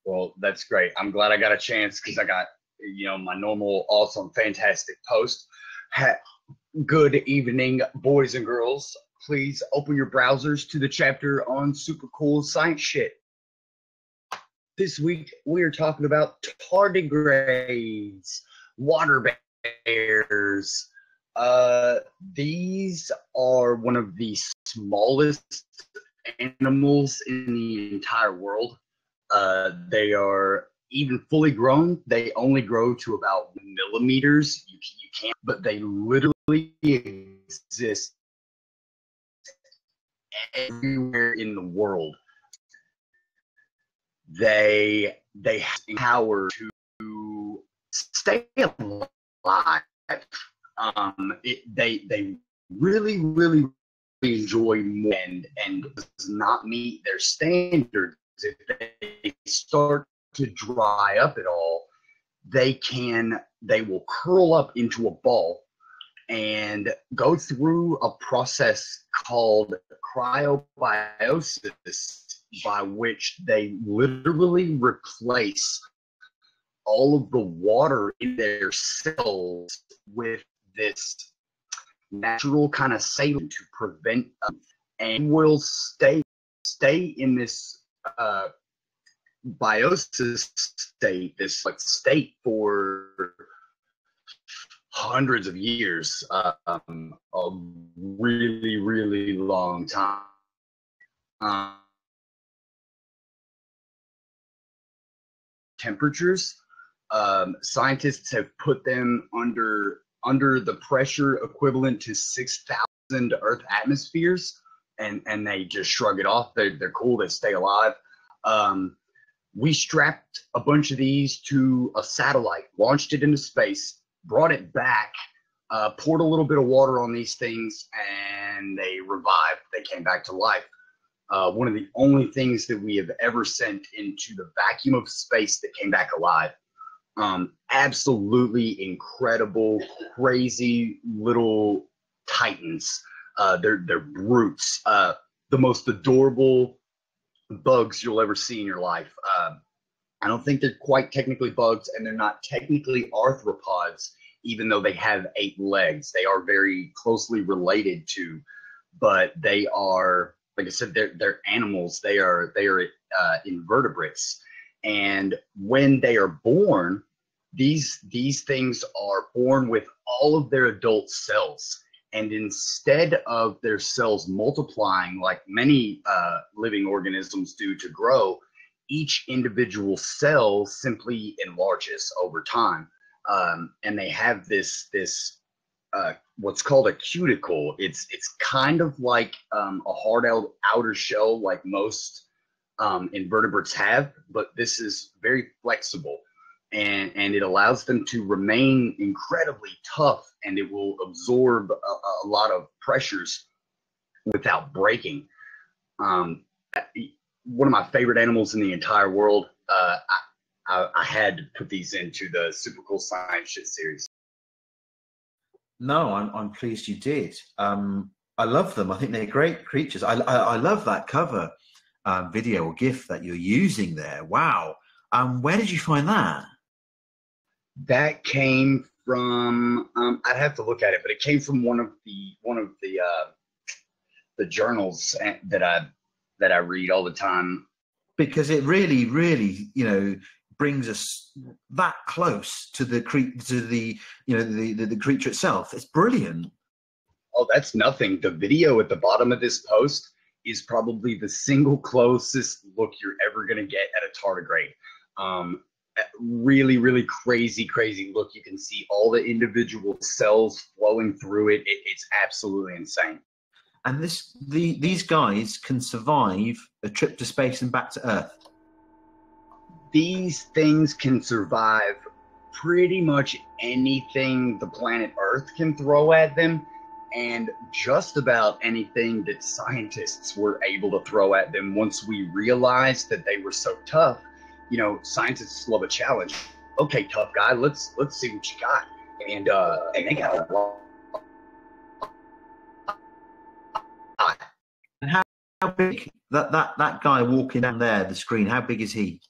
Well, that's great. I'm glad I got a chance because I got, my normal, awesome, fantastic post. Good evening, boys and girls. Please open your browsers to the chapter on super cool science shit. This week, we are talking about tardigrades, water bears. These are one of the smallest animals in the entire world. They are even fully grown. They only grow to about millimeters. You can't, but they literally exist everywhere in the world. They have the power to stay alive. They really enjoy more and does not meet their standards. If they start to dry up at all, they will curl up into a ball and go through a process called cryobiosis, by which they literally replace all of the water in their cells with this natural kind of saline to prevent and will stay in this biosis state, this state for hundreds of years, a really long time. Temperatures, scientists have put them under the pressure equivalent to 6,000 Earth atmospheres, and they just shrug it off. They're cool. They stay alive. We strapped a bunch of these to a satellite, launched it into space, brought it back, poured a little bit of water on these things, and they revived. They came back to life. One of the only things that we have ever sent into the vacuum of space that came back alive. Absolutely incredible, crazy little titans. They're brutes. The most adorable bugs you'll ever see in your life. I don't think they're quite technically bugs, and they're not technically arthropods, even though they have 8 legs. They are very closely related to, but they are, like I said, they're animals. They are invertebrates, and when they are born, these things are born with all of their adult cells. And instead of their cells multiplying like many living organisms do to grow, each individual cell simply enlarges over time. And they have this what's called a cuticle. It's kind of like a hard outer shell, like most invertebrates have, but this is very flexible, and it allows them to remain incredibly tough, and it will absorb a lot of pressures without breaking. One of my favorite animals in the entire world. I had to put these into the Super Cool Science Shit series. No, I'm pleased you did. I love them. I think they're great creatures. I love that cover video or GIF that you're using there. Wow. Where did you find that? That came from I'd have to look at it, but it came from one of the journals that I read all the time. Because it really, really, brings us that close to the the creature itself. It's brilliant. Oh, that's nothing. The video at the bottom of this post is probably the single closest look you're ever gonna get at a tardigrade. Really, really crazy look. You can see all the individual cells flowing through it. It's absolutely insane. And these guys can survive a trip to space and back to Earth. These things can survive pretty much anything the planet Earth can throw at them, and just about anything that scientists were able to throw at them once we realized that they were so tough. Scientists love a challenge. Okay, tough guy, let's see what you got. And they got a lot. And how big that guy walking down there, the screen, how big is he?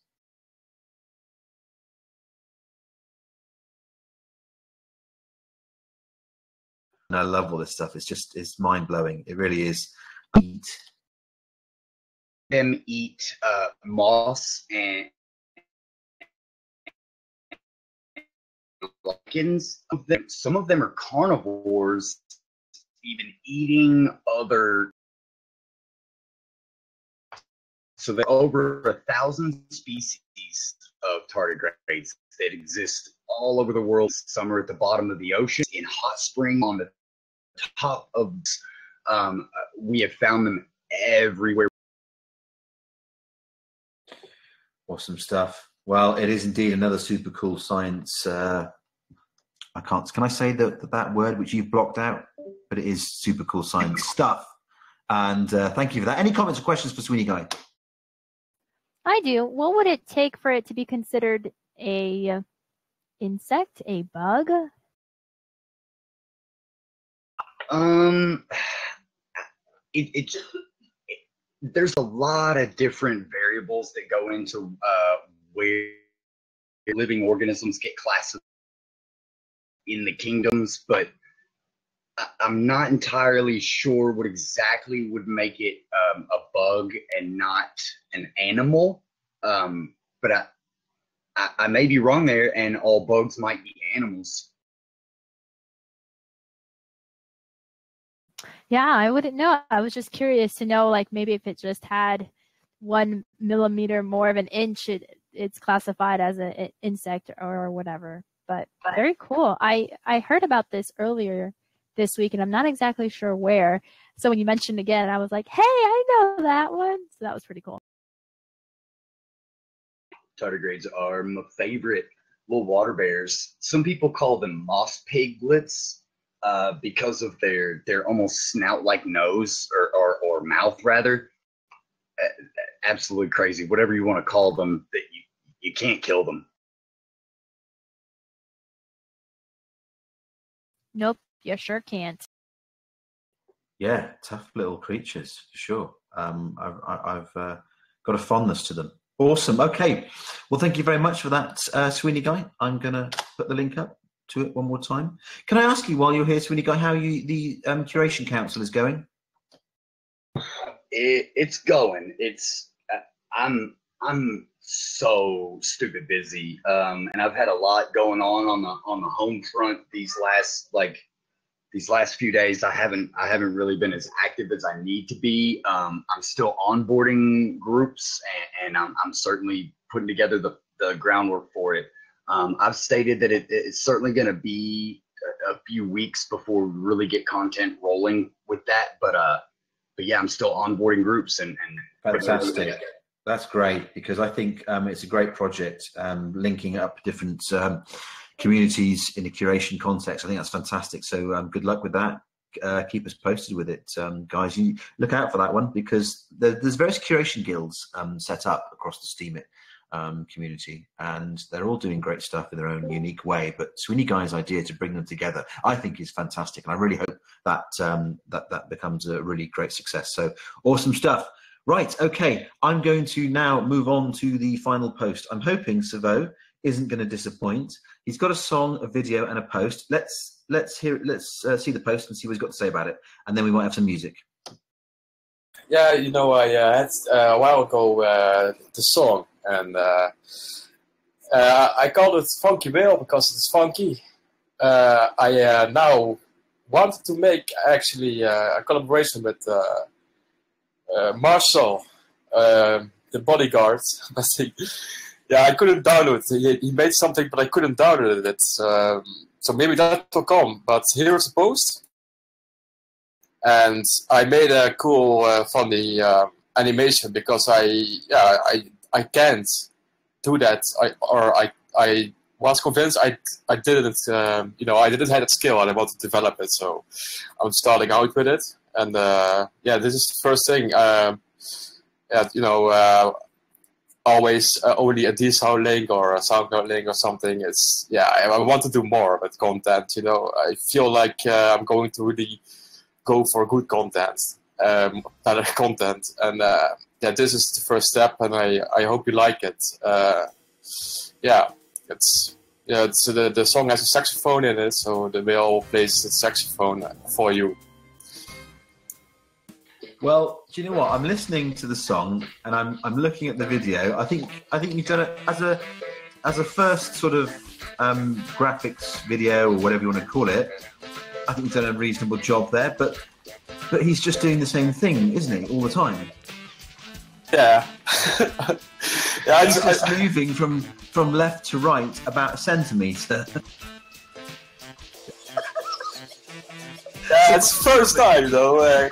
And I love all this stuff. It's mind blowing. It really is. Them eat moss and lichens. Some of them are carnivores, even eating other. So there are over 1,000 species of tardigrades that exist all over the world. Some are at the bottom of the ocean, in hot spring, on the top of. We have found them everywhere. Awesome stuff. Well, it is indeed another super cool science. Can I say that word which you've blocked out? But it is super cool science stuff. And thank you for that. Any comments or questions for Sweeney Guy? I do. What would it take for it to be considered a insect, a bug? There's a lot of different variables that go into where living organisms get classified in the kingdoms, but I'm not entirely sure what exactly would make it a bug and not an animal. But I may be wrong there, and all bugs might be animals. Yeah, I wouldn't know. I was just curious to know, like, maybe if it just had 1 millimeter more of an inch, it's classified as an insect or whatever. But very cool. I heard about this earlier this week, and I'm not exactly sure where. So when you mentioned again, I was like, hey, I know that one. So that was pretty cool. Tardigrades are my favorite little water bears. Some people call them moss piglets because of their almost snout-like nose or mouth, rather. Absolutely crazy. Whatever you want to call them, that you can't kill them. Nope, you sure can't. Yeah, tough little creatures for sure. I've got a fondness to them. Awesome. Okay. Well, thank you very much for that, Sweeney Guy. I'm going to put the link up to it one more time. Can I ask you, while you're here, Sweeney Guy, how the curation council is going? It's going. I'm so stupid busy, and I've had a lot going on the home front these last few days. I haven't really been as active as I need to be. I'm still onboarding groups, and I'm certainly putting together the groundwork for it. I've stated that it's certainly going to be a few weeks before we really get content rolling with that. But yeah, I'm still onboarding groups and fantastic. That's great, because I think it's a great project, linking up different communities in a curation context. I think that's fantastic. So good luck with that. Keep us posted with it, guys. You look out for that one, because there's various curation guilds set up across the Steemit community, and they're all doing great stuff in their own unique way. But Sweeney Guy's idea to bring them together, I think, is fantastic, and I really hope that that becomes a really great success. So awesome stuff. Right, okay, I'm going to now move on to the final post. I'm hoping Savo isn't going to disappoint. He's got a song, a video, and a post. Let's hear it. Let's see the post and see what he's got to say about it, and then we might have some music. Yeah, you know, I had a while ago the song, and I called it Funky Whale because it's funky. I now wanted to make actually a collaboration with Marshall, the bodyguard. Yeah, I couldn't download it. He made something, but I couldn't download it. So maybe that will come. But here's the post. And I made a cool, funny animation, because I can't do that. I was convinced I didn't, you know, I didn't have that skill, and I want to develop it. So I'm starting out with it. And yeah, this is the first thing. Yeah, you know, always only a DSL link or a SoundCloud link or something. It's, yeah, I want to do more with content. You know, I feel like I'm going to really go for good content, better content, and yeah, this is the first step, and I hope you like it. Yeah, it's the song has a saxophone in it, so the whale plays the saxophone for you. Well, do you know what? I'm listening to the song and I'm looking at the video. I think you've done it as a first sort of graphics video, or whatever you want to call it. I think you've done a reasonable job there, but he's just doing the same thing, isn't he, all the time? Yeah. Yeah, he's just moving from left to right about a centimetre. Yeah, it's first time though.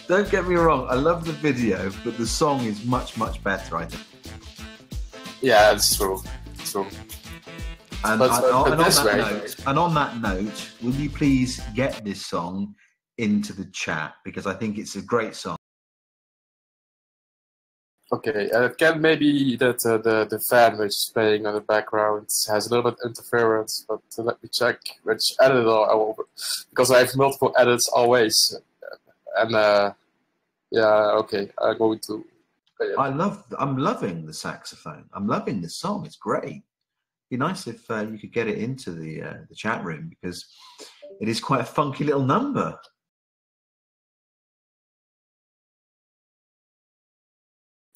Don't get me wrong, I love the video, but the song is much, much better, I think. Yeah, it's true. It's true. And on that note, will you please get this song into the chat, because I think it's a great song. Okay, can maybe that the fan which is playing on the background has a little bit interference, but let me check which editor I will, because I have multiple edits always, and yeah, okay, I'm going to play it. I'm loving the saxophone. I'm loving the song. It's great. It'd be nice if you could get it into the chat room, because it is quite a funky little number.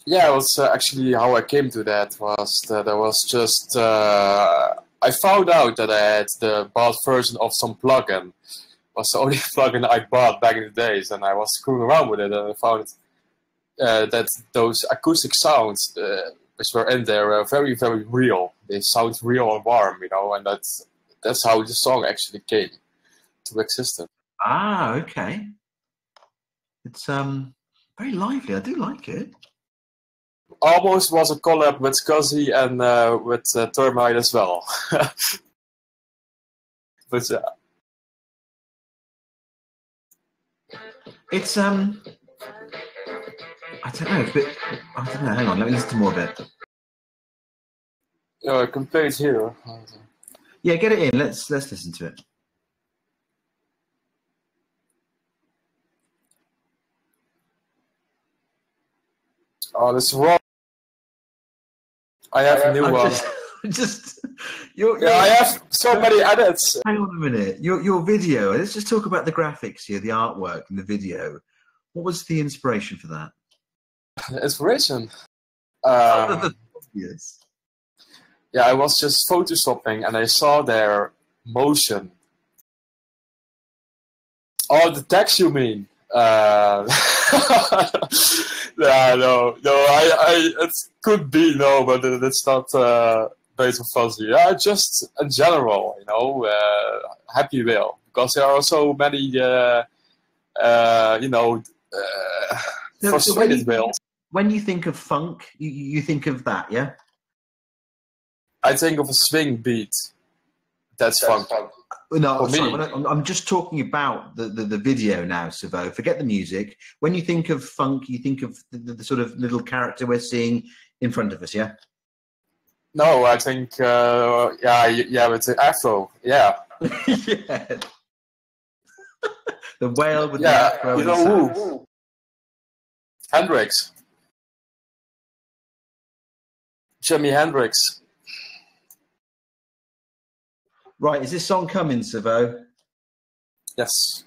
Yeah, it was actually how I came to that was that I was just I found out that I had the bought version of some plugin. It was the only plugin I bought back in the days, and I was screwing around with it, and I found that those acoustic sounds which were in there were very, very real. They sound real and warm, you know, and that's how the song actually came to existence. Ah, okay. It's very lively. I do like it. Almost was a collab with Scuzzy and with Termite as well. But it's I don't know, but I don't know. Hang on, let me listen to more of it. I can play it here. Yeah, get it in. Let's listen to it. Oh, that's wrong. I have a new one. I have so many edits. Hang on a minute. Your video. Let's just talk about the graphics here, the artwork and the video. What was the inspiration for that? The inspiration? Yes. Yeah, I was just photoshopping and I saw their motion. Oh, the text you mean? No, it could be, no, but it's not Beter fuzzy. Yeah, just in general, you know, happy whale, because there are so many, you know, frustrated whales. When you think of funk, you think of that, yeah? I think of a swing beat. That's funk. No, For sorry, me. I'm just talking about the video now, Savo. Forget the music. When you think of funk, you think of the sort of little character we're seeing in front of us, yeah? No, I think, yeah, it's an afro, yeah. Yeah. The whale with the Yeah, afro you and know sax. who? Hendrix. Jimi Hendrix. Right, is this song coming, Savo? Yes.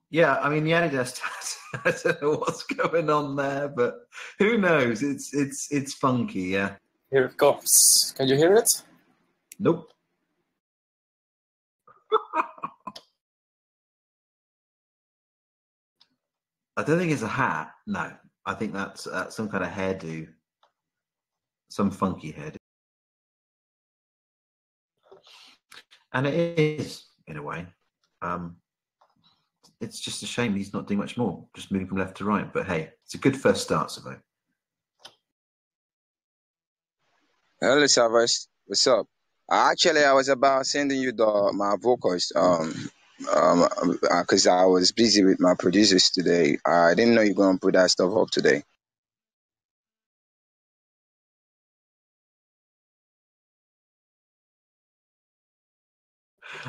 Yeah, I mean, the Adidas I don't know what's going on there, but who knows? It's funky, yeah. Here it comes. Can you hear it? Nope. I don't think it's a hat. No, I think that's some kind of hairdo, some funky hairdo, and it is in a way. It's just a shame he's not doing much more, just moving from left to right. But hey, it's a good first start, Savo. Hello, Savas. What's up? Actually, I was about sending you my vocals because I was busy with my producers today. I didn't know you're gonna put that stuff up today.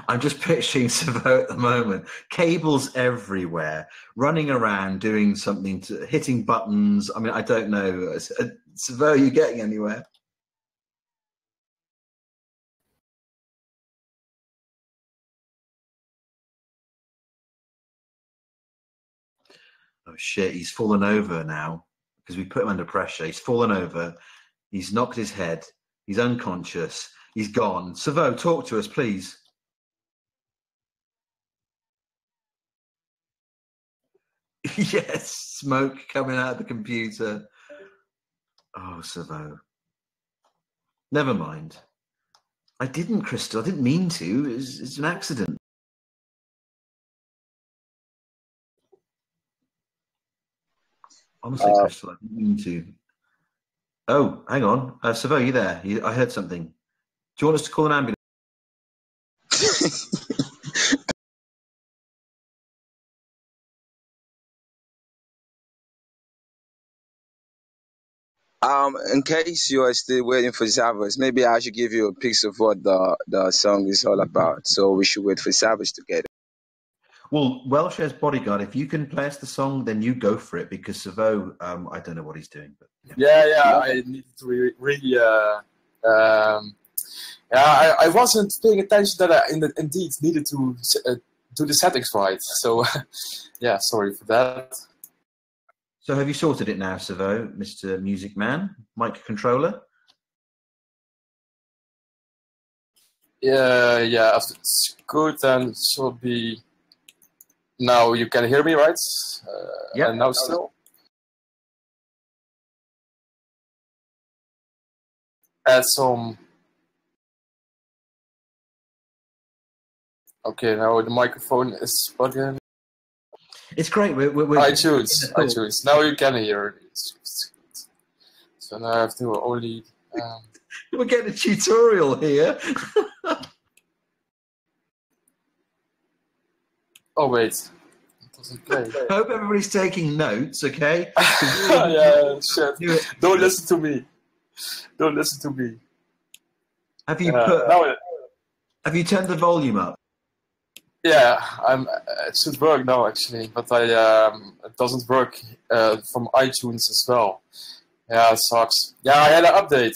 I'm just picturing Savo at the moment. Cables everywhere, running around, doing something, hitting buttons. I mean, I don't know. Savo, are you getting anywhere? Oh shit, he's fallen over now because we put him under pressure. He's fallen over. He's knocked his head. He's unconscious. He's gone. Savo, talk to us, please. Yes, smoke coming out of the computer. Oh, Savo. Never mind. I didn't, Crystal. I didn't mean to. It's an accident. Honestly, Crystal, I didn't mean to. Oh, hang on. Savo, are you there? I heard something. Do you want us to call an ambulance? In case you are still waiting for Savas, maybe I should give you a piece of what the song is all about. So we should wait for Savas to get it. Well, Welshare's Bodyguard, if you can play us the song, then you go for it, because Savo, I don't know what he's doing. But Yeah, I need to really, I wasn't paying attention that I indeed needed to do the settings right. So, yeah, sorry for that. So have you sorted it now, Savo, Mr. Music Man, mic controller? Yeah, if it's good, then it should be. Now you can hear me, right? Yeah. And now still. Add some. Okay, now the microphone is plugged in. It's great. We're iTunes. Now you can hear it. So now I have to only. We're getting a tutorial here. Oh wait. Okay. I hope everybody's taking notes, okay? Yeah, shit. Don't listen to me. Don't listen to me. Have you Have you turned the volume up? Yeah, it should work now actually, but it doesn't work from iTunes as well. Yeah, it sucks. Yeah, I had an update.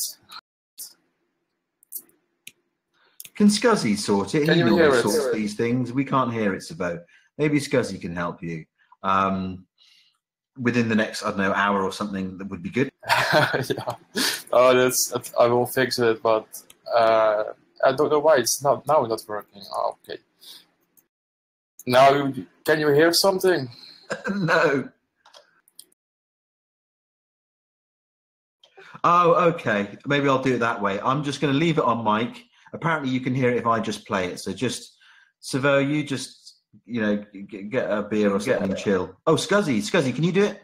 Can Scuzzy sort it? Can He you normally hear it? sorts these things. We can't hear it, Savo. Maybe Scuzzy can help you. Within the next, I don't know, hour or something, that would be good. Yeah. Oh, I will fix it, but I don't know why it's not working. Oh, okay. Now, can you hear something? No. Oh, okay. Maybe I'll do it that way. I'm just going to leave it on mic. Apparently, you can hear it if I just play it. So just, Savo, you just, get a beer or something and chill. Oh, Scuzzy, can you do it?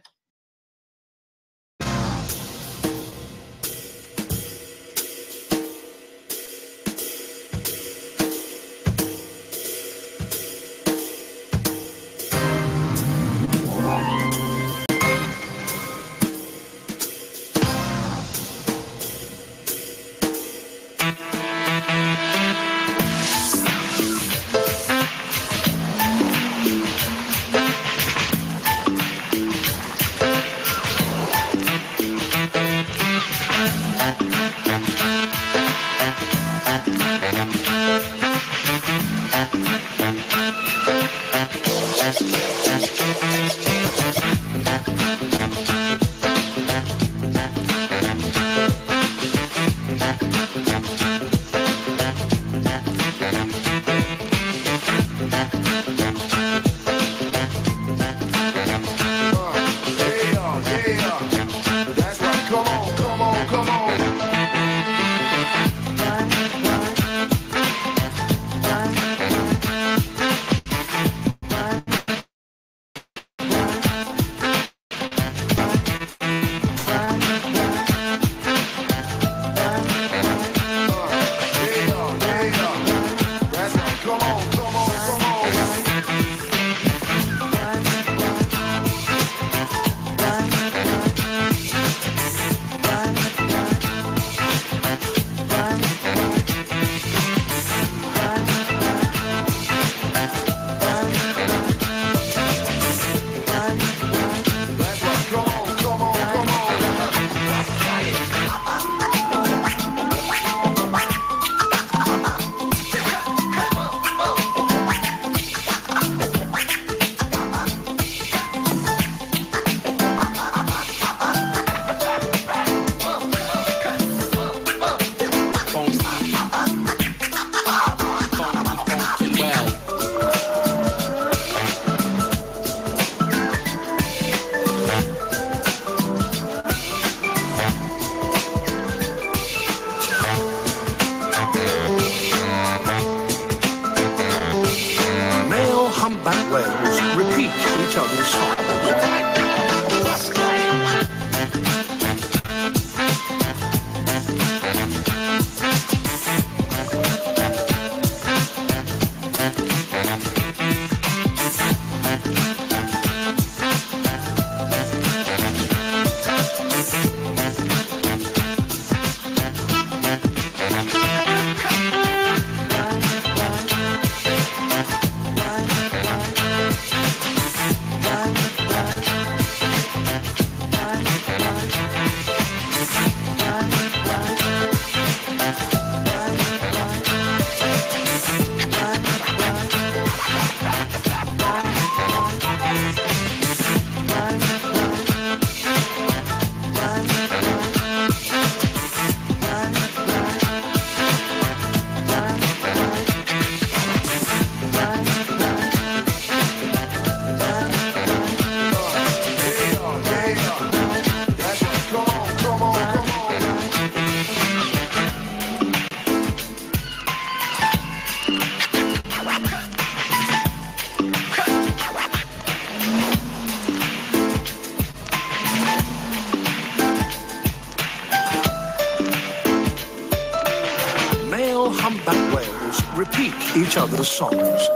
humpback whales repeat each other's songs.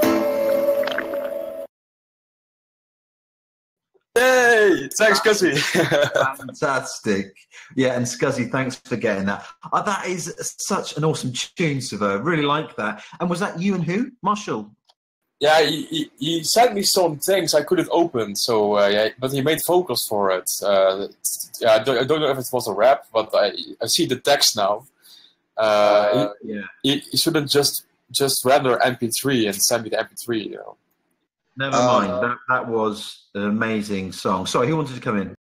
Yay! Thanks, Scuzzy. Fantastic. Yeah, and Scuzzy, thanks for getting that. That is such an awesome tune, Savo. Really like that. And was that you and who? Marshall? Yeah, he sent me some things I couldn't open, so yeah, but he made vocals for it. Yeah, I don't know if it was a rap, but I see the text now. Yeah. He shouldn't just render MP3 and send me the MP3, you know. Never mind. That was an amazing song. Sorry, who wanted to come in?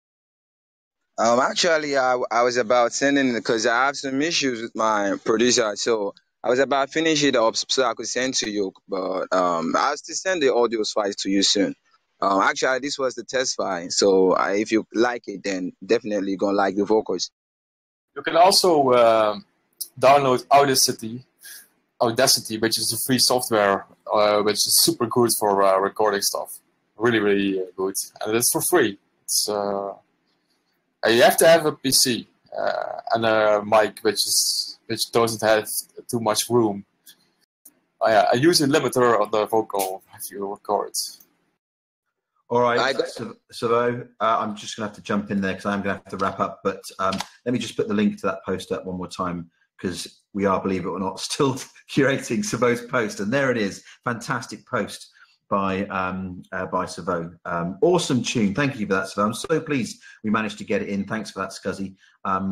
Actually, I was about sending because I have some issues with my producer, so I was about finishing it up so I could send to you, but I'll still send the audio files to you soon. Actually, this was the test file, so if you like it, then definitely gonna like the vocals. You can also download Audacity, which is a free software, which is super good for recording stuff. Really, really good, and it's for free. It's you have to have a PC and a mic, which doesn't have too much room. I use a limiter on the vocal if you record. All right, so I'm just going to have to jump in there because I'm going to have to wrap up. But let me just put the link to that post up one more time, because we are, believe it or not, still curating Savo's post. And there it is. Fantastic post by Savo. Awesome tune. Thank you for that, Savo. I'm so pleased we managed to get it in. Thanks for that, Scuzzy.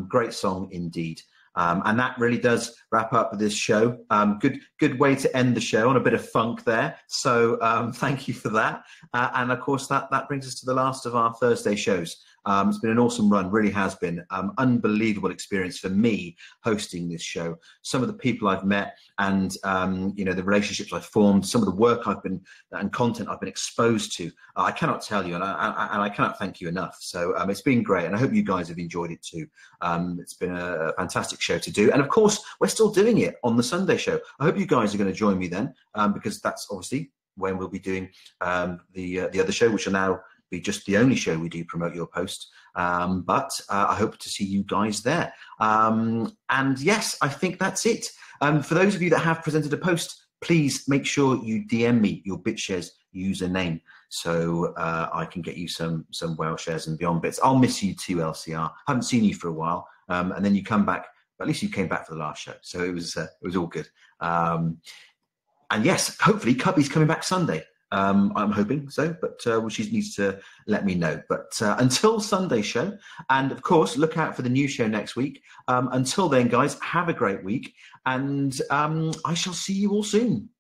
Great song indeed. And that really does wrap up this show. Good way to end the show on a bit of funk there. So thank you for that. And of course, that brings us to the last of our Thursday shows. It's been an awesome run, really has been. Unbelievable experience for me hosting this show. Some of the people I've met and the relationships I've formed, some of the work and content I've been exposed to, I cannot tell you, and I cannot thank you enough. So it's been great, and I hope you guys have enjoyed it too. It's been a fantastic show to do, and of course we're still doing it on the Sunday show. I hope you guys are going to join me then, because that's obviously when we'll be doing the other show, which will now be just the only show we do promote your post. But I hope to see you guys there. And yes, I think that's it. For those of you that have presented a post, please make sure you DM me your BitShares username, so I can get you some whale shares and beyond bits. I'll miss you too, LCR. Haven't seen you for a while, and then you come back. But at least you came back for the last show, so it was all good. And yes, hopefully Cubby's coming back Sunday. I'm hoping so, but she needs to let me know. But until Sunday show, and of course, look out for the new show next week. Until then, guys, have a great week, and I shall see you all soon.